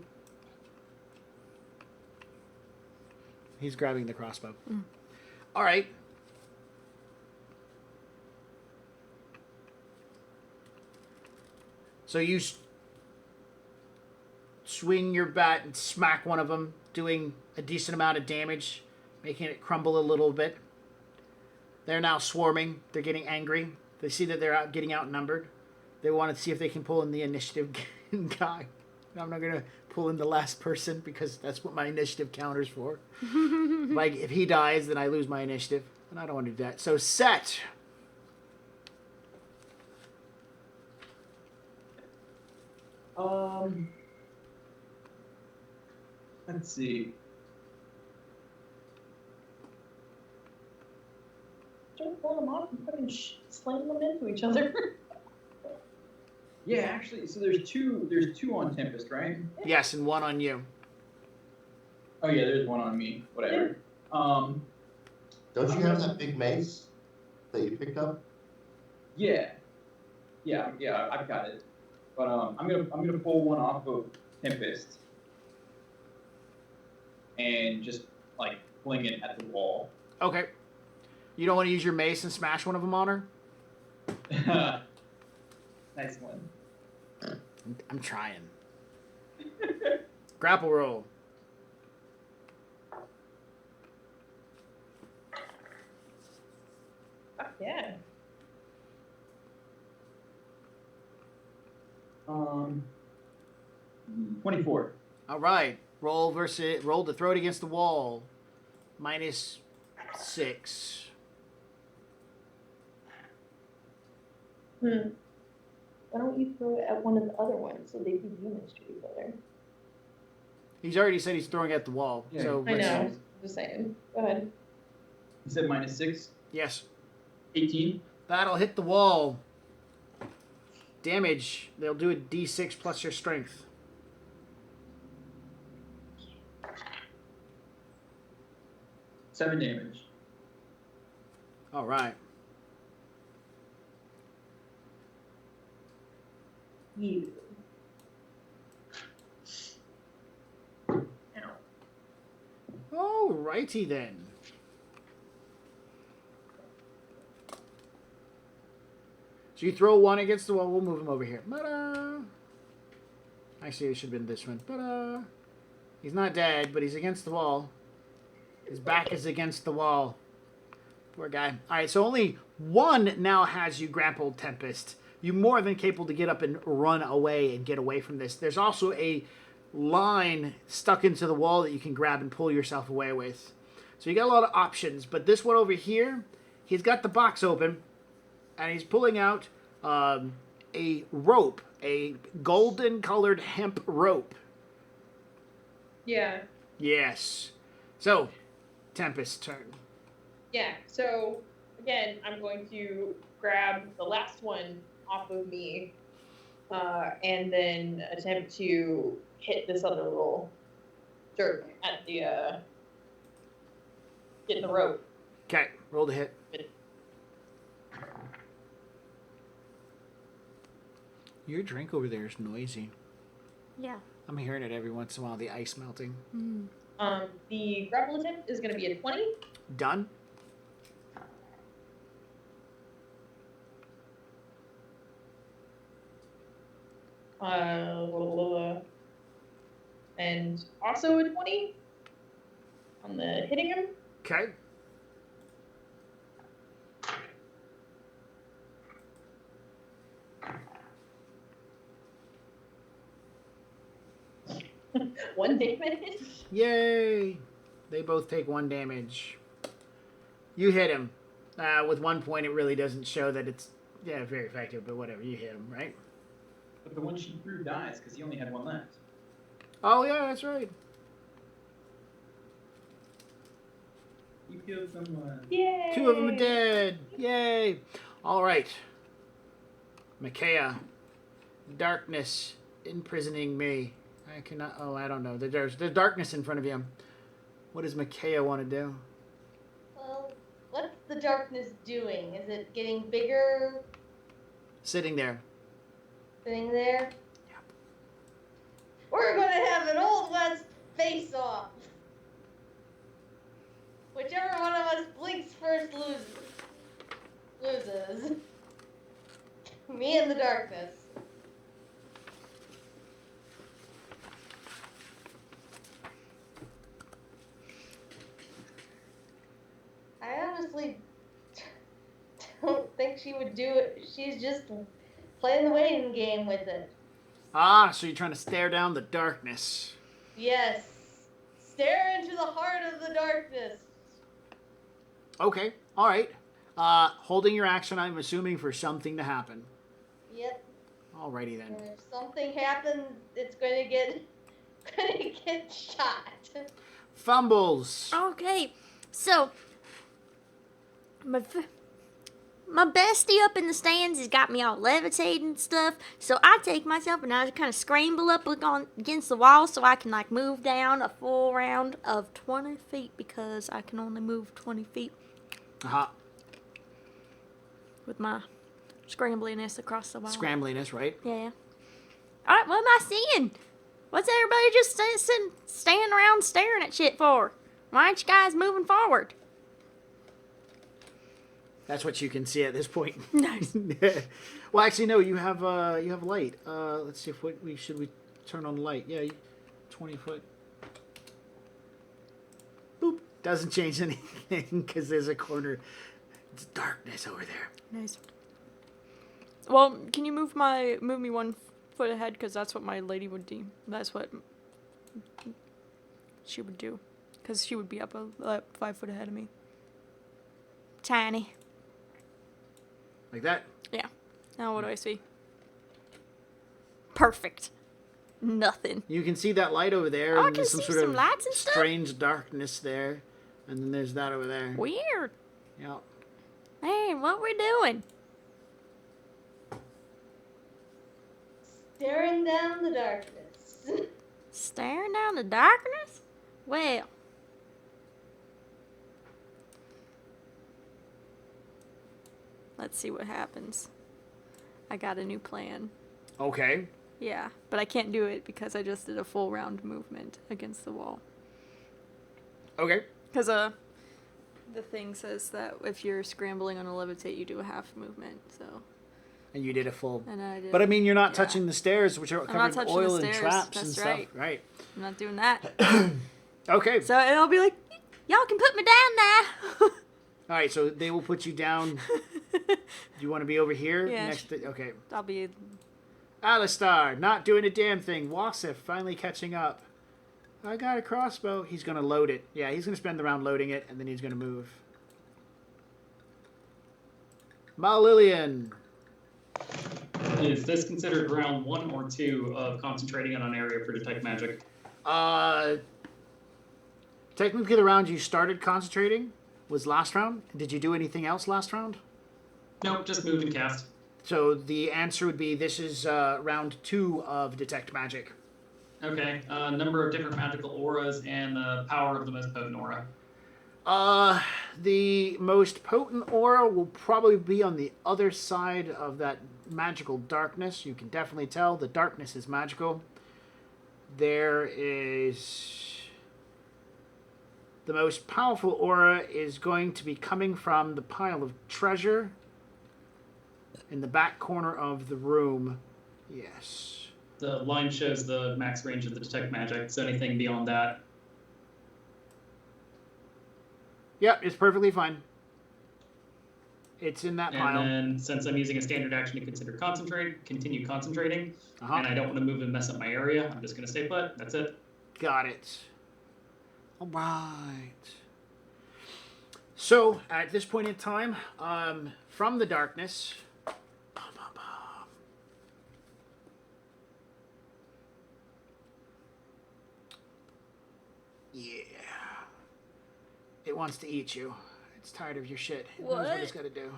He's grabbing the crossbow. All right. So you swing your bat and smack one of them, doing a decent amount of damage, making it crumble a little bit. They're now swarming. They're getting angry. They see that they're getting outnumbered. They want to see if they can pull in the initiative guy. I'm not going to pull in the last person because that's what my initiative counters for. If he dies, then I lose my initiative. And I don't want to do that. So set. Let's see. Just pull them off and fucking slam them into each other. Yeah, actually, so there's two on Tempest, right? Yes, and one on you. Oh yeah, there's one on me. Whatever. Don't you have that big mace that you picked up? Yeah, I've got it. But I'm gonna pull one off of Tempest and just like fling it at the wall. Okay. You don't want to use your mace and smash one of them on her? Nice one. I'm trying. Grapple roll. Yeah. 24. All right. Roll to throw it against the wall. -6. Why don't you throw it at one of the other ones so they do damage to each other? He's already said he's throwing at the wall. Yeah. So I know. Just saying. Go ahead. You said -6? Yes. 18? That'll hit the wall. Damage. They'll do a d6 plus your strength. Seven damage. All right. You. All righty then. So you throw one against the wall. We'll move him over here. Ta-da! Actually, it should have been this one. Ta-da! He's not dead, but he's against the wall. His back is against the wall. Poor guy. All right, so only one now has you grappled, Tempest. You're more than capable to get up and run away and get away from this. There's also a line stuck into the wall that you can grab and pull yourself away with. So you got a lot of options, but this one over here, he's got the box open, and he's pulling out a rope, a golden-colored hemp rope. Yeah. Yes. So, Tempest's turn. Yeah. So again, I'm going to grab the last one off of me, and then attempt to hit this other little jerk at the getting the rope. Okay, roll to hit. Your drink over there is noisy. Yeah. I'm hearing it every once in a while, the ice melting. Mm. The grapple attempt is going to be a 20. Done? And also a 20 on the hitting him. Okay. One damage. Yay! They both take 1 damage. You hit him. With 1 point, it really doesn't show that it's very effective, but whatever. You hit him, right? But the one she threw dies because he only had one left. Oh, yeah, that's right. You killed someone. Yay! 2 of them are dead. Yay! All right. Micaiah. Darkness imprisoning me. I cannot... Oh, I don't know. There's darkness in front of you. What does Micaiah want to do? Well, what's the darkness doing? Is it getting bigger? Sitting there. Sitting there? Yep. We're gonna have an Old West face-off. Whichever one of us blinks first loses. Me and the darkness. I honestly don't think she would do it. She's just playing the waiting game with it. Ah, so you're trying to stare down the darkness. Yes. Stare into the heart of the darkness. Okay, all right. Holding your action, I'm assuming, for something to happen. Yep. Alrighty then. And if something happens, it's gonna get shot. Fumbles. Okay, so my bestie up in the stands has got me all levitating and stuff. So I take myself and I just kind of scramble up against the wall so I can like move down a full round of 20 feet because I can only move 20 feet Uh-huh. with my scrambliness across the wall. Scrambliness, right? Yeah. All right, what am I seeing? What's everybody just standing around staring at shit for? Why aren't you guys moving forward? That's what you can see at this point. Nice. Well, actually, no. You have light. Let's see if we turn on the light. Yeah, 20 foot. Boop. Doesn't change anything because there's a corner. It's darkness over there. Nice. Well, can you move me 1 foot ahead? Because that's what my lady would do. That's what she would do. Because she would be up 5 foot ahead of me. Tiny. Like that. Yeah. Now what do I see? Perfect. Nothing. You can see that light over there. Oh, I and can some see sort some of lights and stuff. strange darkness there. And then there's that over there. Weird. Yeah. Man, what we doing? Staring down the darkness. Staring down the darkness? Well. Let's see what happens. I got a new plan. Okay. Yeah, but I can't do it because I just did a full round movement against the wall. Okay. Because the thing says that if you're scrambling on a levitate, you do a half movement. So. And you did a full. And I did. But I mean, you're not yeah. touching the stairs, which are I'm not covered in touching oil the and stairs. traps That's and stuff. right. Right. I'm not doing that. Okay. So it'll be like, y'all can put me down now. All right. So they will put you down. Do you want to be over here? Yeah, Next to, okay. I'll be. Alistar, not doing a damn thing. Wasif, finally catching up. I got a crossbow. He's going to load it. Yeah, he's going to spend the round loading it, and then he's going to move. Malillion. Is this considered round 1 or 2 of concentrating on an area for detect magic? Technically the round you started concentrating was last round. Did you do anything else last round? Nope, just moved and cast. So the answer would be this is round 2 of detect magic. Okay, number of different magical auras and the power of the most potent aura. The most potent aura will probably be on the other side of that magical darkness. You can definitely tell the darkness is magical. There is... The most powerful aura is going to be coming from the pile of treasure in the back corner of the room. Yes. The line shows the max range of the detect magic, so anything beyond that. Yep, it's perfectly fine. It's in that And pile. then, since I'm using a standard action to continue concentrating, and I don't want to move and mess up my area, I'm just going to stay put. That's it. Got it. All right. So, at this point in time, from the darkness... Yeah. It wants to eat you. It's tired of your shit. It knows what it's got to do.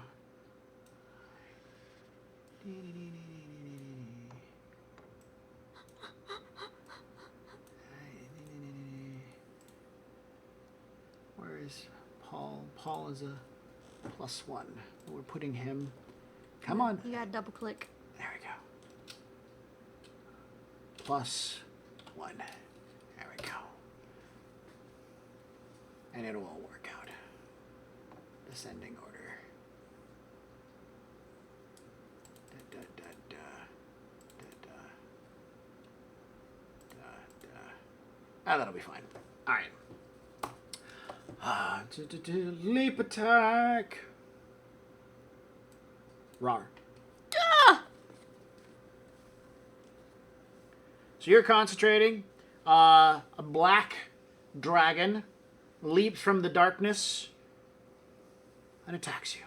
Where is Paul? Paul is a +1. We're putting him... Come on. You gotta double click. There we go. +1. There we go. And it'll all work out. Descending order. Da, da, da, da. Da, da. Da, da. Ah, that'll be fine. Alright. Leap attack. Rar. So you're concentrating. A black dragon leaps from the darkness and attacks you.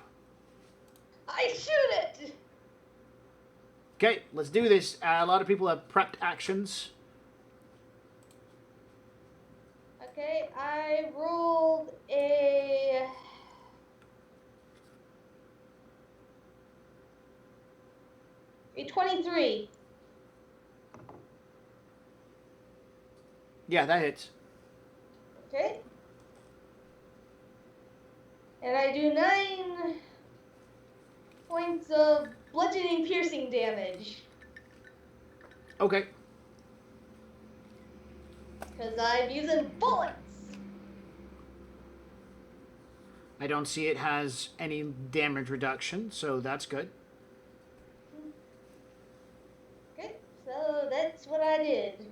I shoot it! Okay, let's do this. A lot of people have prepped actions. Okay, I rolled a... a 23. Yeah, that hits. Okay. And I do 9 points of bludgeoning piercing damage. Okay. Because I'm using bullets. I don't see it has any damage reduction, so that's good. Okay, so that's what I did.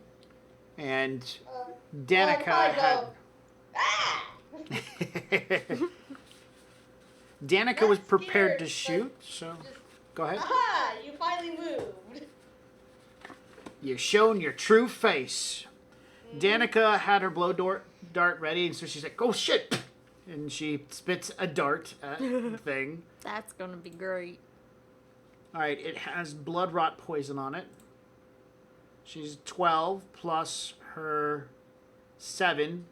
And Fine, Danica had... though. Ah! Danica was Not prepared to scared, shoot, so just- go ahead. Aha! You finally moved. You've shown your true face. Danica had her blow dart ready, and so she's like, oh shit! And she spits a dart at the thing. That's gonna be great. Alright, it has blood rot poison on it. She's 12 plus her 7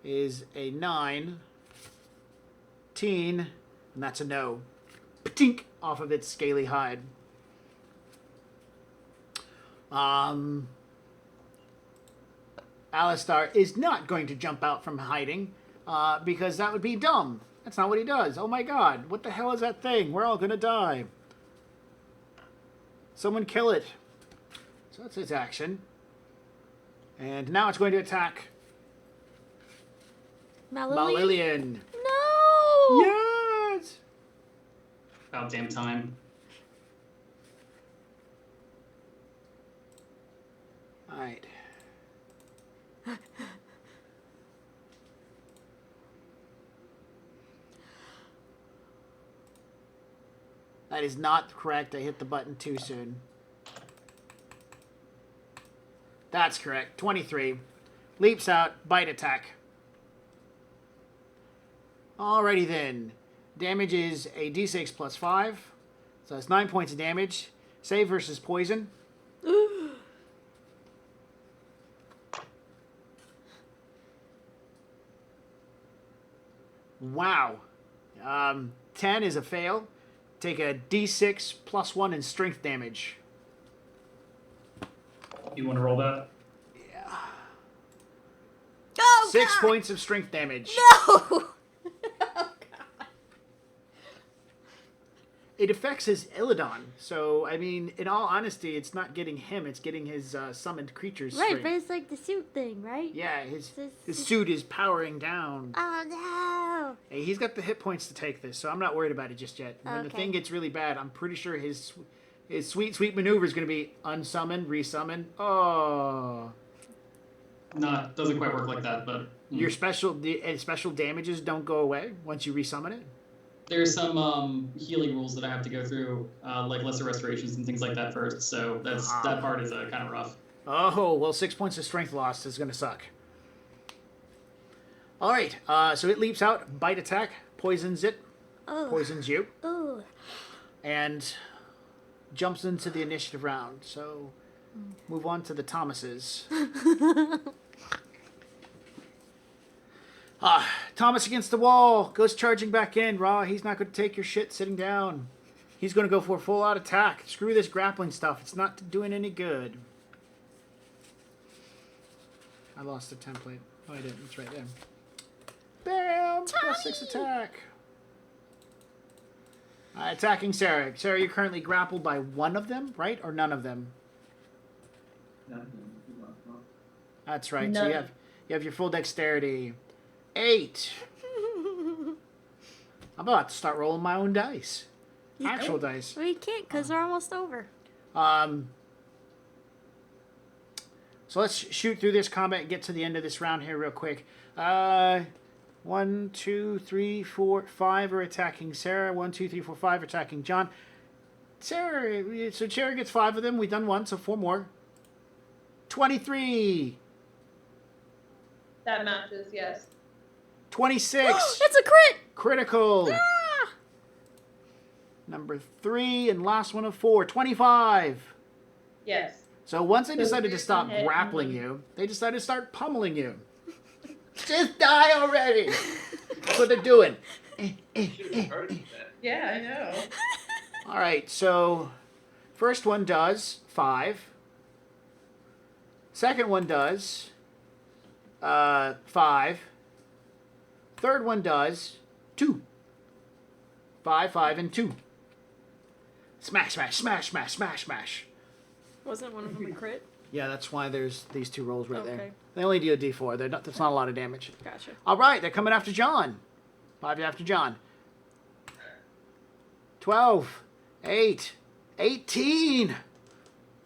is a 9. 18, and that's a no. Patink off of its scaly hide. Alistar is not going to jump out from hiding because that would be dumb. That's not what he does. Oh my god, what the hell is that thing? We're all gonna die. Someone kill it. So that's its action. And now it's going to attack Malillion. No! Yes! About damn time. Alright. That is not correct. I hit the button too soon. That's correct. 23. Leaps out. Bite attack. Alrighty then. Damage is a d6 plus 5. So that's 9 points of damage. Save versus poison. Wow. 10 is a fail. Take a d6 plus 1 in strength damage. You want to roll that? Yeah. Oh, 6 God. points of strength damage. No! It affects his Illidan. So, I mean, in all honesty, it's not getting him. It's getting his summoned creature's Right, strength. but it's like the suit thing, right? Yeah, his suit is powering down. Oh, Hey, he's got the hit points to take this, so I'm not worried about it just yet. When the Okay. thing gets really bad, I'm pretty sure his sweet maneuver is going to be unsummon, resummon. Oh. No, it doesn't quite work like that, but Your special damages don't go away once you resummon it? there's some healing rules that I have to go through, like lesser restorations and things like that first. So that part is kind of rough. Oh, well, 6 points of strength lost is going to suck. All right, so it leaps out, bite attack, poisons it, Oh. poisons you, Oh. and jumps into the initiative round. So move on to the Thomases. Thomas against the wall, goes charging back in. Raw, he's not going to take your shit sitting down. He's going to go for a full-out attack. Screw this grappling stuff. It's not doing any good. I lost the template. Oh, I didn't. It's right there. Bam! Plus 6 attack. Attacking Sarah. Sarah, you're currently grappled by one of them, right? Or none of them? That's right. So None. you have your full dexterity. 8. I'm about to start rolling my own dice. Actual dice. Well, you can't because they're almost over. So let's shoot through this combat and get to the end of this round here real quick. 1, 2, 3, 4, 5 are attacking Sarah. 1, 2, 3, 4, 5 attacking John. Sarah, so Sarah gets 5 of them. We've done 1, so 4 more. 23. That matches, yes. 26. It's a crit! Critical. Ah! Number 3 and last one of 4. 25. Yes. So once they So decided to here's stop the hit grappling and you, they decided to start pummeling you. Just die already. That's what they're doing. Yeah, I know. All right, so first one does 5. Second one does 5. Third one does 2. 5, 5, and 2. Smash, smash, smash, smash, smash, smash. Wasn't one of them a crit? Yeah, that's why there's these 2 rolls right there. Okay. They only do a d4. That's not a lot of damage. Gotcha. All right, they're coming after John. 5 after John. 12, 8, 18, I think you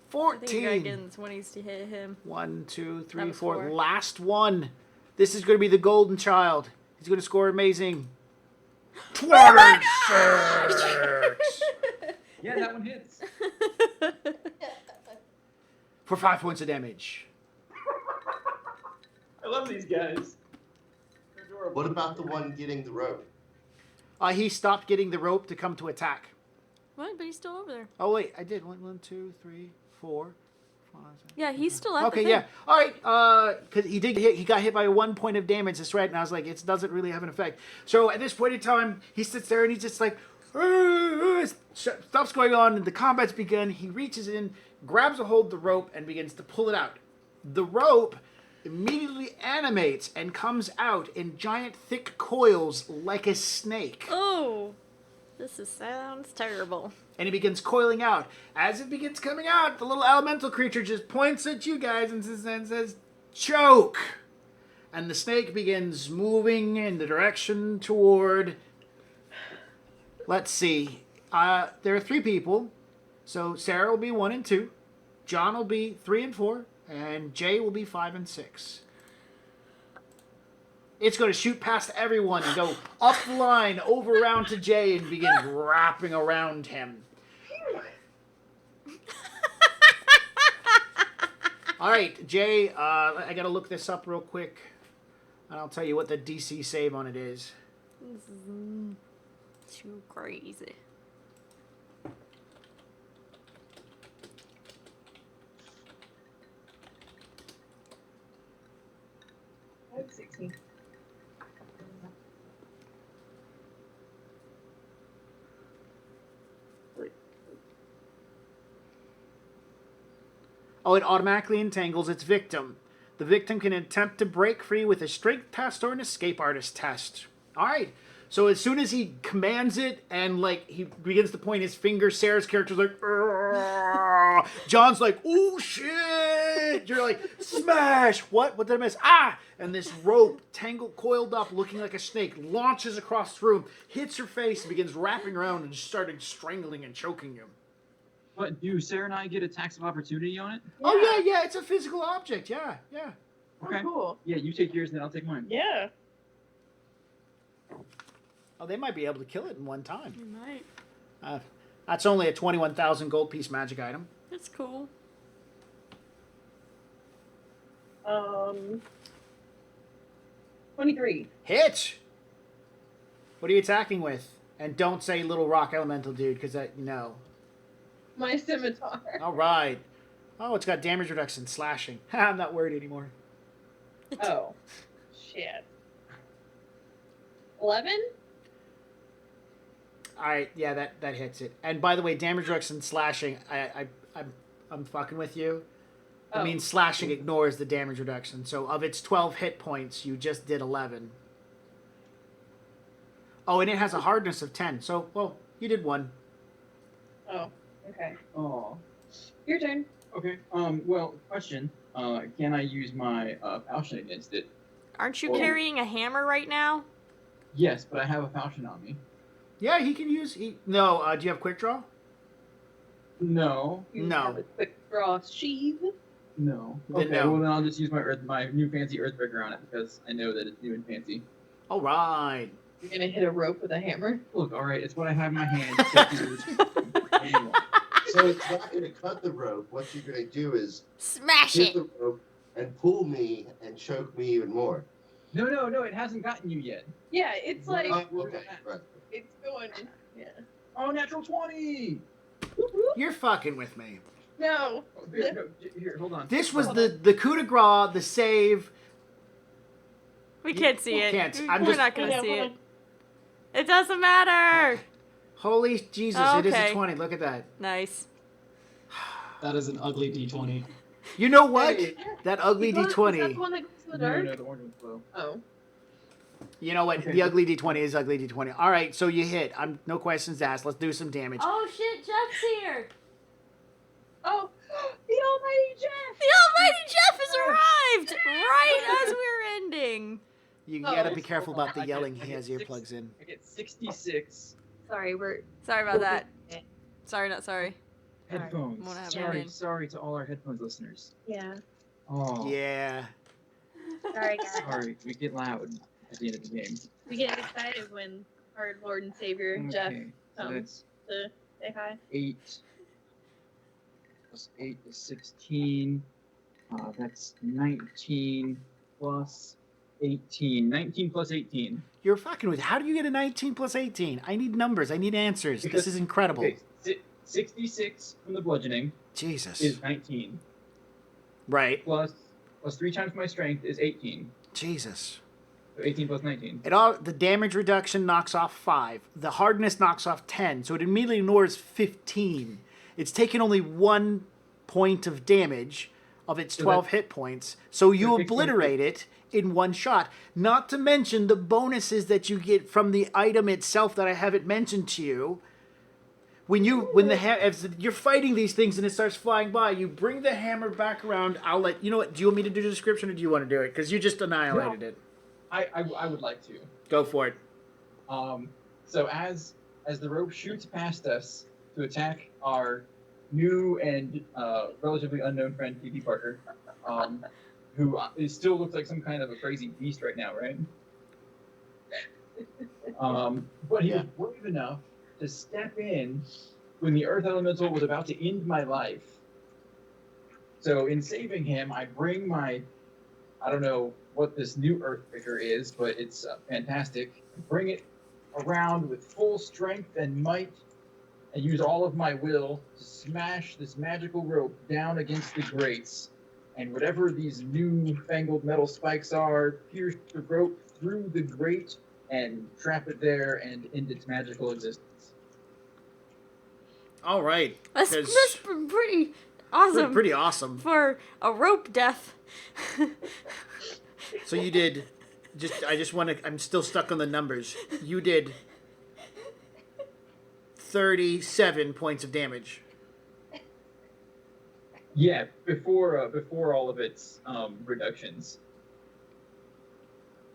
14. gotta get in the 20s to hit him. 1, 2, 3, That was 4. 4. Last one. This is going to be the golden child. He's going to score amazing. 26. Yeah, that one hits. For 5 points of damage. I love these guys. They're adorable. What about the one getting the rope? He stopped getting the rope to come to attack. What? But he's still over there. Oh, wait. I did. 1, 2, 3, 4, Yeah, he's still at Okay, the yeah. thing. All right. Because he did hit. He got hit by 1 point of damage. That's right. And I was like, it doesn't really have an effect. So at this point in time, he sits there and he's just like, stuff's going on, and the combat's begun. He reaches in, grabs a hold of the rope, and begins to pull it out. The rope immediately animates and comes out in giant, thick coils like a snake. Oh, sounds terrible. And it begins coiling out. As it begins coming out, the little elemental creature just points at you guys and says, choke! And the snake begins moving in the direction toward... Let's see. There are 3 people. So Sarah will be 1 and 2. John will be 3 and 4. And Jay will be 5 and 6. It's going to shoot past everyone and go up the line, over around to Jay, and begin wrapping around him. All right, Jay, I got to look this up real quick. And I'll tell you what the DC save on it is. This is too crazy. That's 16. Oh, it automatically entangles its victim. The victim can attempt to break free with a strength test or an escape artist test. All right. So as soon as he commands it and, like, he begins to point his finger, Sarah's character's like, "Argh." John's like, oh, shit. You're like, smash. What? What did I miss? Ah! And this rope, tangled, coiled up, looking like a snake, launches across the room, hits her face, and begins wrapping around and starting strangling and choking you. What, do Sarah and I get attacks of opportunity on it? Oh, yeah. It's a physical object. Yeah. Okay. Oh, cool. Yeah, you take yours, then I'll take mine. Yeah. Oh, they might be able to kill it in one time. You might. That's only a 21,000 gold piece magic item. That's cool. 23. Hit! What are you attacking with? And don't say little rock elemental dude, because no. My scimitar. All right. Oh, it's got damage reduction, slashing. I'm not worried anymore. Oh. Shit. 11? All right, yeah, that hits it. And by the way, damage reduction, slashing, I'm fucking with you. I mean, slashing ignores the damage reduction. So of its 12 hit points, you just did 11. Oh, and it has a hardness of 10. So, well, you did 1. Oh, okay. Oh. Your turn. Okay. Well, question. Can I use my falchion against it? Aren't you Well- carrying a hammer right now? Yes, but I have a falchion on me. Yeah, he can use... No, do you have quick draw? No. You No. have a quick draw sheath. No. Then Okay, no. well then I'll just use my new fancy Earthbreaker on it because I know that it's new and fancy. All right. You're gonna hit a rope with a hammer. Look, alright, it's what I have in my hand. Anyway. So it's not going to cut the rope. What you're going to do is Smash hit it. the rope and pull me and choke me even more. No, it hasn't gotten you yet. Yeah, it's like Oh, okay, right. it's going. Yeah. Oh, natural 20! You're fucking with me. No. Oh, here, hold on. This was the coup de grace, the save. We can't see it. Can't. We- I'm We're just- not gonna Hold on, see hold it. It doesn't matter. Holy Jesus, it is a Okay. 20. Look at that. Nice. That is an ugly D20. You know what? Hey. That ugly Is that the D20. one that goes to the No, dark? no, the orange one's low. Oh. You know what? Okay. The ugly D20 is ugly D20. All right, so you hit. I'm no questions asked. Let's do some damage. Oh shit, Jeff's here. Oh, the almighty Jeff! The almighty Jeff has arrived right as we're ending. You Oh, gotta be careful hold on. about the I yelling. get He has 6. earplugs in. I get 66 Sorry, we're. Sorry about that. Sorry, not sorry. headphones. Won't have Sorry, it. sorry to all our headphones listeners. Yeah. Oh, Yeah. Sorry, guys. sorry, we get loud at the end of the game. We get excited when our Lord and Savior Jeff Okay, so um, that's to say hi. 8 plus 8 is 16. That's 19 plus 18. 19 plus 18. You're fucking with. How do you get a 19 plus 18? I need numbers. I need answers. Because- This is incredible. Okay, 66 from the bludgeoning Jesus. is 19. Right. plus 3 times my strength is 18. Jesus. So 18 plus 19. The damage reduction knocks off 5. The hardness knocks off 10, so it immediately ignores 15. It's taken only 1 point of damage of its 12 hit points, so you obliterate it in one shot. Not to mention the bonuses that you get from the item itself that I haven't mentioned to you. As you're fighting these things and it starts flying by, you bring the hammer back around. You know what? Do you want me to do the description or do you want to do it? Because you just annihilated it. I would like to. Go for it. So as the rope shoots past us to attack our new and relatively unknown friend P.P. Parker, who still looks like some kind of a crazy beast right now, right? But he was brave enough to step in when the Earth Elemental was about to end my life. So in saving him, I bring my, I don't know what this new Earthbreaker is, but it's fantastic. Bring it around with full strength and might, and use all of my will to smash this magical rope down against the grates. And whatever these new fangled metal spikes are, pierce the rope through the grate and trap it there and end its magical existence. All right. That's pretty awesome. Pretty awesome. For a rope death. So you did, I'm still stuck on the numbers. You did 37 points of damage. Yeah, before all of its reductions.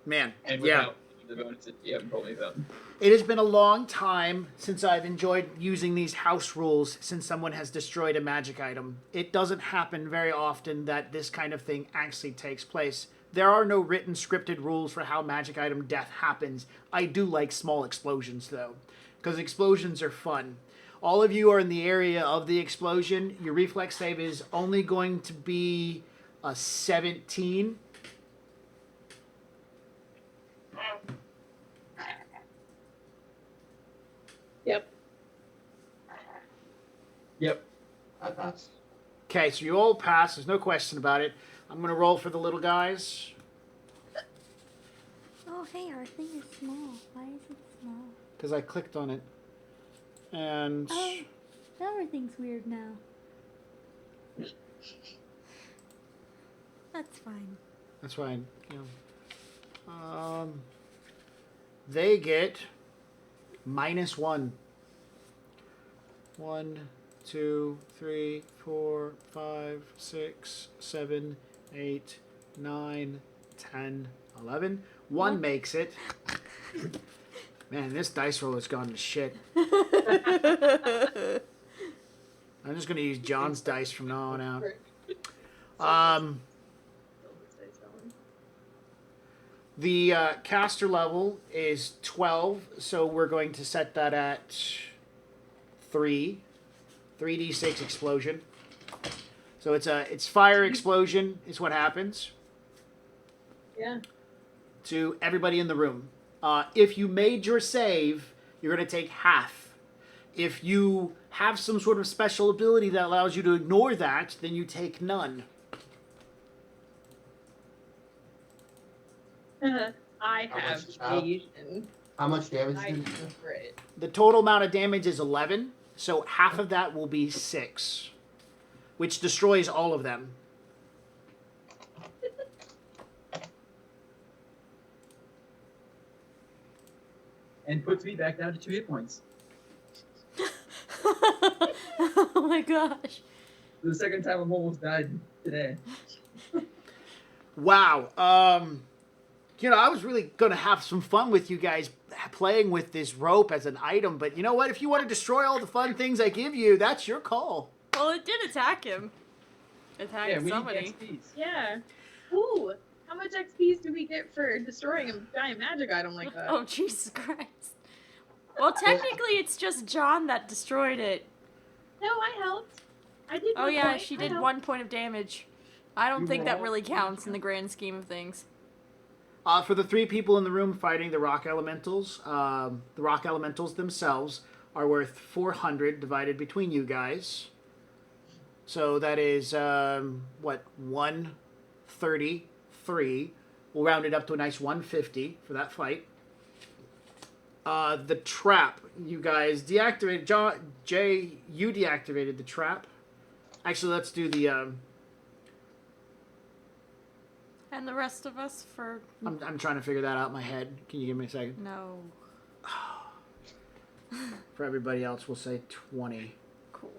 Man, and without the bonuses you haven't told me about. It has been a long time since I've enjoyed using these house rules since someone has destroyed a magic item. It doesn't happen very often that this kind of thing actually takes place. There are no written scripted rules for how magic item death happens. I do like small explosions though, because explosions are fun. All of you are in the area of the explosion. Your reflex save is only going to be a 17. Yep. I pass. Okay, so you all pass. There's no question about it. I'm going to roll for the little guys. Oh, hey, our thing is small. Why is it small? Because I clicked on it. And... Oh, everything's weird now. That's fine. That's fine. They get -1. 1, 2, 3, 4, 5, 6, 7, 8, 9, 10, 11. 1 makes it. Man, this dice roll has gone to shit. I'm just going to use John's dice from now on out. The caster level is 12, so we're going to set that at 3d6 explosion. So it's fire explosion is what happens. Yeah. To everybody in the room. If you made your save, you're going to take half. If you have some sort of special ability that allows you to ignore that, then you take none. I have Asian. How much damage I did you do? prefer it. The total amount of damage is 11, so half of that will be 6, which destroys all of them. And puts me back down to 2 hit points. Oh my gosh. The second time I've almost died today. Wow. I was really going to have some fun with you guys playing with this rope as an item, but you know what? If you want to destroy all the fun things I give you, that's your call. Well, it did attack him. Attacked somebody. Need XPs. Yeah. Ooh, how much XPs do we get for destroying a giant magic item like that? Oh, Jesus Christ. Well, technically, it's just John that destroyed it. No, I helped. I did. Oh, one yeah, point. she I did helped. 1 point of damage. I don't You think that roll. really counts in the grand scheme of things. For the 3 people in the room fighting the rock elementals themselves are worth 400 divided between you guys. So that is, 133. We'll round it up to a nice 150 for that fight. The trap, you guys deactivated. Jay, you deactivated the trap. Actually, let's do the. And the rest of us for I'm trying to figure that out in my head. Can you give me a second? no. For everybody else, we'll say 20. Cool.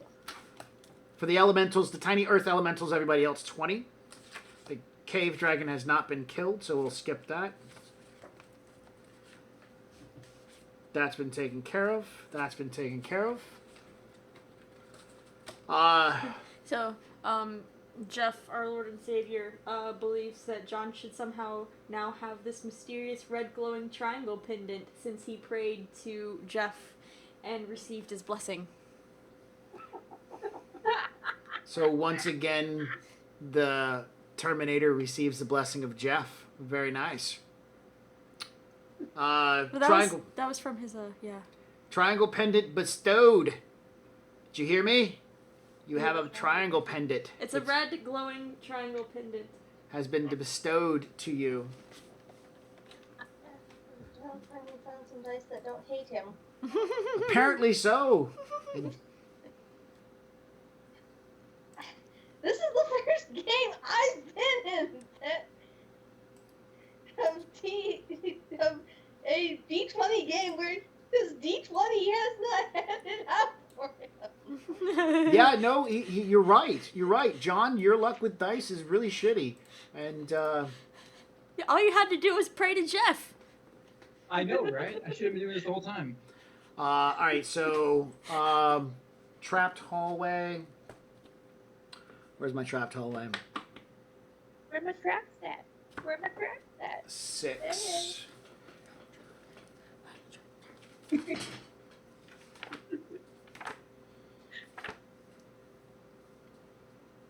For the elementals, the tiny earth elementals, everybody else 20. The cave dragon has not been killed, so we'll skip that. That's been taken care of. That's been taken care of. So, Jeff, our Lord and Savior, believes that John should somehow now have this mysterious red glowing triangle pendant since he prayed to Jeff and received his blessing. So once again, the Terminator receives the blessing of Jeff. Very nice. But Triangle. that was from his, yeah. Triangle pendant bestowed. Did you hear me? You have a triangle pendant. It's a red glowing triangle pendant. Has been bestowed to you. John finally found some dice that don't hate him. Apparently so. This is the first game I've been in of a D20 game where this D20 has not handed out for him. Yeah, no, you're right. You're right. John, your luck with dice is really shitty. And, All you had to do was pray to Jeff. I know, right? I should have been doing this the whole time. alright, so, trapped hallway. Where's my trapped hallway? Where my traps at? Where my traps at? 6.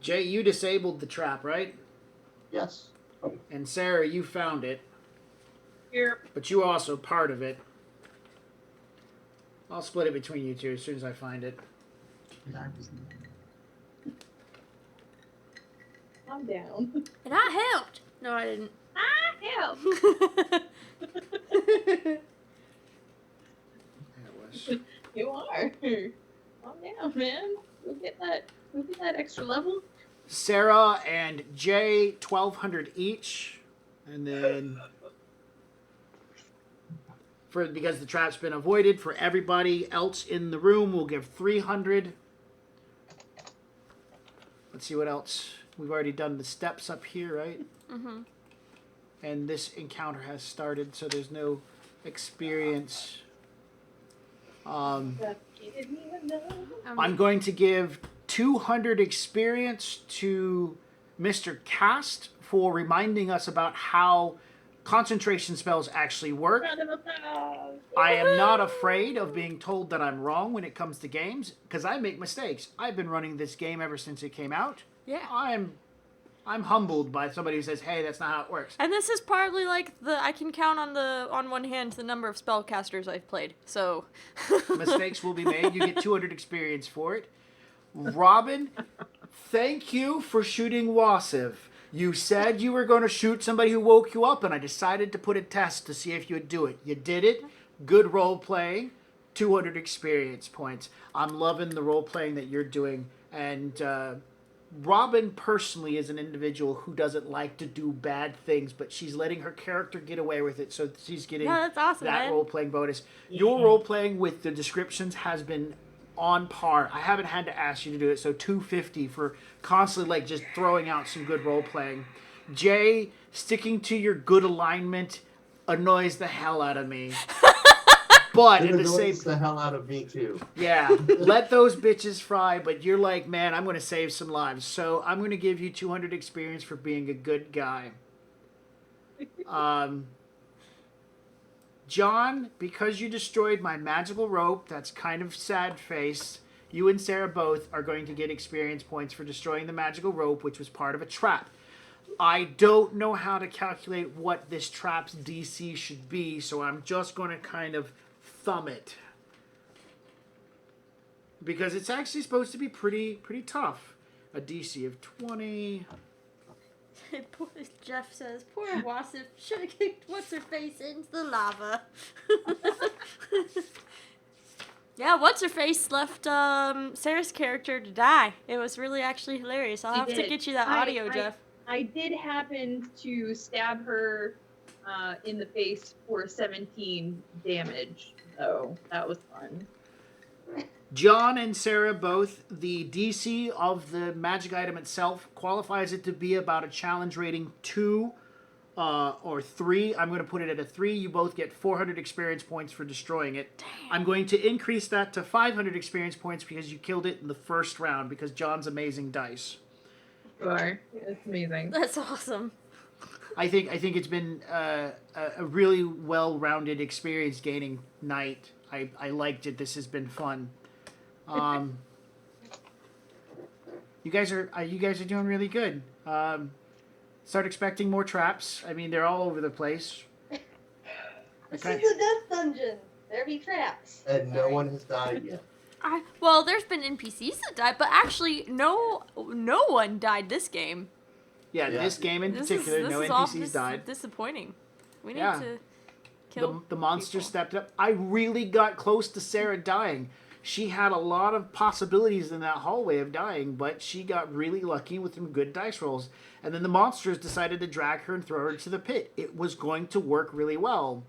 Jay, you disabled the trap, right? Yes. And Sarah, you found it. Here. But you were also part of it. I'll split it between you two as soon as I find it. I'm down. And I helped. No, I didn't. I help. There it was. You are. Calm down, man. We'll get that extra level. Sarah and Jay, 1,200 each. And then, because the trap's been avoided, for everybody else in the room, we'll give 300. Let's see what else. We've already done the steps up here, right? Mm-hmm. And this encounter has started, so there's no experience. You didn't even know. I'm going to give 200 experience to Mr. Cast for reminding us about how concentration spells actually work. Round of applause. I am not afraid of being told that I'm wrong when it comes to games, because I make mistakes. I've been running this game ever since it came out. Yeah. I'm humbled by somebody who says, "Hey, that's not how it works." And this is partly like I can count on one hand the number of spellcasters I've played. So Mistakes will be made. You get 200 experience for it. Robin, thank you for shooting Wasif. You said you were going to shoot somebody who woke you up, and I decided to put a test to see if you would do it. You did it. Good role playing. 200 experience points. I'm loving the role playing that you're doing. And Robin personally is an individual who doesn't like to do bad things, but she's letting her character get away with it, so she's getting No, that's awesome, that man. role playing bonus. Your role playing with the descriptions has been on par. I haven't had to ask you to do it, so 250 for constantly like just throwing out some good role playing. Jay, sticking to your good alignment annoys the hell out of me. But It in the same, annoys the hell out of me too. yeah, let those bitches fry. But you're like, man, I'm going to save some lives, so I'm going to give you 200 experience for being a good guy. John, because you destroyed my magical rope, that's kind of sad face. You and Sarah both are going to get experience points for destroying the magical rope, which was part of a trap. I don't know how to calculate what this trap's DC should be, so I'm just going to kind of thumb it. Because it's actually supposed to be pretty tough. a DC of 20. Jeff says, poor Wasif should have kicked what's-her-face into the lava. Yeah, what's-her-face left Sarah's character to die. It was really actually hilarious. I'll She have to did. get you that audio, I- Jeff. I did happen to stab her in the face for 17 damage, so that was fun. John and Sarah both, the DC of the magic item itself qualifies it to be about a challenge rating 2 or 3. I'm going to put it at a 3. You both get 400 experience points for destroying it. Damn. I'm going to increase that to 500 experience points because you killed it in the first round because John's amazing dice. Sure, it's amazing. That's awesome. I think it's been a really well-rounded experience gaining night. I liked it. This has been fun. You guys are doing really good. Start expecting more traps. I mean, they're all over the place. This is the death dungeon. There be traps. And no one has died yet. Well, there's been NPCs that died, but actually, no one died this game. Yeah, this game in particular, no NPCs died. Disappointing. We need Yeah. to kill The monster people. stepped up. I really got close to Sarah dying. She had a lot of possibilities in that hallway of dying, but she got really lucky with some good dice rolls. And then the monsters decided to drag her and throw her into the pit. It was going to work really well.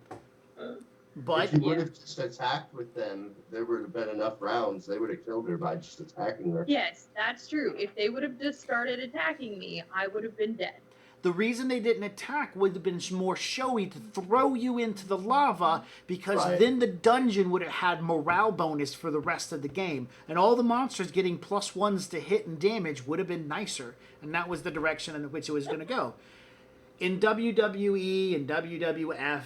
But if you would have just attacked with them, there would have been enough rounds. They would have killed her by just attacking her. Yes, that's true. If they would have just started attacking me, I would have been dead. the reason they didn't attack would have been more showy to throw you into the lava, because then the dungeon would have had morale bonus for the rest of the game. And all the monsters getting +1s to hit and damage would have been nicer. And that was the direction in which it was going to go. In WWE and WWF,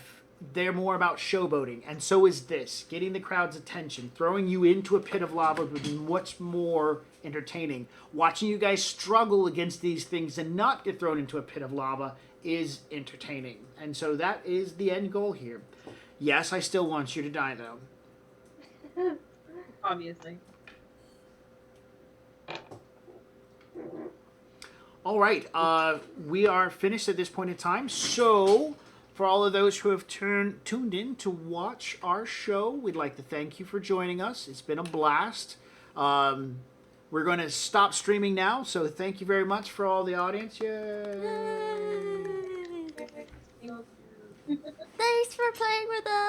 they're more about showboating, and so is this. Getting the crowd's attention, throwing you into a pit of lava would be much more entertaining. Watching you guys struggle against these things and not get thrown into a pit of lava is entertaining. And so that is the end goal here. Yes, I still want you to die, though. Obviously. All right, we are finished at this point in time, so for all of those who have tuned in to watch our show, we'd like to thank you for joining us. It's been a blast. We're going to stop streaming now, so thank you very much for all the audience. Yay! Thanks for playing with us.